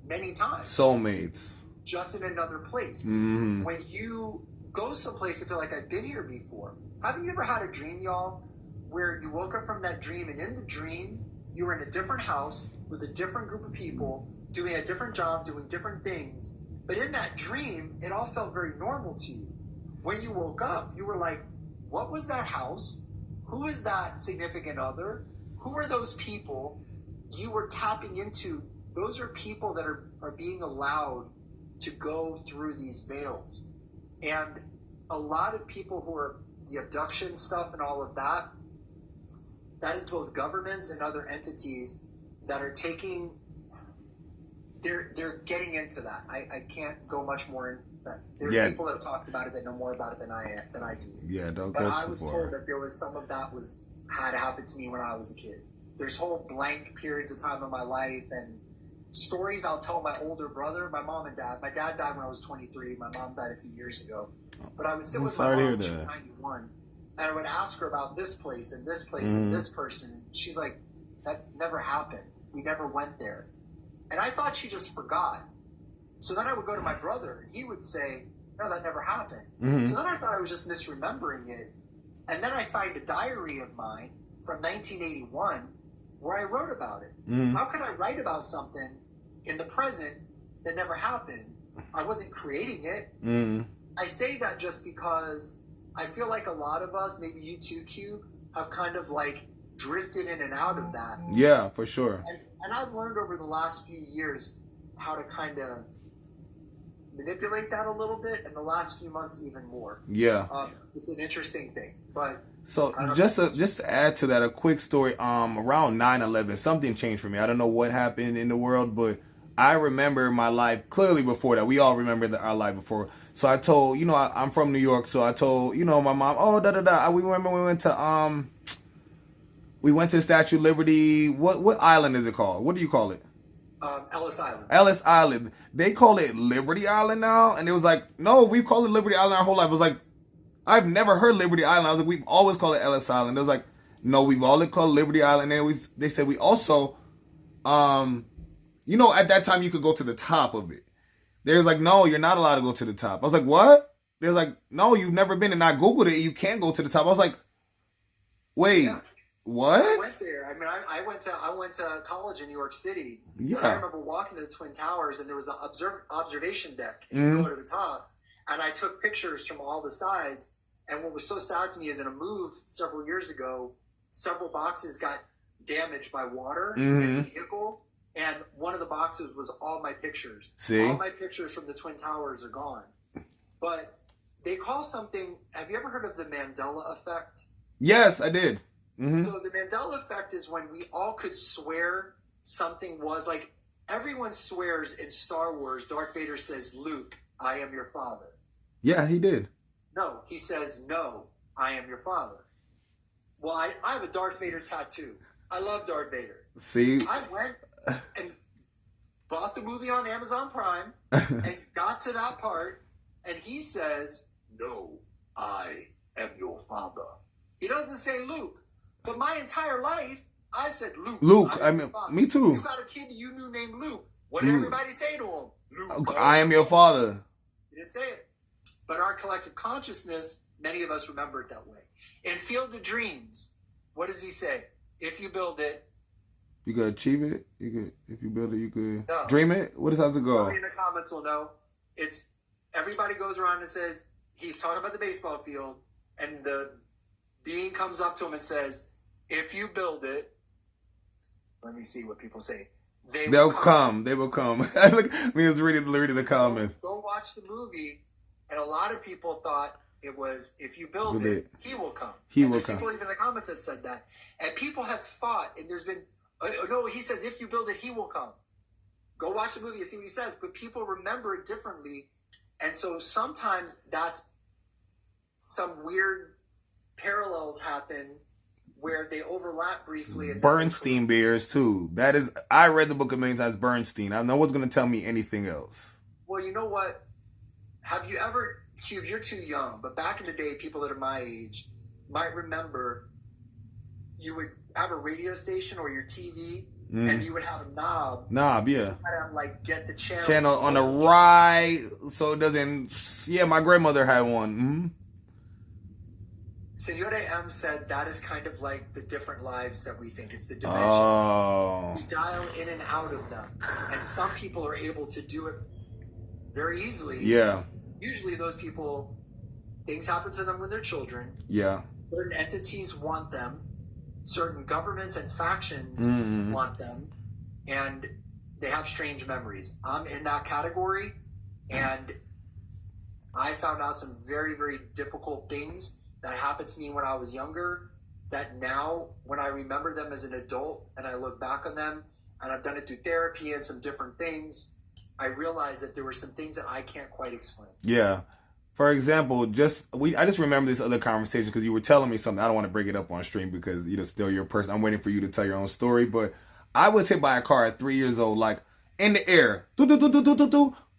many times. Soulmates. Just in another place. Mm-hmm. When you go someplace and feel like I've been here before. Haven't you ever had a dream, y'all, where you woke up from that dream, and in the dream, you were in a different house with a different group of people, doing a different job, doing different things. But in that dream, it all felt very normal to you. When you woke up, you were like, what was that house? Who is that significant other? Who are those people you were tapping into? Those are people that are being allowed to go through these veils. And a lot of people who are the abduction stuff and all of that, that is both governments and other entities that are taking, they're getting into that. I can't go much more in that. There's people that have talked about it that know more about it than I do. Yeah, don't but go I too was far. told that there was some of that had happened to me when I was a kid. There's whole blank periods of time in my life and stories I'll tell my older brother, my mom and dad. My dad died when I was 23. My mom died a few years ago. But I would sit with my mom when she was 91, and I would ask her about this place and this place and this person. And she's like, that never happened. We never went there. And I thought she just forgot. So then I would go to my brother, and he would say, no, that never happened. So then I thought I was just misremembering it. And then I find a diary of mine from 1981 where I wrote about it. How could I write about something in the present that never happened? I wasn't creating it. I say that just because I feel like a lot of us, maybe you too, Q, have kind of like drifted in and out of that. Yeah, for sure. And I've learned over the last few years how to kind of manipulate that a little bit, and the last few months even more. Yeah. It's an interesting thing. But so just to add to that, a quick story. Around 9/11, something changed for me. I don't know what happened in the world, but I remember my life clearly before that. We all remember our life before. So I told, I'm from New York, so I told, my mom, oh, We remember we went to the Statue of Liberty. What island is it called? What do you call it? Ellis Island. Ellis Island. They call it Liberty Island now, and it was like, no, we've called it Liberty Island our whole life. It was like, I've never heard Liberty Island. I was like, we've always called it Ellis Island. It was like, no, we've always called it Liberty Island. And they said we also, at that time you could go to the top of it. They was like, no, you're not allowed to go to the top. I was like, what? They was like, no, you've never been. And I Googled it. You can't go to the top. I was like, wait. Yeah. What? I went there. I mean, I went to college in New York City. Yeah. And I remember walking to the Twin Towers, and there was the observation deck, and you go to the top. And I took pictures from all the sides. And what was so sad to me is in a move several years ago, several boxes got damaged by water in the vehicle, and one of the boxes was all my pictures. See? All my pictures from the Twin Towers are gone. But they call something. Have you ever heard of the Mandela effect? Yes, I did. So the Mandela effect is when we all could swear something was like, everyone swears in Star Wars. Darth Vader says, Luke, I am your father. Yeah, he did. No, he says, no, I am your father. Well, I have a Darth Vader tattoo. I love Darth Vader. See? I went and bought the movie on Amazon Prime and got to that part, and he says, no, I am your father. He doesn't say Luke. But my entire life, I said Luke. Luke, me too. You got a kid you knew named Luke. What did everybody say to him? Luke, I am your father. He didn't say it. But our collective consciousness, many of us remember it that way. In Field of Dreams, what does he say? If you build it, you could achieve it. You could, if you build it, you could dream it. What does that to go? Somebody in the comments will know. It's everybody goes around and says he's talking about the baseball field, and the being comes up to him and says, if you build it, let me see what people say. They'll come. They will come. I was reading the comments. Go watch the movie, and a lot of people thought it was, if you build it, he will come. He will come. People even in the comments that said that. And people have thought, and there's been, no, he says, if you build it, he will come. Go watch the movie and see what he says. But people remember it differently. And so sometimes that's some weird parallels happen where they overlap briefly. And Bernstein beers too. That is, I read the book a million times. Bernstein. I know what's going to tell me anything else. Well, you know what? Have you ever, Cube? You're too young, but back in the day, people that are my age might remember. You would have a radio station or your TV, and you would have a knob. Yeah. You had to, like, get the channel on the right, so it doesn't. Yeah, my grandmother had one. Senora M said that is kind of like the different lives that we think. It's the dimensions. Oh. We dial in and out of them. And some people are able to do it very easily. Yeah. Usually those people, things happen to them when they're children. Yeah. Certain entities want them. Certain governments and factions want them. And they have strange memories. I'm in that category. And I found out some very, very difficult things that happened to me when I was younger, that now when I remember them as an adult and I look back on them, and I've done it through therapy and some different things, I realized that there were some things that I can't quite explain. Yeah. For example, I just remember this other conversation because you were telling me something. I don't want to bring it up on stream because you're still your person. I'm waiting for you to tell your own story. But I was hit by a car at 3 years old, like in the air,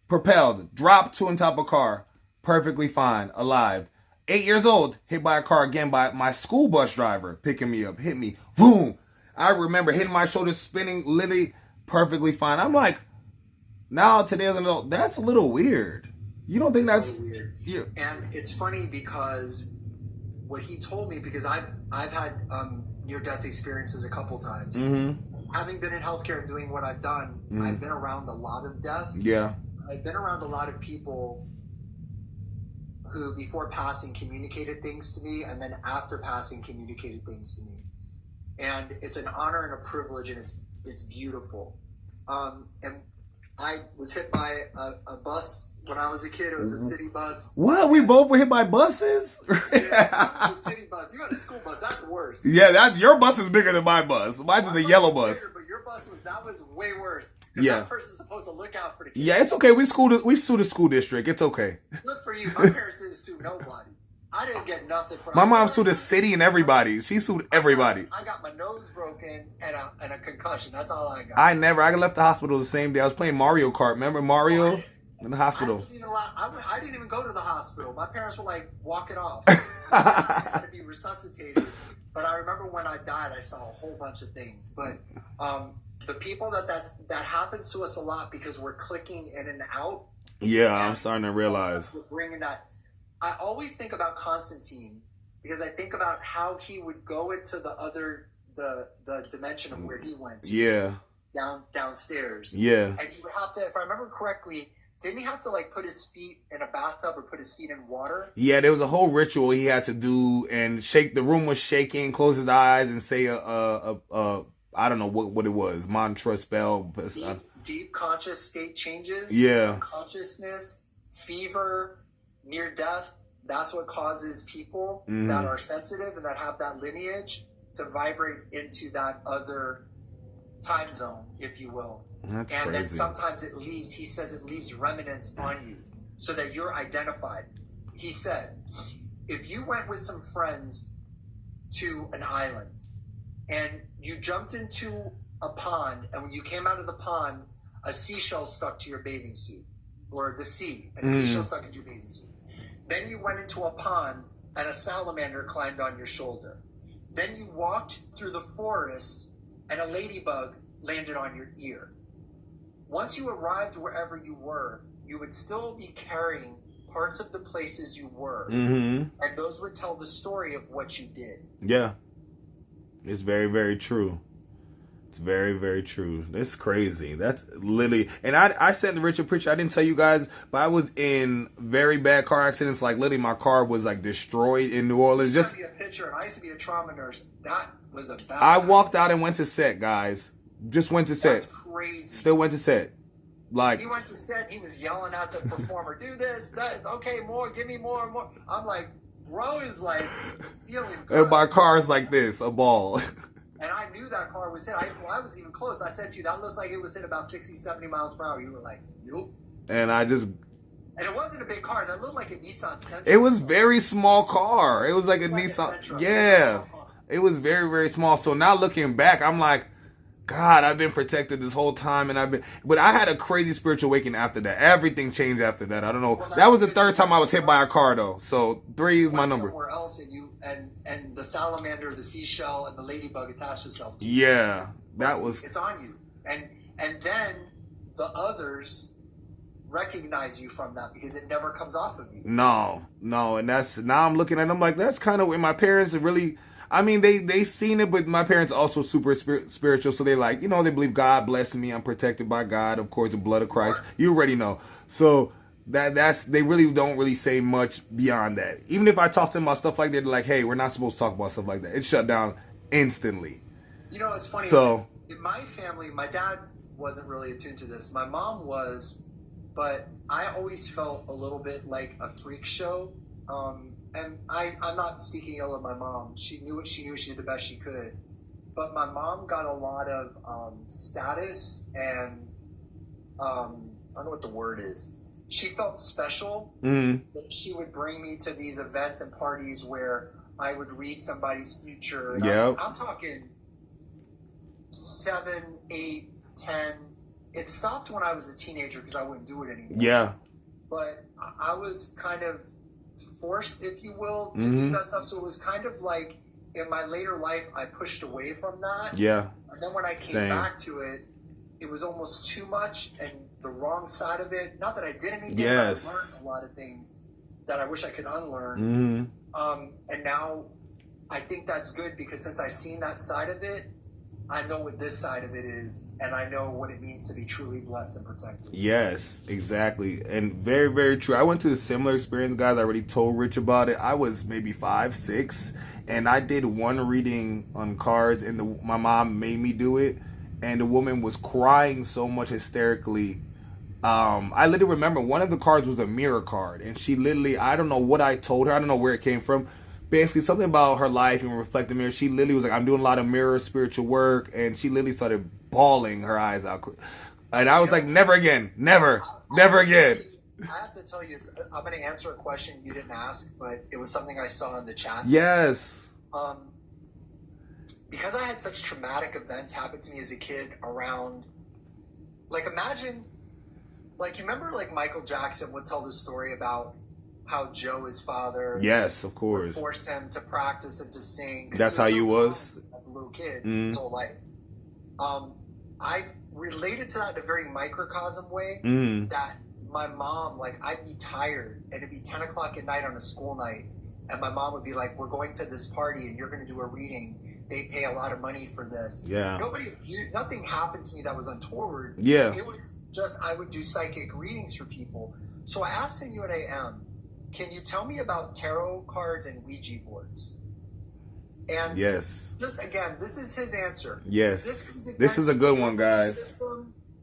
propelled, dropped to on top of a car, perfectly fine, alive. 8 years old, hit by a car again by my school bus driver, picking me up, hit me, boom. I remember hitting my shoulder, spinning, literally perfectly fine. I'm like, now today as an adult, that's a little weird. You don't think that's weird? Yeah. And it's funny because what he told me, because I've had near-death experiences a couple times. Having been in healthcare and doing what I've done, I've been around a lot of death. Yeah. I've been around a lot of people who before passing communicated things to me, and then after passing communicated things to me. And it's an honor and a privilege, and it's beautiful. And I was hit by a bus when I was a kid. It was a city bus. What? We both were hit by buses? Yeah, a city bus. You had a school bus. That's worse. Yeah, your bus is bigger than my bus. Mine's a yellow bus. Bigger, but your bus was way worse. Yeah. That person's supposed to look out for the kids. Yeah, it's okay. We sued the school district. It's okay. Good for you. My parents didn't sue nobody. I didn't get nothing from my mom sued the city and everybody. She sued everybody. I got my nose broken and a concussion. That's all I got. I left the hospital the same day. I was playing Mario Kart. Remember Mario? In the hospital. I didn't even go to the hospital. My parents were like, walk it off. I had to be resuscitated. But I remember when I died, I saw a whole bunch of things. But the people that happens to us a lot because we're clicking in and out. Yeah, I'm starting to realize. We're bringing that. I always think about Constantine because I think about how he would go into the dimension of where he went to. Yeah. Downstairs. Yeah. And he would have to, if I remember correctly, didn't he have to like put his feet in a bathtub or put his feet in water? Yeah, there was a whole ritual he had to do and shake. The room was shaking, close his eyes and say I don't know what it was, mantra, spell. Deep conscious state changes. Yeah. Consciousness, fever, near death. That's what causes people that are sensitive and that have that lineage to vibrate into that other time zone, if you will. That's and crazy. Then sometimes he says it leaves remnants on you so that you're identified. He said, if you went with some friends to an island and you jumped into a pond, and when you came out of the pond, a seashell stuck to your bathing suit, or the sea, and a seashell stuck into your bathing suit. Then you went into a pond and a salamander climbed on your shoulder. Then you walked through the forest and a ladybug landed on your ear. Once you arrived wherever you were, you would still be carrying parts of the places you were. And those would tell the story of what you did. Yeah. It's very, very true. It's very, very true. That's crazy. That's literally, and I sent the Richard picture. I didn't tell you guys, but I was in very bad car accidents. Like literally, my car was like destroyed in New Orleans. You sent me a picture, and I used to be a trauma nurse. That was a bad. I walked out and went to set, guys. Just went to set. That's crazy. Still went to set. Like he went to set. He was yelling at the performer, "Do this, that, okay, more, give me more, more." I'm like, bro is like feeling good. And my car is like this, a ball. And I knew that car was hit. I was even close. I said to you, that looks like it was hit about 60, 70 miles per hour. You were like, yup. And I just... And it wasn't a big car. That looked like a Nissan Sentra. It was very small car. It was like a Nissan. Yeah. It was very, very small. So now looking back, I'm like, God, I've been protected this whole time, and but I had a crazy spiritual awakening after that. Everything changed after that. I don't know. Well, that was the third time I was hit by a car, though. So 3 is my number. Somewhere else, and the salamander, the seashell, and the ladybug attached itself to you. Yeah, that was. It's on you, and then the others recognize you from that because it never comes off of you. No, and that's now I'm looking at them like that's kind of where my parents really. I mean, they seen it, but my parents also super spiritual, so they like, they believe God blessed me. I'm protected by God, of course, the blood of Christ. You already know. So that's they really don't really say much beyond that. Even if I talk to them about stuff like that, they're like, hey, we're not supposed to talk about stuff like that. It's shut down instantly. It's funny. So in my family, my dad wasn't really attuned to this. My mom was, but I always felt a little bit like a freak show. And I'm not speaking ill of my mom. She knew what she knew. She did the best she could. But my mom got a lot of status and I don't know what the word is. She felt special. Mm-hmm. She would bring me to these events and parties where I would read somebody's future. Yeah. I'm talking 7, 8, 10. It stopped when I was a teenager because I wouldn't do it anymore. Yeah. But I was kind of forced, if you will, to do that stuff. So it was kind of like in my later life, I pushed away from that. Yeah. And then when I came back to it, it was almost too much and the wrong side of it. Not that I did anything, but I learned a lot of things that I wish I could unlearn. And now I think that's good because since I've seen that side of it, I know what this side of it is, and I know what it means to be truly blessed and protected. Yes, exactly. And very, very true. I went to a similar experience, guys. I already told Rich about it. I was maybe 5, 6, and I did one reading on cards, and my mom made me do it, and the woman was crying so much hysterically. I literally remember one of the cards was a mirror card, and she literally, I don't know what I told her. I don't know where it came from. Basically something about her life and reflect the mirror. She literally was like, I'm doing a lot of mirror spiritual work, and she literally started bawling her eyes out. And I was like, never again, never again. I have to tell you, I'm going to answer a question you didn't ask, but it was something I saw in the chat. Yes. Because I had such traumatic events happen to me as a kid around, like imagine, like you remember like Michael Jackson would tell the story about how Joe, his father, yes, of course, would force him to practice and to sing. That's how you was as a little kid, his whole life. I related to that in a very microcosm way. That my mom, like, I'd be tired, and it'd be 10 o'clock at night on a school night, and my mom would be like, "We're going to this party, and you're going to do a reading. They pay a lot of money for this." Yeah. Nothing happened to me that was untoward. Yeah. It was just I would do psychic readings for people. So I asked in UNAM, can you tell me about tarot cards and Ouija boards? And yes, just again, this is his answer. Yes, this is a good one, guys.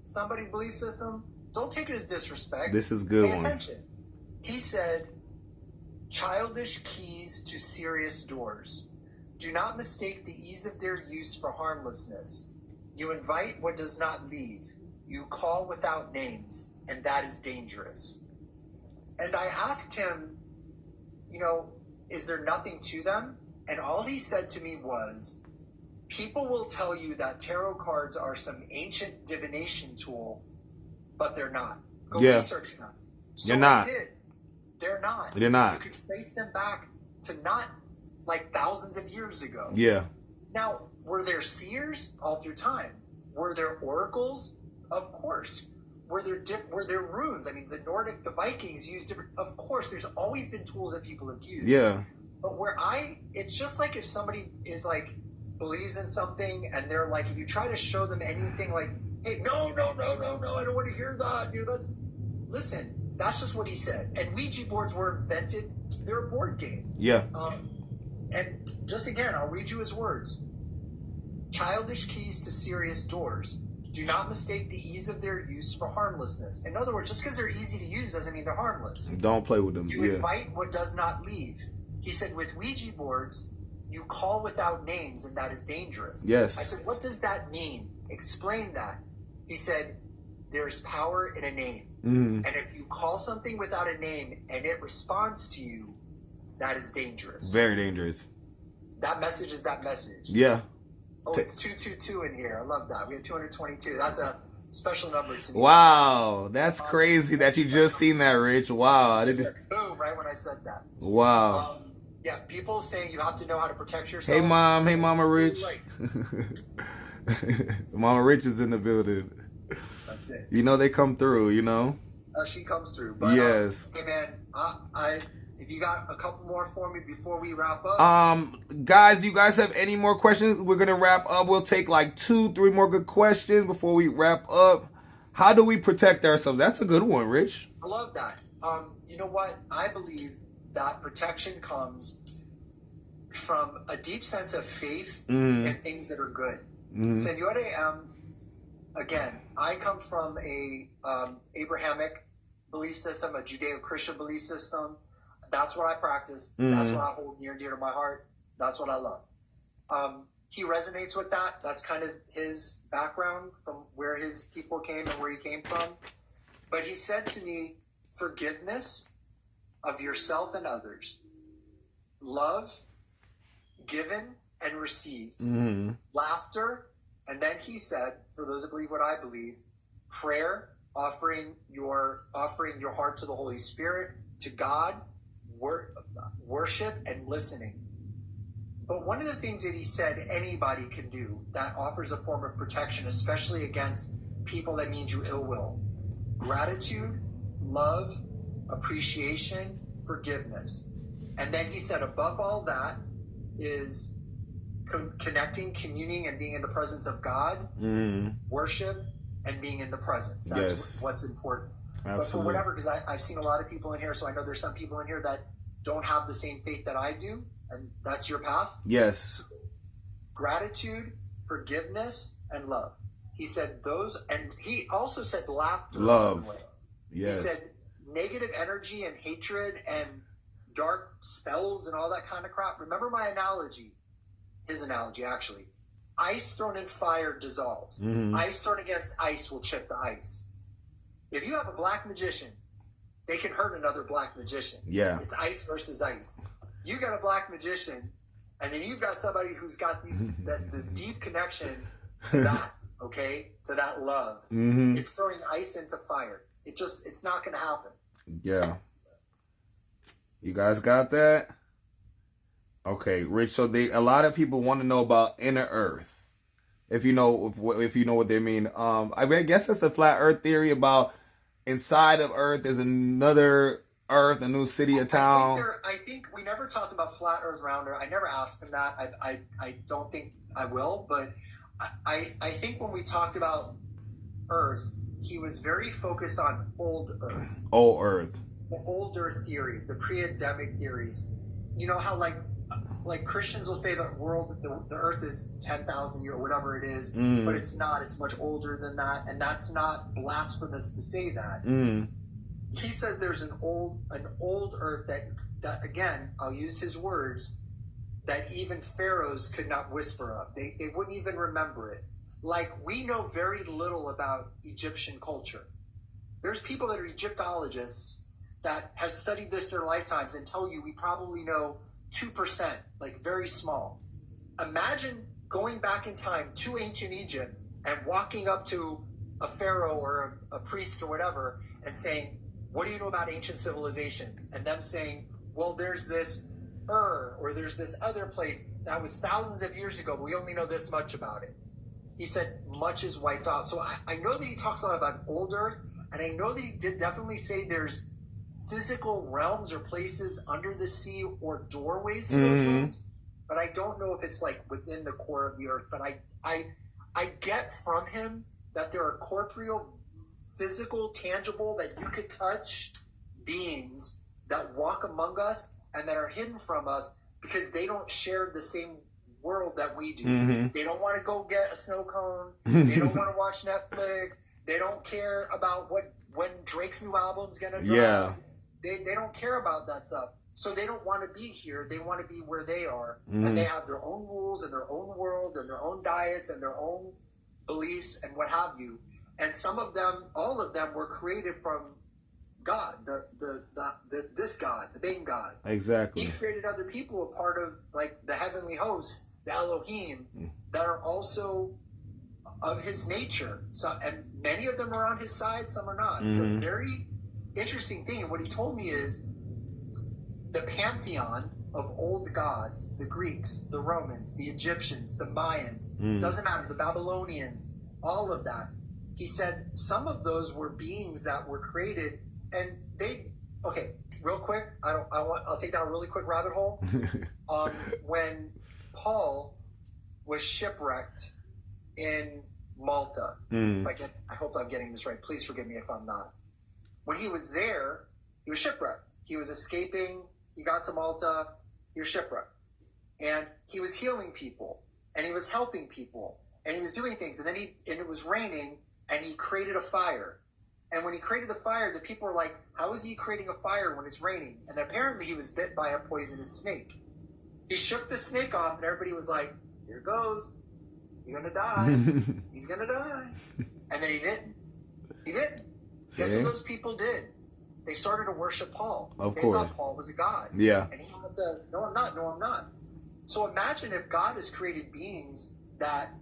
Somebody's belief system. Don't take it as disrespect. This is good one. Pay attention. He said, "Childish keys to serious doors. Do not mistake the ease of their use for harmlessness. You invite what does not leave. You call without names, and that is dangerous." And I asked him, is there nothing to them? And all he said to me was, people will tell you that tarot cards are some ancient divination tool, but they're not. Go research them. So You're not. I did. They're not. They're not. You can trace them back to not like thousands of years ago. Yeah. Now, were there seers all through time? Were there oracles? Of course. Were there runes? I mean, the Vikings used different. Of course, there's always been tools that people have used. Yeah. But it's just like if somebody is like believes in something and they're like, if you try to show them anything like, hey, no, I don't want to hear that. Listen, that's just what he said. And Ouija boards were invented. They're a board game. Yeah. And just again, I'll read you his words. Childish keys to serious doors. Do not mistake the ease of their use for harmlessness. In other words, just because they're easy to use doesn't mean they're harmless. Don't play with them. You invite what does not leave. He said, with Ouija boards, you call without names, and that is dangerous. Yes. I said, what does that mean? Explain that. He said, there's power in a name. And if you call something without a name and it responds to you, that is dangerous. Very dangerous. That message is that message. Yeah. Oh, it's 222 in here. I love that. We have 222. That's a special number to me. Wow. That's crazy that you just seen that, Rich. Wow. I didn't... Boom, right when I said that. Wow. Yeah, people saying you have to know how to protect yourself. Hey, Mom. Hey, Mama Rich. Right. Mama Rich is in the building. That's it. You know they come through, you know? She comes through. But, yes. Hey, man, if you got a couple more for me before we wrap up. Guys, you guys have any more questions? We're going to wrap up. We'll take like 2-3 more good questions before we wrap up. How do we protect ourselves? That's a good one, Rich. I love that. You know what? I believe that protection comes from a deep sense of faith in things that are good. Senor, again, I come from a Abrahamic belief system, a Judeo-Christian belief system. That's what I practice. That's what I hold near and dear to my heart. That's what I love. He resonates with that. That's kind of his background from where his people came and where he came from. But he said to me, forgiveness of yourself and others, love given and received, laughter, and then he said, for those that believe what I believe, prayer, offering your heart to the Holy Spirit, to God, worship, and listening. But one of the things that he said anybody can do that offers a form of protection, especially against people that mean you ill will: gratitude, love, appreciation, forgiveness. And then he said above all that is connecting, communing, and being in the presence of God, worship, and being in the presence. That's what's important. Absolutely. But for whatever, because I've seen a lot of people in here, so I know there's some people in here that don't have the same faith that I do, and that's your path. Yes. So, gratitude, forgiveness, and love. He said those, and he also said laughter. Love. Yes. He said negative energy and hatred and dark spells and all that kind of crap. Remember my analogy, his analogy actually. Ice thrown in fire dissolves. Ice thrown against ice will chip the ice. If you have a black magician, they can hurt another black magician. Yeah. It's ice versus ice. You got a black magician, and then you've got somebody who's got this deep connection to that, okay? To that love. It's throwing ice into fire. It's not going to happen. Yeah. You guys got that? Okay, Rich. So a lot of people want to know about inner Earth. If you know what they mean. I guess it's a flat Earth theory about inside of Earth is another Earth, a new city, a town. I think we never talked about flat Earth, round Earth. I never asked him that. I don't think I will, but I think when we talked about Earth, he was very focused on old Earth. Old Earth. The old Earth theories, the pre-Adamic theories. You know how like Christians will say the Earth is 10,000 years or whatever it is, but it's not. It's much older than that, and that's not blasphemous to say that. He says there's an old Earth that again, I'll use his words, that even pharaohs could not whisper of. They wouldn't even remember it. Like, we know very little about Egyptian culture. There's people that are Egyptologists that have studied this their lifetimes and tell you we probably know 2%, like very small. Imagine going back in time to ancient Egypt and walking up to a pharaoh or a priest or whatever and saying, what do you know about ancient civilizations? And them saying, well, there's this or there's this other place that was thousands of years ago, but we only know this much about it. He said much is wiped out. So I know that he talks a lot about old Earth, and I know that he did definitely say there's physical realms or places under the sea or doorways to those realms. but I don't know if it's like within the core of the earth. But I get from him that there are corporeal, physical, tangible, that you could touch beings that walk among us and that are hidden from us because they don't share the same world that we do. Mm-hmm. They don't want to go get a snow cone. They don't want to watch Netflix. They don't care about when Drake's new album's gonna drop. Yeah. They don't care about that stuff. So they don't want to be here. They want to be where they are. Mm-hmm. And they have their own rules and their own world and their own diets and their own beliefs and what have you. And some of them, all of them, were created from God, this God, the main God. Exactly. He created other people, a part of like the heavenly hosts, the Elohim, that are also of his nature. So, and many of them are on his side, some are not. It's a very interesting thing. And what he told me is the pantheon of old gods, the Greeks, the Romans, the Egyptians, the Mayans, doesn't matter, the Babylonians, all of that. He said some of those were beings that were created, and they, okay, real quick, I'll take down a really quick rabbit hole. When Paul was shipwrecked in Malta, I hope I'm getting this right, please forgive me if I'm not. When he was there, he was shipwrecked. He was escaping, he got to Malta, he was shipwrecked. And he was healing people, and he was helping people, and he was doing things, and then it was raining, and he created a fire. And when he created the fire, the people were like, how is he creating a fire when it's raining? And apparently he was bit by a poisonous snake. He shook the snake off, and everybody was like, here goes. You're going to die. He's going to die. And then he didn't. He didn't. Guess what those people did? They started to worship Paul. Of they course. thought Paul was a god. Yeah. And he had to, no, I'm not. No, I'm not. So imagine if God has created beings that,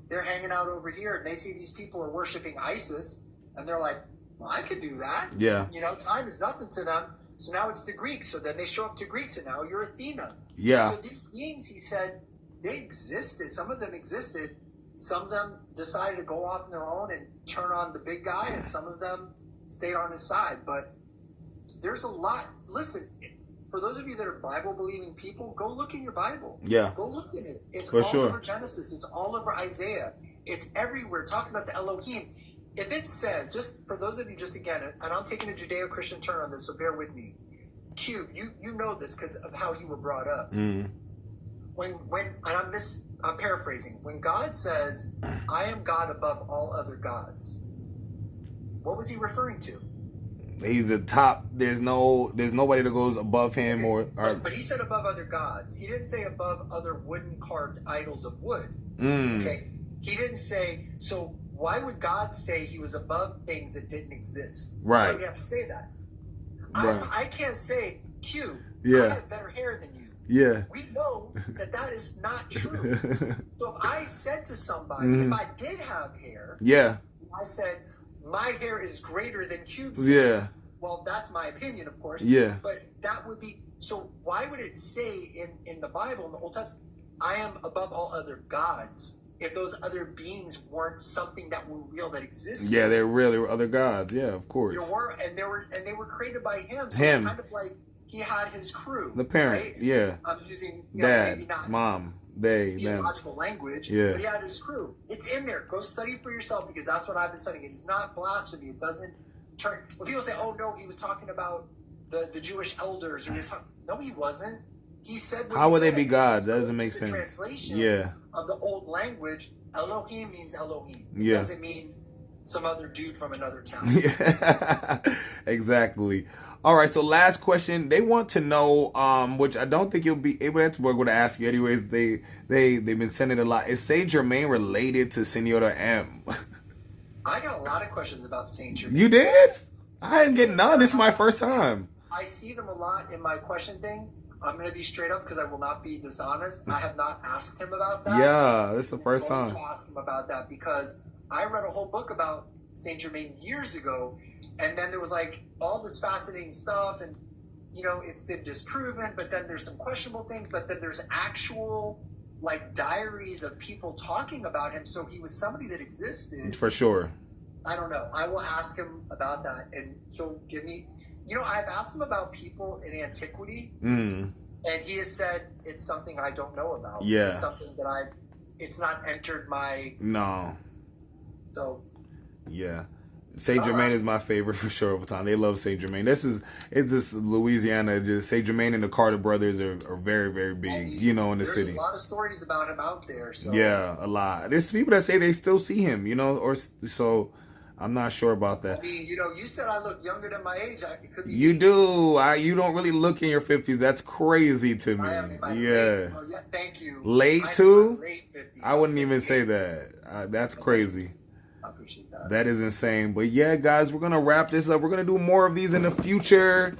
they're hanging out over here, and they see these people are worshiping ISIS, and they're like, well, I could do that. Yeah. Time is nothing to them. So now it's the Greeks. So then they show up to Greeks, and now you're Athena. Yeah. So these beings, he said, they existed. Some of them existed. Some of them decided to go off on their own and turn on the big guy, and some of them stayed on his side. But there's a lot. Listen, for those of you that are Bible-believing people, go look in your Bible. Yeah. Go look in it. It's For all sure. over Genesis. It's all over Isaiah. It's everywhere. It talks about the Elohim. If it says, just for those of you, just again, and I'm taking a Judeo-Christian turn on this, so bear with me. Q, you know this because of how you were brought up. When I'm paraphrasing. When God says, I am God above all other gods, what was he referring to? He's the top. There's nobody that goes above him But he said above other gods. He didn't say above other wooden carved idols of wood. Okay. He didn't say, so why would God say he was above things that didn't exist? Right. Why would he have to say that? Right. I can't say, Q, Yeah. I have better hair than you. Yeah. We know that is not true. So if I said to somebody, if I did have hair, Yeah. I said, my hair is greater than Cube's Yeah. hair. Well, that's my opinion, of course. Yeah. But that would be, so why would it say in the Bible, in the Old Testament, I am above all other gods, if those other beings weren't something that were real, that existed? Yeah, there really were other gods. Yeah, of course. They were created by him. So Him. it's kind of like he had his crew. The parent, right? yeah. I'm using Dad, maybe not mom, they, them. theological language, Yeah. but he had his crew. It's in there. Go study for yourself, because that's what I've been studying. It's not blasphemy. It doesn't turn. When people say, "Oh no, he was talking about the Jewish elders," or he was talking, no, he wasn't. He said, How would they be gods? That doesn't make the sense. Translation Yeah. of the old language, Elohim means Elohim. It Yeah. doesn't mean some other dude from another town. Yeah. Exactly. All right, so last question. They want to know, which I don't think you'll be able to answer, but I'm going to ask you anyways. They've been sending a lot. Is Saint Germain related to Senora M? I got a lot of questions about Saint Germain. You did? I didn't get none. This is my first time. I see them a lot in my question thing. I'm going to be straight up because I will not be dishonest. I have not asked him about that. Yeah, this is the first I'm going time. to ask him about that because I read a whole book about Saint Germain years ago, and then there was like all this fascinating stuff, and it's been disproven, but then there's some questionable things, but then there's actual like diaries of people talking about him. So he was somebody that existed. For sure. I don't know. I will ask him about that, and he'll give me. I've asked him about people in antiquity, And he has said it's something I don't know about. Yeah. It's something that it's not entered my. No. So. Yeah. Saint Germain is my favorite for sure over time. They love Saint Germain. It's just Louisiana. Just Saint Germain and the Carter brothers are very, very big, you know, in the city. There's a lot of stories about him out there. So. Yeah, a lot. There's people that say they still see him, you know, or so. I'm not sure about that. I mean, you know, you said I look younger than my age. It could be you do. You don't really look in your 50s. That's crazy to me. I am in my Yeah. late, yeah. Thank you. Late too? Late 50s. I wouldn't even say that. That's crazy. I appreciate that. That is insane. But yeah, guys, we're gonna wrap this up. We're gonna do more of these in the future.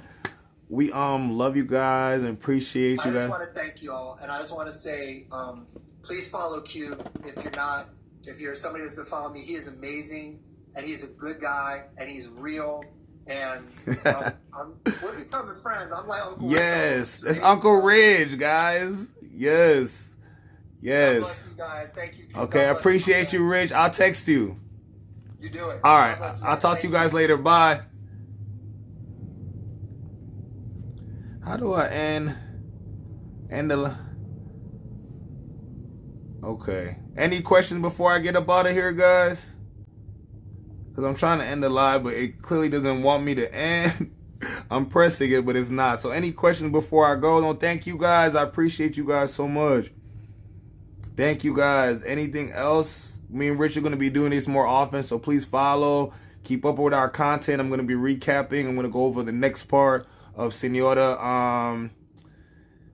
We love you guys and appreciate you guys. I just want to thank you all, and I just want to say, please follow Q. If you're somebody that's been following me, he is amazing, and he's a good guy, and he's real, and we're becoming friends. I'm like Uncle. Yes, that's Uncle Ridge, guys. Yes. God bless you guys. Thank you. Okay, I appreciate you, Rich. I'll text you. You do it. All right. I'll talk to you guys later. Bye. How do I end the... Okay. Any questions before I get up out of here, guys? Because I'm trying to end the live, but it clearly doesn't want me to end. I'm pressing it, but it's not. So any questions before I go? No, thank you, guys. I appreciate you guys so much. Thank you, guys. Anything else? Me and Rich are going to be doing this more often, so please follow. Keep up with our content. I'm going to be recapping. I'm going to go over the next part of Senora.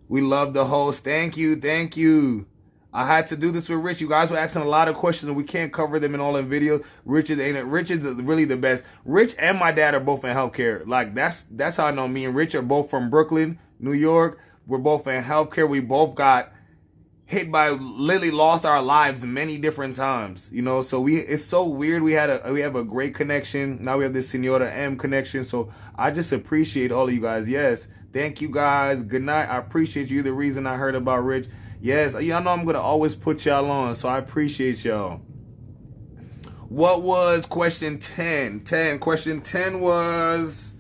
We love the host. Thank you. Thank you. I had to do this with Rich. You guys were asking a lot of questions, and we can't cover them in all in videos. Rich is really the best. Rich and my dad are both in healthcare. Like, that's how I know. Me and Rich are both from Brooklyn, New York. We're both in healthcare. We both got hit by, literally lost our lives many different times, you know. So it's so weird. We have a great connection. Now we have this Senora M connection. So I just appreciate all of you guys. Yes, thank you guys. Good night. I appreciate you. The reason I heard about Rich. Yes, y'all know I'm gonna always put y'all on. So I appreciate y'all. What was question 10? Question 10 was.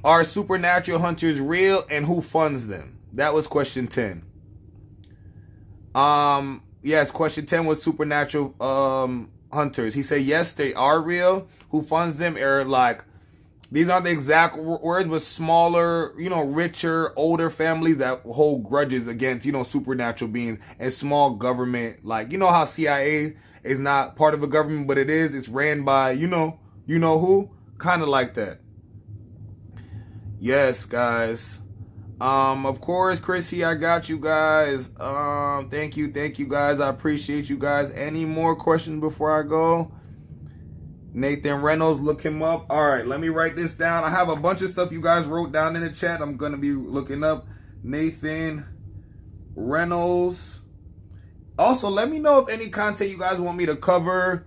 Are supernatural hunters real, and who funds them? That was question 10. Yes, question 10 was supernatural hunters. He said yes, they are real. Who funds them? Are like, these aren't the exact words, but smaller, you know, richer, older families that hold grudges against, you know, supernatural beings, and small government. Like, you know how CIA is not part of a government, but it is. It's ran by, you know who? Kind of like that. Yes, guys. Of course, Chrissy, I got you guys. Thank you guys. I appreciate you guys. Any more questions before I go? Nathan Reynolds, look him up. All right, let me write this down. I have a bunch of stuff you guys wrote down in the chat. I'm gonna be looking up Nathan Reynolds. Also, let me know if any content you guys want me to cover,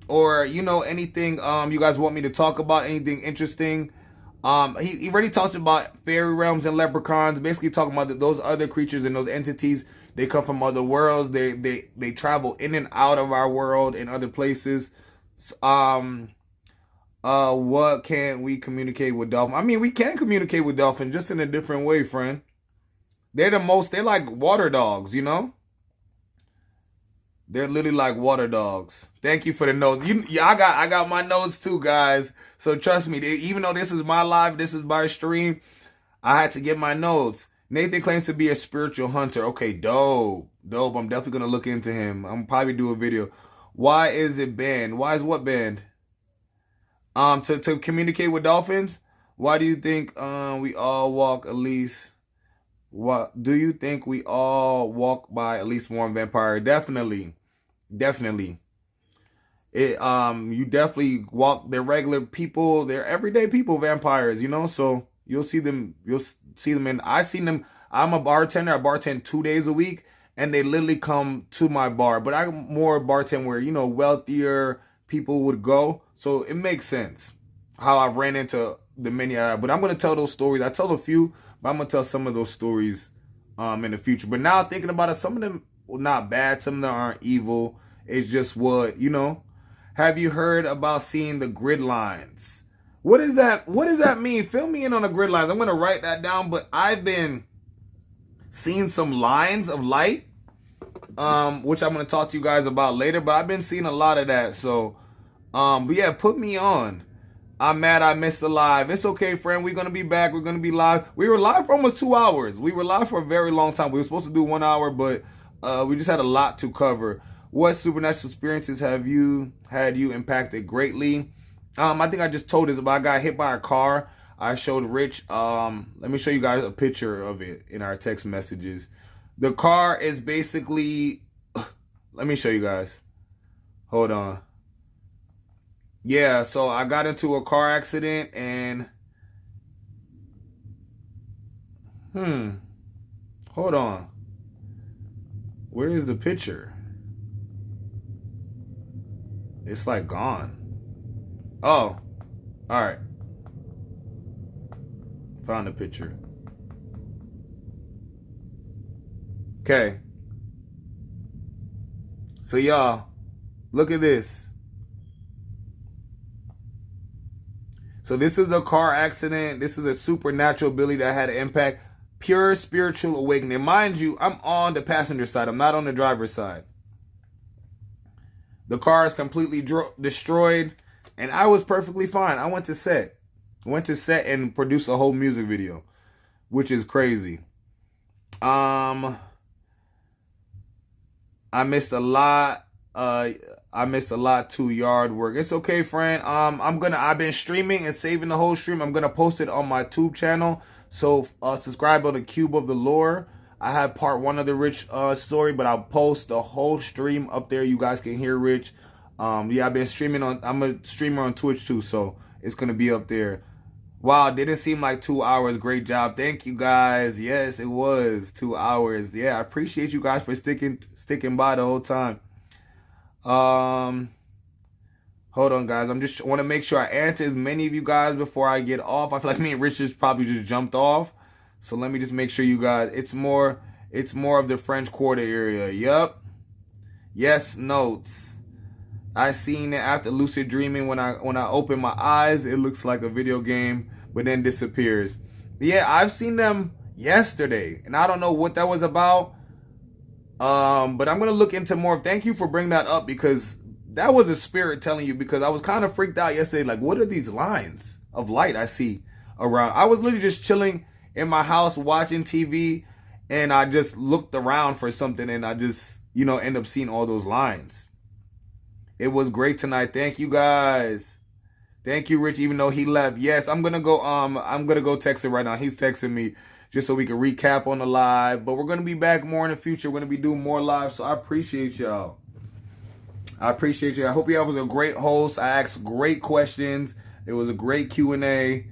or you know, anything you guys want me to talk about, anything interesting. He already talked about fairy realms and leprechauns, basically talking about those other creatures and those entities. They come from other worlds. They travel in and out of our world in other places. What can we communicate with dolphins? I mean, we can communicate with dolphins, just in a different way, friend. They're like water dogs, you know? They're literally like water dogs. Thank you for the notes. I got my notes too, guys. So trust me, even though this is my live, this is my stream, I had to get my notes. Nathan claims to be a spiritual hunter. Okay, dope. I'm definitely gonna look into him. I'm gonna probably do a video. Why is it banned? Why is what banned? To communicate with dolphins? Why do you think we all walk at least? What do you think we all walk by at least one vampire? Definitely. You definitely walk. They're regular people. They're everyday people. Vampires, you know. So you'll see them. And I've seen them. I'm a bartender. I bartend 2 days a week, and they literally come to my bar. But I'm more bartend where, you know, wealthier people would go. So it makes sense how I ran into the many. But I'm gonna tell those stories. I told a few, but I'm gonna tell some of those stories in the future. But now thinking about it, some of them are not bad. Some of them aren't evil. It's just what, you know. Have you heard about seeing the grid lines? What is that? What does that mean? Fill me in on the grid lines. I'm gonna write that down. But I've been seeing some lines of light, which I'm gonna talk to you guys about later. But I've been seeing a lot of that. So, but yeah, put me on. I'm mad I missed the live. It's okay, friend. We're gonna be back. We're gonna be live. We were live for almost 2 hours. We were live for a very long time. We were supposed to do 1 hour, but we just had a lot to cover. What supernatural experiences have you impacted greatly? I think I just told this, but I got hit by a car. I showed Rich. Let me show you guys a picture of it in our text messages. The car is basically. Let me show you guys. Hold on. Yeah, so I got into a car accident and hold on. Where is the picture? It's like gone. Oh, all right. Found the picture. Okay. So y'all, look at this. So this is a car accident. This is a supernatural ability that had an impact. Pure spiritual awakening. Mind you, I'm on the passenger side. I'm not on the driver's side. The car is completely destroyed. And I was perfectly fine. I went to set. And produced a whole music video. Which is crazy. I missed a lot. I missed a lot too. Yard work. It's okay, friend. I've been streaming and saving the whole stream. I'm gonna post it on my tube channel. So subscribe on the Cube of the Lore. I have part 1 of the Rich story, but I'll post the whole stream up there. You guys can hear Rich. Yeah, I've been streaming I'm a streamer on Twitch too, so it's gonna be up there. Wow, didn't seem like 2 hours. Great job. Thank you guys. Yes, it was 2 hours. Yeah, I appreciate you guys for sticking by the whole time. Hold on, guys. I'm just want to make sure I answer as many of you guys before I get off. I feel like me and Richard probably just jumped off. So let me just make sure you guys. It's more of the French Quarter area. Yup. Yes, notes. I seen it after lucid dreaming. When I open my eyes, it looks like a video game, but then disappears. Yeah, I've seen them yesterday, and I don't know what that was about. But I'm gonna look into more. Thank you for bringing that up, because that was a spirit telling you, because I was kind of freaked out yesterday. Like, what are these lines of light I see around? I was literally just chilling in my house watching TV, and I just looked around for something, and I just, end up seeing all those lines. It was great tonight. Thank you guys. Thank you, Rich, even though he left. Yes, I'm gonna go text him right now. He's texting me just so we can recap on the live. But we're gonna be back more in the future. We're gonna be doing more live. So I appreciate y'all. I appreciate you. I hope y'all was a great host. I asked great questions. It was a great Q&A.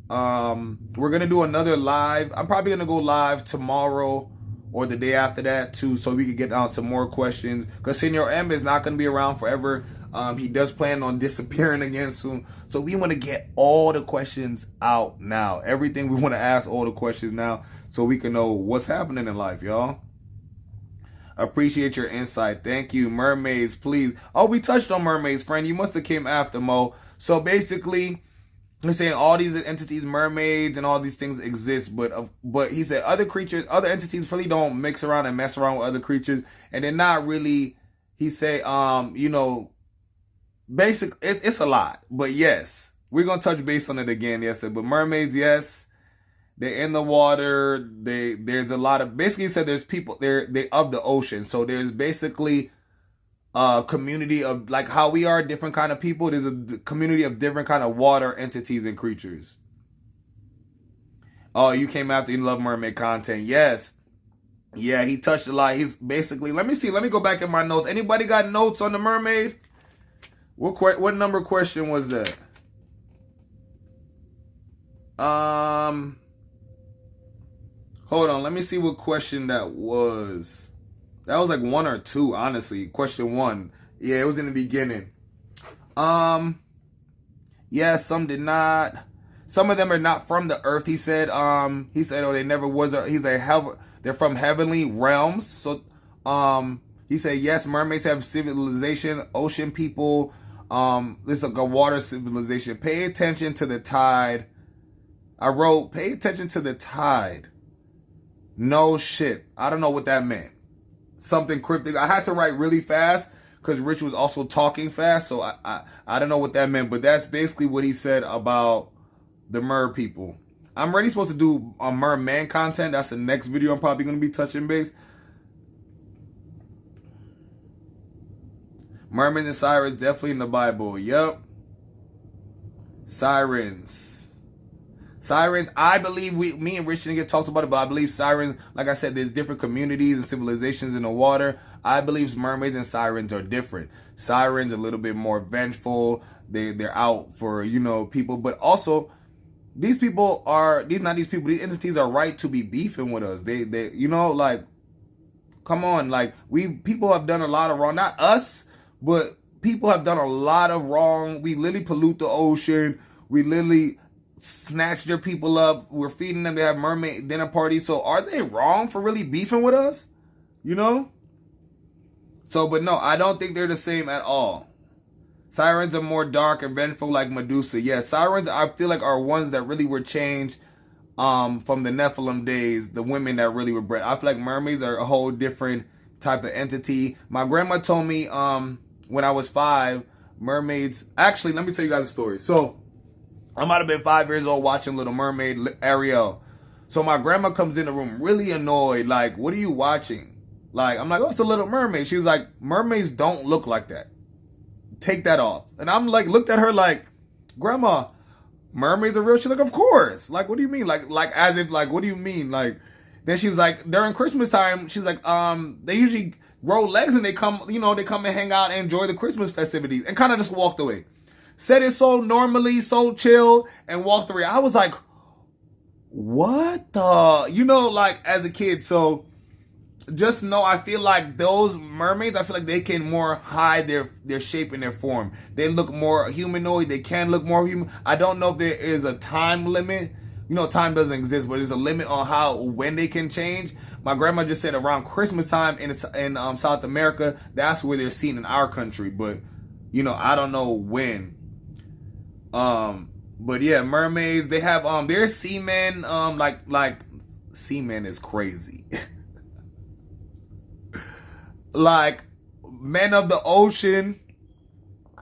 We're gonna do another live. I'm probably gonna go live tomorrow or the day after that too, so we can get down some more questions. Because Senor M is not gonna be around forever. He does plan on disappearing again soon. So we want to get all the questions out now. Everything we want to ask, all the questions now, so we can know what's happening in life, y'all. Appreciate your insight. Thank you. Mermaids, please. Oh, we touched on mermaids, friend. You must have came after Mo. So basically, he's saying all these entities, mermaids, and all these things exist, but he said other creatures, other entities really don't mix around and mess around with other creatures, and they're not really. He say, basic. It's a lot, but yes, we're gonna touch base on it again. Yes, but mermaids, yes, they're in the water. There's a lot of, basically he said there's people they of the ocean, so there's basically a community of, like how we are different kind of people. There's a community of different kind of water entities and creatures. Oh, you came after you love mermaid content. Yes. Yeah, he touched a lot. He's basically, let me go back in my notes. Anybody got notes on the mermaid? What number question was that? Hold on, let me see what question that was. That was like 1 or 2, honestly. Question 1. Yeah, it was in the beginning. Yeah, some did not. Some of them are not from the earth, he said. Oh, they never was. They're from heavenly realms. So, he said, yes, mermaids have civilization, ocean people, This is like a water civilization. Pay attention to the tide. I wrote, pay attention to the tide. No shit. I don't know what that meant. Something cryptic. I had to write really fast because Rich was also talking fast, so I don't know what that meant, but that's basically what he said about the mer people. I'm already supposed to do a merman content. That's the next video I'm probably going to be touching base. Mermaids and sirens definitely in the Bible. Yep. Sirens. Sirens, I believe me and Rich didn't get talked about it, but I believe sirens, like I said, there's different communities and civilizations in the water. I believe mermaids and sirens are different. Sirens are a little bit more vengeful. They're out for, you know, people, but also these people are, these entities are right to be beefing with us. They you know, like, come on, like, people have done a lot of wrong, not us, but people have done a lot of wrong. We literally pollute the ocean. We literally snatch their people up. We're feeding them. They have mermaid dinner parties. So are they wrong for really beefing with us? You know? So, but no, I don't think they're the same at all. Sirens are more dark and vengeful like Medusa. Yeah, sirens, I feel like, are ones that really were changed from the Nephilim days, the women that really were bred. I feel like mermaids are a whole different type of entity. My grandma told me when I was 5, mermaids... Actually, let me tell you guys a story. So, I might have been 5 years old watching Little Mermaid, Ariel. So my grandma comes in the room really annoyed, like, what are you watching? Like, I'm like, oh, it's a Little Mermaid. She was like, mermaids don't look like that. Take that off. And I'm like, looked at her like, Grandma, mermaids are real? She's like, of course. Like, what do you mean? Like as if, like, what do you mean? Like, then she's like, during Christmas time, she's like, they usually grow legs and they come, you know, they come and hang out and enjoy the Christmas festivities, and kind of just walked away. Said it so normally, so chill, and walked away. I was like, what the? You know, like, as a kid. So, just know, I feel like those mermaids, I feel like they can more hide their shape and their form. They look more humanoid. They can look more human. I don't know if there is a time limit. You know, time doesn't exist, but there's a limit on when they can change. My grandma just said around Christmas time in South America, that's where they're seen in our country. But, you know, I don't know when. But yeah, mermaids, they have, their seamen, like seamen is crazy. Like, men of the ocean,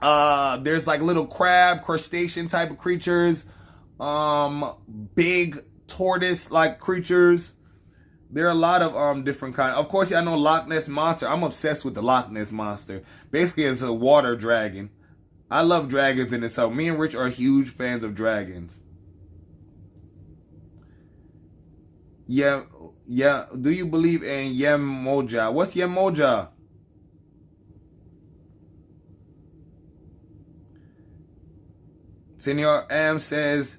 there's like little crab, crustacean type of creatures, big tortoise like creatures. There are a lot of different kinds. Of course, I know Loch Ness Monster. I'm obsessed with the Loch Ness Monster. Basically, it's a water dragon. I love dragons in itself. Me and Rich are huge fans of dragons. Yeah. Do you believe in Yemoja? What's Yemoja? Senor M says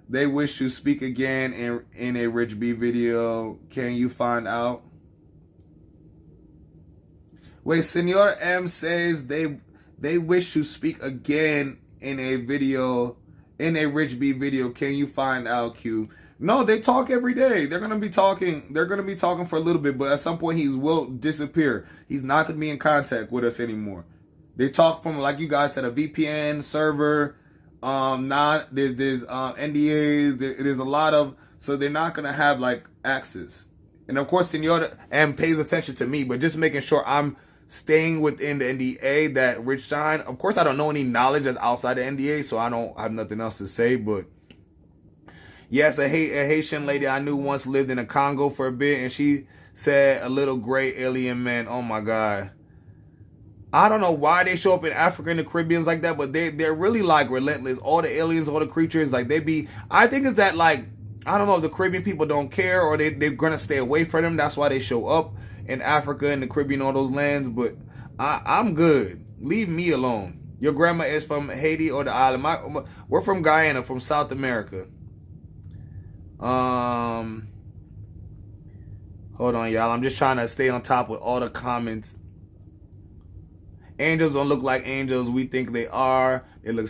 they wish to speak again in a Rich B video. Can you find out? Wait, Senor M says they wish to speak again in a video, in a Rich B video. Can you find out, Q? No, they talk every day. They're gonna be talking. They're gonna be talking for a little bit, but at some point he will disappear. He's not gonna be in contact with us anymore. They talk from, like you guys said, a VPN server. There's NDAs. There's a lot of, so they're not gonna have like access. And of course, Senor M pays attention to me, but just making sure I'm staying within the NDA that Rich signed. Of course, I don't know any knowledge that's outside the NDA, so I don't have nothing else to say. But yes, a Haitian lady I knew once lived in the Congo for a bit, and she said a little gray alien man. Oh my God. I don't know why they show up in Africa and the Caribbean like that, but they're really like relentless. All the aliens, all the creatures, like I think it's that, like, I don't know if the Caribbean people don't care or they're going to stay away from them. That's why they show up in Africa and the Caribbean, all those lands. But I'm good. Leave me alone. Your grandma is from Haiti or the island. We're from Guyana, from South America. Hold on, y'all. I'm just trying to stay on top with all the comments. Angels don't look like angels we think they are. They look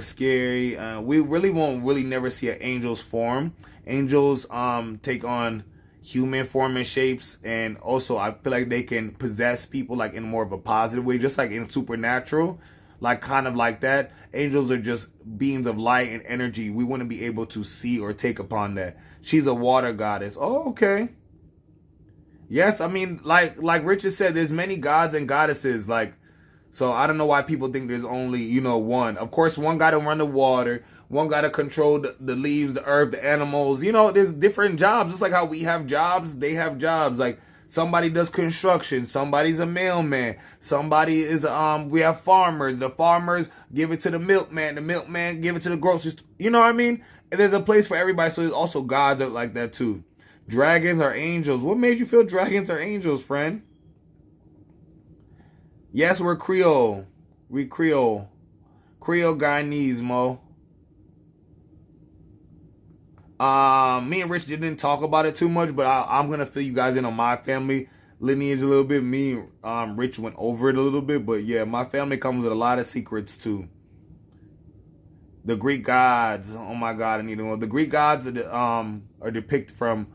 scary. We really won't never see an angel's form. Angels take on human form and shapes, and also I feel like they can possess people like in more of a positive way, just like in Supernatural. like kind of like that. Angels are just beings of light and energy. We wouldn't be able to see or take upon that. She's a water goddess. Oh, okay. Yes, I mean, like Richard said, there's many gods and goddesses. Like, so I don't know why people think there's only, you know, one. Of course, one got to run the water. One got to control the leaves, the earth, the animals. You know, there's different jobs. Just like how we have jobs, they have jobs. Like, somebody does construction. Somebody's a mailman. Somebody is, we have farmers. The farmers give it to the milkman. The milkman give it to the grocery store. You know what I mean? And there's a place for everybody. So there's also gods like that too. Dragons are angels. What made you feel dragons are angels, friend? Yes, we're Creole. We Creole. Creole Guyanese, Mo. Me and Rich didn't talk about it too much, but I'm gonna fill you guys in on my family lineage a little bit. Me, Rich went over it a little bit, but yeah, my family comes with a lot of secrets too. The Greek gods, oh my God, I need to know. The Greek gods are depicted from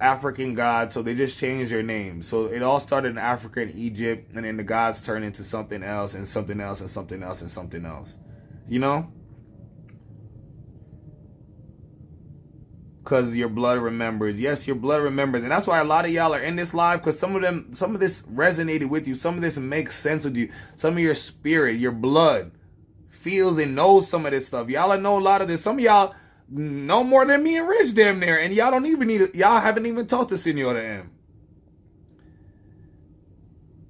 African gods, so they just changed their names. So it all started in Africa and Egypt, and then the gods turned into something else and something else and something else and something else. You know? Because your blood remembers. Yes, your blood remembers. And that's why a lot of y'all are in this live, because some of this resonated with you. Some of this makes sense with you. Some of your spirit, your blood feels and knows some of this stuff. Y'all know a lot of this. Some of y'all know more than me and Rich damn near. And y'all don't even need it. Y'all haven't even talked to Senora M.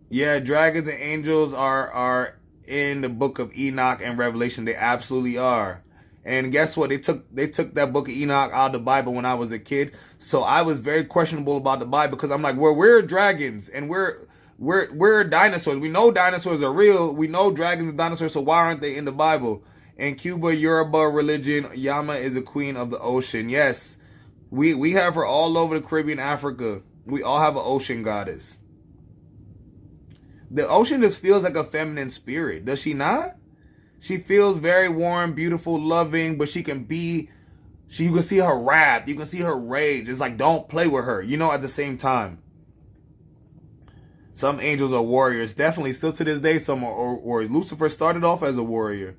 Yeah, dragons and angels are in the book of Enoch and Revelation. They absolutely are. And guess what? They took that book of Enoch out of the Bible when I was a kid. So I was very questionable about the Bible because I'm like, well, we're dragons and we're dinosaurs. We know dinosaurs are real. We know dragons and dinosaurs. So why aren't they in the Bible? In Cuba, Yoruba religion, Yama is a queen of the ocean. Yes, we have her all over the Caribbean, Africa. We all have an ocean goddess. The ocean just feels like a feminine spirit. Does she not? She feels very warm, beautiful, loving, but you can see her wrath. You can see her rage. It's like, don't play with her, you know, at the same time. Some angels are warriors. Definitely, still to this day, some are, or Lucifer started off as a warrior.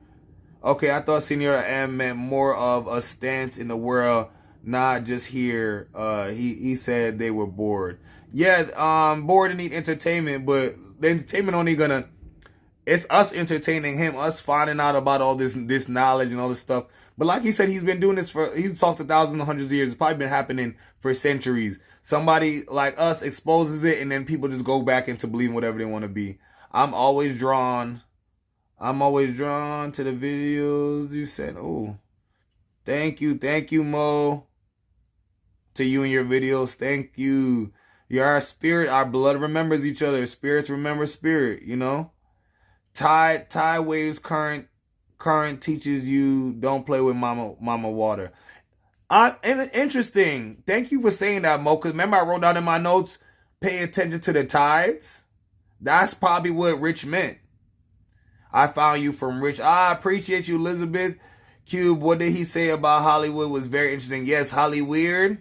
Okay, I thought Senora M meant more of a stance in the world, not just here. He said they were bored. Yeah, bored and need entertainment, but the entertainment only gonna... It's us entertaining him, us finding out about all this knowledge and all this stuff. But like he said, he's been doing this he's talked to thousands and hundreds of years. It's probably been happening for centuries. Somebody like us exposes it, and then people just go back into believing whatever they want to be. I'm always drawn to the videos you said. Oh, thank you, Mo. To you and your videos, thank you. You're our spirit, our blood remembers each other. Spirits remember spirit, you know? Tide waves current teaches you don't play with mama water. And interesting. Thank you for saying that, Mo. Because remember I wrote down in my notes, pay attention to the tides. That's probably what Rich meant. I found you from Rich. I appreciate you, Elizabeth. Cube, what did he say about Hollywood was very interesting. Yes, Hollyweird.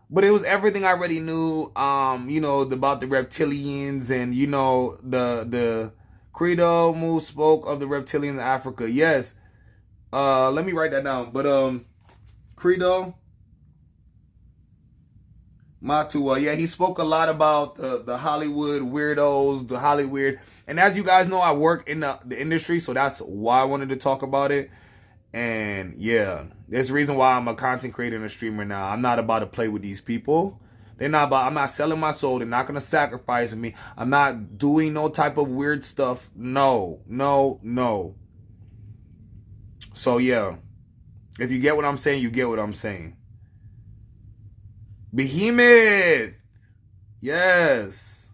But it was everything I already knew, you know, about the reptilians and, you know, the Credo Moose spoke of the reptilians in Africa. Yes. Let me write that down. But Credo Matua, yeah, he spoke a lot about the Hollywood weirdos, the Hollyweird. And as you guys know, I work in the industry, so that's why I wanted to talk about it. And yeah, there's a reason why I'm a content creator and a streamer now. I'm not about to play with these people. I'm not selling my soul. They're not going to sacrifice me. I'm not doing no type of weird stuff. No. So yeah, if you get what I'm saying, you get what I'm saying. Behemoth. Yes.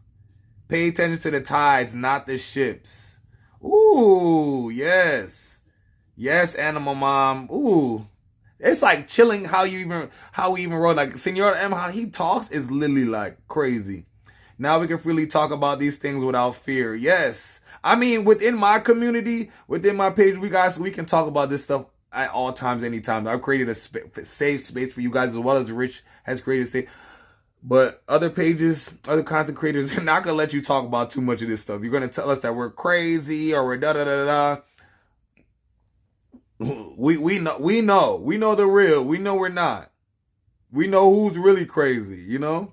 Pay attention to the tides, not the ships. Ooh, yes. Yes, Animal Mom. Ooh. It's like chilling how we even wrote. Like Senor M, how he talks is literally like crazy. Now we can freely talk about these things without fear. Yes. I mean, within my community, within my page, we can talk about this stuff at all times, anytime. I've created a safe space for you guys, as well as Rich has created a safe. But other pages, other content creators, they're not gonna let you talk about too much of this stuff. You're gonna tell us that we're crazy or we're da da da da. We know the real. We know we're not. We know who's really crazy. You know.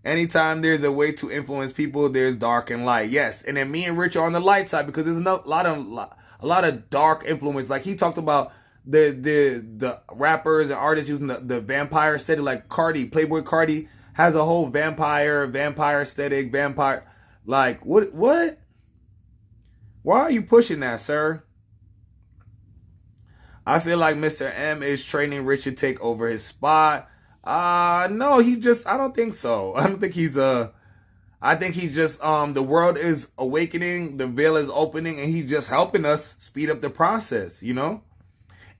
Anytime there's a way to influence people, there's dark and light. Yes, and then me and Rich are on the light side because there's a lot of dark influence. Like he talked about the rappers and artists using the vampire aesthetic, like Cardi, Playboy Cardi has a whole vampire aesthetic, vampire. Like what? Why are you pushing that, sir? I feel like Mr. M is training Rich to take over his spot. No, I don't think so. I don't think I think he's just, the world is awakening, the veil is opening, and he's just helping us speed up the process, you know?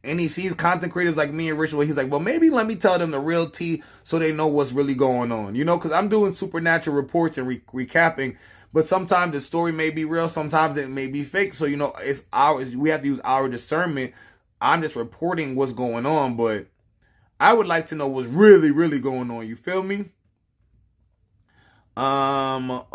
And he sees content creators like me and Rich, where he's like, well, maybe let me tell them the real tea so they know what's really going on, you know? Because I'm doing supernatural reports and recapping, but sometimes the story may be real, sometimes it may be fake. So, you know, we have to use our discernment. I'm just reporting what's going on, but I would like to know what's really, really going on. You feel me? Wonder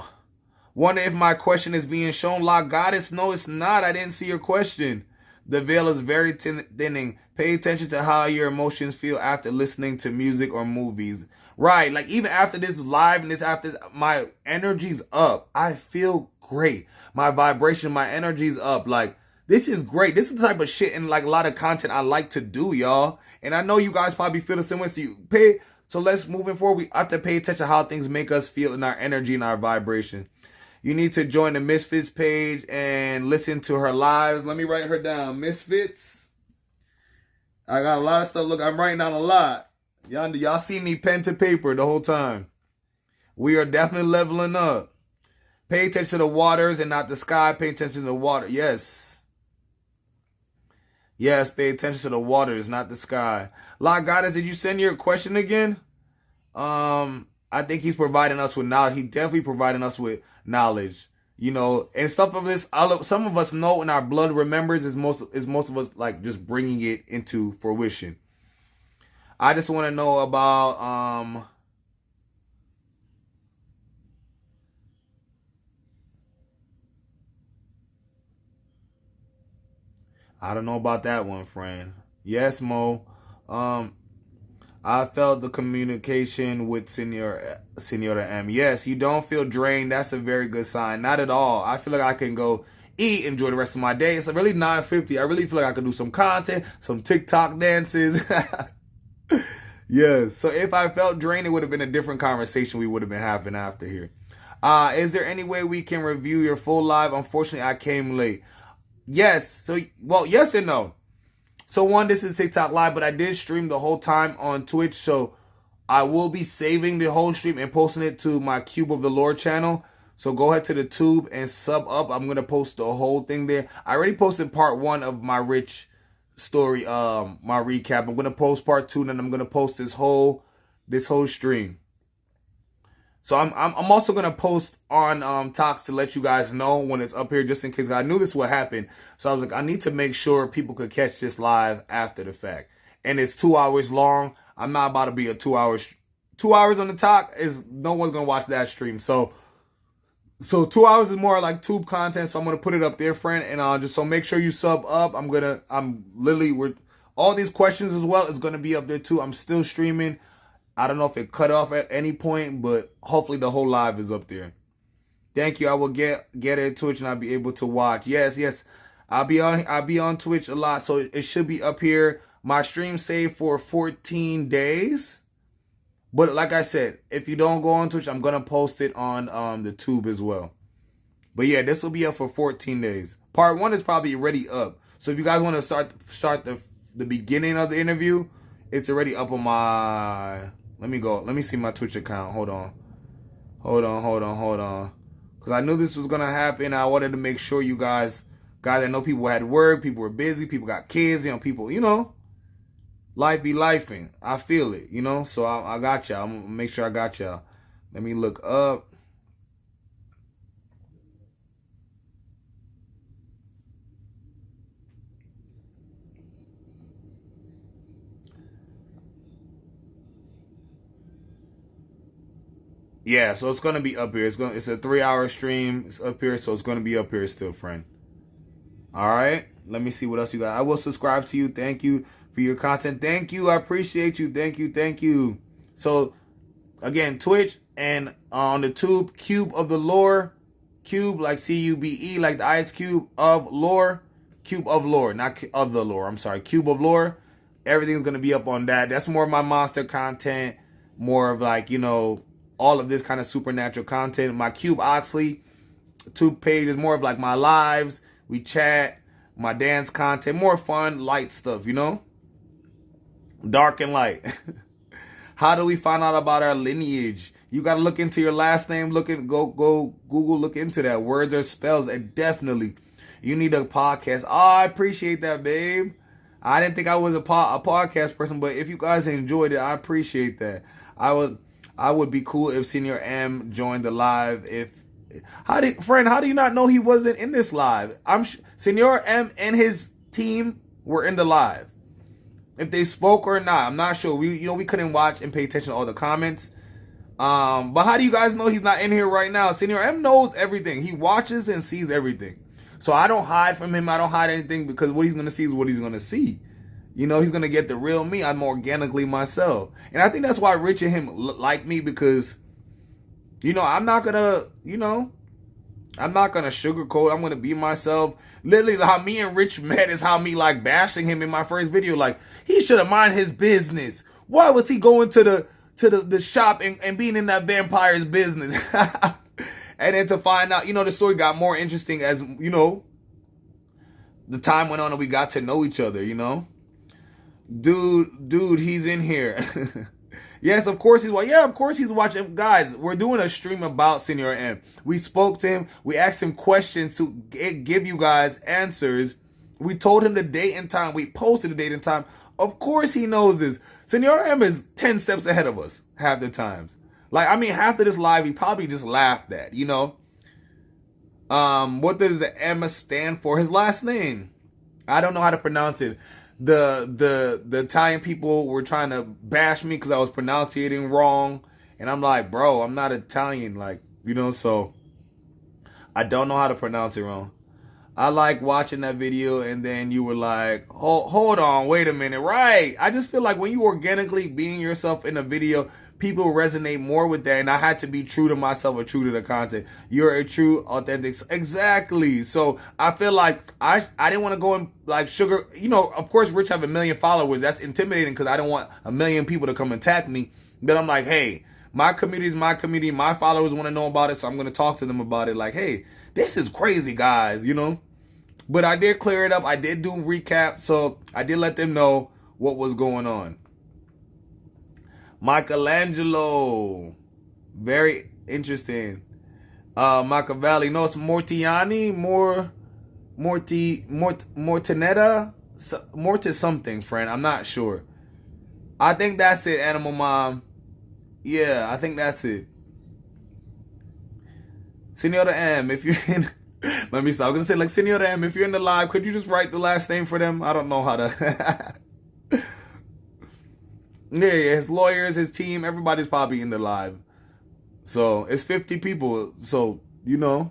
if my question is being shown. La Goddess, no, it's not. I didn't see your question. The veil is very thinning. Pay attention to how your emotions feel after listening to music or movies. Right, like even after this live and this after, my energy's up. I feel great. My vibration, my energy's up. Like, this is great. This is the type of shit and like a lot of content I like to do, y'all. And I know you guys probably feel the same way. So let's moving forward. We have to pay attention to how things make us feel in our energy and our vibration. You need to join the Misfits page and listen to her lives. Let me write her down. Misfits. I got a lot of stuff. Look, I'm writing down a lot. Y'all see me pen to paper the whole time. We are definitely leveling up. Pay attention to the waters and not the sky. Pay attention to the water. Yes. Yes, pay attention to the waters, not the sky. La Goddess, did you send your question again? I think he's providing us with knowledge. He definitely providing us with knowledge. You know, and stuff of this, some of us know and our blood remembers is most of us like just bringing it into fruition. I just want to know about I don't know about that one, friend. Yes, Mo. I felt the communication with Senora M. Yes, you don't feel drained. That's a very good sign. Not at all. I feel like I can go eat, enjoy the rest of my day. It's really 9:50. I really feel like I could do some content, some TikTok dances. Yes. So if I felt drained, it would have been a different conversation we would have been having after here. Is there any way we can review your full live? Unfortunately, I came late. Yes. So, well, yes and no. So one, this is TikTok live, but I did stream the whole time on Twitch. So I will be saving the whole stream and posting it to my Cube of the Lord channel. So go ahead to the tube and sub up. I'm going to post the whole thing there. I already posted part 1 of my Rich story, my recap. I'm going to post part 2, and then I'm going to post this whole stream. So I'm also gonna post on Talks to let you guys know when it's up here, just in case I knew this would happen. So I was like, I need to make sure people could catch this live after the fact. And it's 2 hours long. I'm not about to be a 2 hours on the Talk. Is no one's gonna watch that stream. So 2 hours is more like tube content. So I'm gonna put it up there, friend. And just so make sure you sub up. We're all these questions as well is gonna be up there too. I'm still streaming. I don't know if it cut off at any point, but hopefully the whole live is up there. Thank you. I will get it Twitch and I'll be able to watch. Yes. I'll be on Twitch a lot, so it should be up here. My stream saved for 14 days. But like I said, if you don't go on Twitch, I'm gonna post it on the tube as well. But yeah, this will be up for 14 days. Part 1 is probably already up. So if you guys want to start the beginning of the interview, it's already up on my. Let me see my Twitch account. Hold on. Because I knew this was going to happen. I wanted to make sure you guys, I know people had work, people were busy, people got kids, people, life be lifing. I feel it, So I got y'all. I'm going to make sure I got y'all. Let me look up. Yeah, so it's gonna be up here. It's a 3-hour stream. It's up here, so it's gonna be up here still, friend. All right. Let me see what else you got. I will subscribe to you. Thank you for your content. Thank you. I appreciate you. Thank you. Thank you. So again, Twitch and on the tube, Cube of the Lore. Cube like CUBE, like the ice cube of lore. Cube of Lore, not of the lore. I'm sorry. Cube of Lore. Everything's gonna be up on that. That's more of my monster content. More of like, you know, all of this kind of supernatural content. My Cube Oxley tube page is more of like my lives. We chat, my dance content, more fun, light stuff, you know? Dark and light. How do we find out about our lineage? You got to look into your last name. Go Google, look into that. Words or spells, and definitely you need a podcast. Oh, I appreciate that, babe. I didn't think I was a podcast person, but if you guys enjoyed it, I appreciate that. I would be cool if Senior M joined the live. How do you not know he wasn't in this live? Senior M and his team were in the live. If they spoke or not, I'm not sure. We couldn't watch and pay attention to all the comments. But how do you guys know he's not in here right now? Senior M knows everything. He watches and sees everything. So I don't hide from him. I don't hide anything because what he's going to see is what he's going to see. You know, he's going to get the real me. I'm organically myself. And I think that's why Rich and him like me because, you know, I'm not going to sugarcoat. I'm going to be myself. Literally, how me and Rich met is how me like bashing him in my first video. Like, he should have mind his business. Why was he going to the shop and being in that vampire's business? And then to find out, you know, the story got more interesting as, you know, the time went on and we got to know each other, you know? Dude, he's in here. Yes, of course he's watching. Yeah, of course he's watching. Guys, we're doing a stream about Senior M. We spoke to him. We asked him questions to give you guys answers. We told him the date and time. We posted the date and time. Of course he knows this. Senior M is 10 steps ahead of us half the times. Like, I mean, half of this live, he probably just laughed at, you know? What does the M stand for? His last name. I don't know how to pronounce it. The Italian people were trying to bash me because I was pronouncing wrong. And I'm like, bro, I'm not Italian. Like, you know, so I don't know how to pronounce it wrong. I like watching that video and then you were like, hold on, wait a minute. Right. I just feel like when you organically being yourself in a video, people resonate more with that. And I had to be true to myself or true to the content. You're a true, authentic. Exactly. So I feel like I didn't want to go and like sugar. You know, of course, Rich have 1 million followers. That's intimidating because I don't want 1 million people to come attack me. But I'm like, hey, my community is my community. My followers want to know about it. So I'm going to talk to them about it. Like, hey, this is crazy, guys, you know. But I did clear it up. I did do a recap. So I did let them know what was going on. Michelangelo. Very interesting. Machiavelli. No, it's Mortiani. Mortinetta. More to something, friend. I'm not sure. I think that's it, Animal Mom. Yeah, I think that's it. Senora M, if you're in... Let me stop. I'm going to say, like, Senora M, if you're in the live, could you just write the last name for them? I don't know how to... Yeah, his lawyers, his team, everybody's probably in the live. So, it's 50 people. So, you know.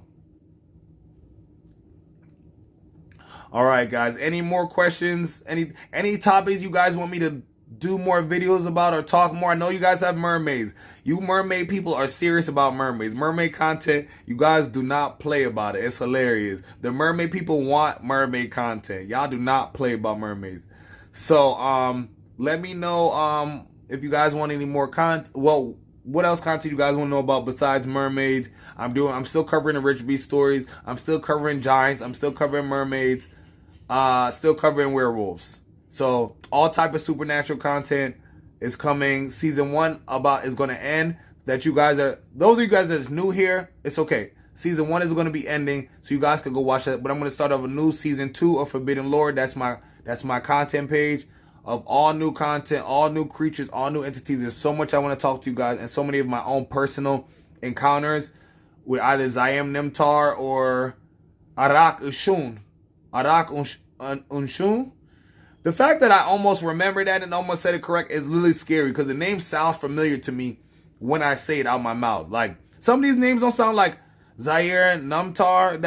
All right, guys. Any more questions? Any topics you guys want me to do more videos about or talk more? I know you guys have mermaids. You mermaid people are serious about mermaids. Mermaid content, you guys do not play about it. It's hilarious. The mermaid people want mermaid content. Y'all do not play about mermaids. So, let me know if you guys want any more content. Well, what else content you guys want to know about besides mermaids? I'm still covering the Rich B stories. I'm still covering giants. I'm still covering mermaids. Still covering werewolves. So all type of supernatural content is coming. Season 1 is going to end. Those of you guys that's new here, it's okay. Season 1 is going to be ending, so you guys can go watch that. But I'm going to start off a new season 2 of Forbidden Lore. That's my content page of all new content, all new creatures, all new entities. There's so much I want to talk to you guys, and so many of my own personal encounters with either Zayam Nemtar or Arak Ushun. Unshun. The fact that I almost remember that and almost said it correct is really scary because the name sounds familiar to me. when I say it out my mouth. Like, some of these names don't sound like Zaire, Numtar.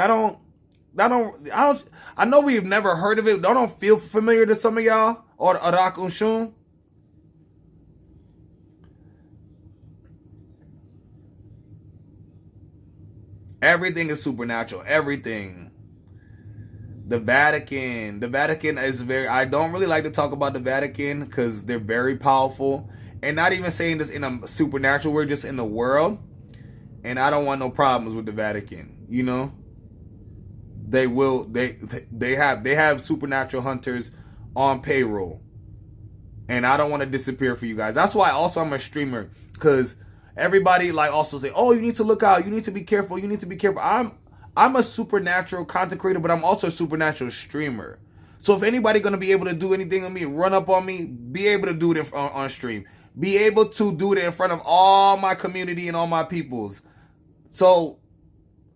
I know we've never heard of it. Don't feel familiar to some of y'all? Or Arak Unshun? Everything is supernatural. Everything. The Vatican. The Vatican is I don't really like to talk about the Vatican because they're very powerful. And not even saying this in a supernatural way, just in the world. And I don't want no problems with the Vatican. You know? They have supernatural hunters on payroll. And I don't want to disappear for you guys. That's why also I'm a streamer. Because everybody like also say, oh, you need to look out. You need to be careful. You need to be careful. I'm a supernatural content creator, but I'm also a supernatural streamer. So if anybody going to be able to do anything on me, run up on me, be able to do it on stream. Be able to do it in front of all my community and all my peoples. So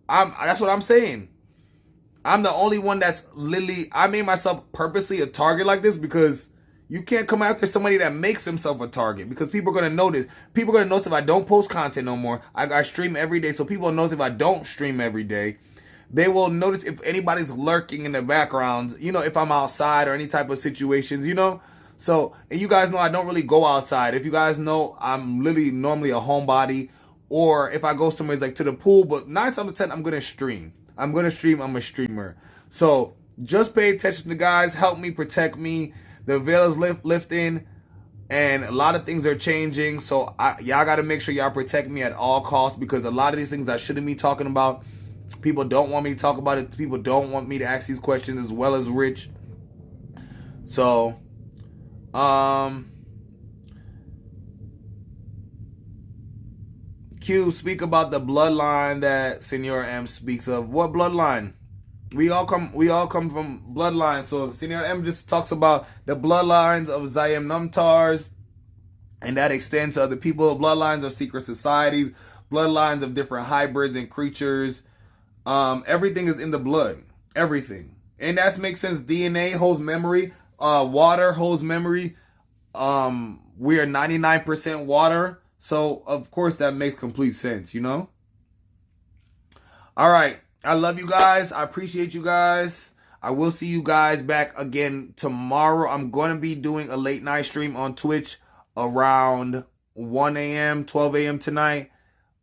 that's what I'm saying. I'm the only one that's literally, I made myself purposely a target like this because you can't come after somebody that makes himself a target because people are going to notice. People are going to notice if I don't post content no more. I stream every day, so people will notice if I don't stream every day. They will notice if anybody's lurking in the background, you know, if I'm outside or any type of situations, you know. So, and you guys know I don't really go outside. If you guys know, I'm literally normally a homebody, or if I go somewhere like to the pool, but 9 times out of 10, I'm going to stream. I'm a streamer. So just pay attention to guys. Help me, protect me. The veil is lifting, and a lot of things are changing. So y'all got to make sure y'all protect me at all costs because a lot of these things I shouldn't be talking about. People don't want me to talk about it. People don't want me to ask these questions as well as Rich. So, Q, speak about the bloodline that Senor M speaks of. What bloodline? We all come from bloodlines. So Senor M just talks about the bloodlines of Zayim Numtars, and that extends to other people, bloodlines of secret societies, bloodlines of different hybrids and creatures. Everything is in the blood. Everything. And that makes sense. DNA holds memory. Water holds memory. We are 99% water. So, of course, that makes complete sense, you know? All right. I love you guys. I appreciate you guys. I will see you guys back again tomorrow. I'm going to be doing a late night stream on Twitch around 1 a.m., 12 a.m. tonight.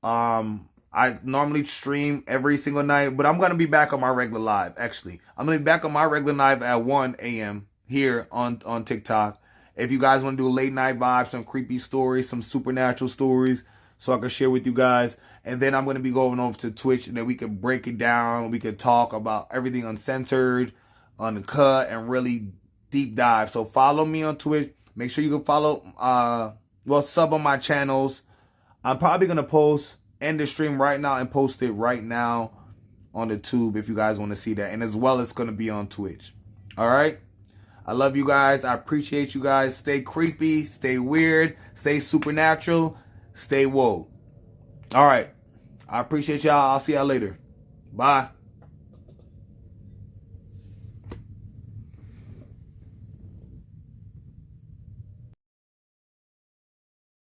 I normally stream every single night, but I'm going to be back on my regular live, actually. I'm going to be back on my regular live at 1 a.m. here on TikTok. If you guys want to do a late night vibe, some creepy stories, some supernatural stories, so I can share with you guys. And then I'm going to be going over to Twitch, and then we can break it down. We can talk about everything uncensored, uncut, and really deep dive. So follow me on Twitch. Make sure you can follow, sub on my channels. I'm probably going to end the stream right now and post it right now on the tube if you guys want to see that. And as well, it's going to be on Twitch. All right? I love you guys. I appreciate you guys. Stay creepy. Stay weird. Stay supernatural. Stay woke. All right. I appreciate y'all. I'll see y'all later. Bye.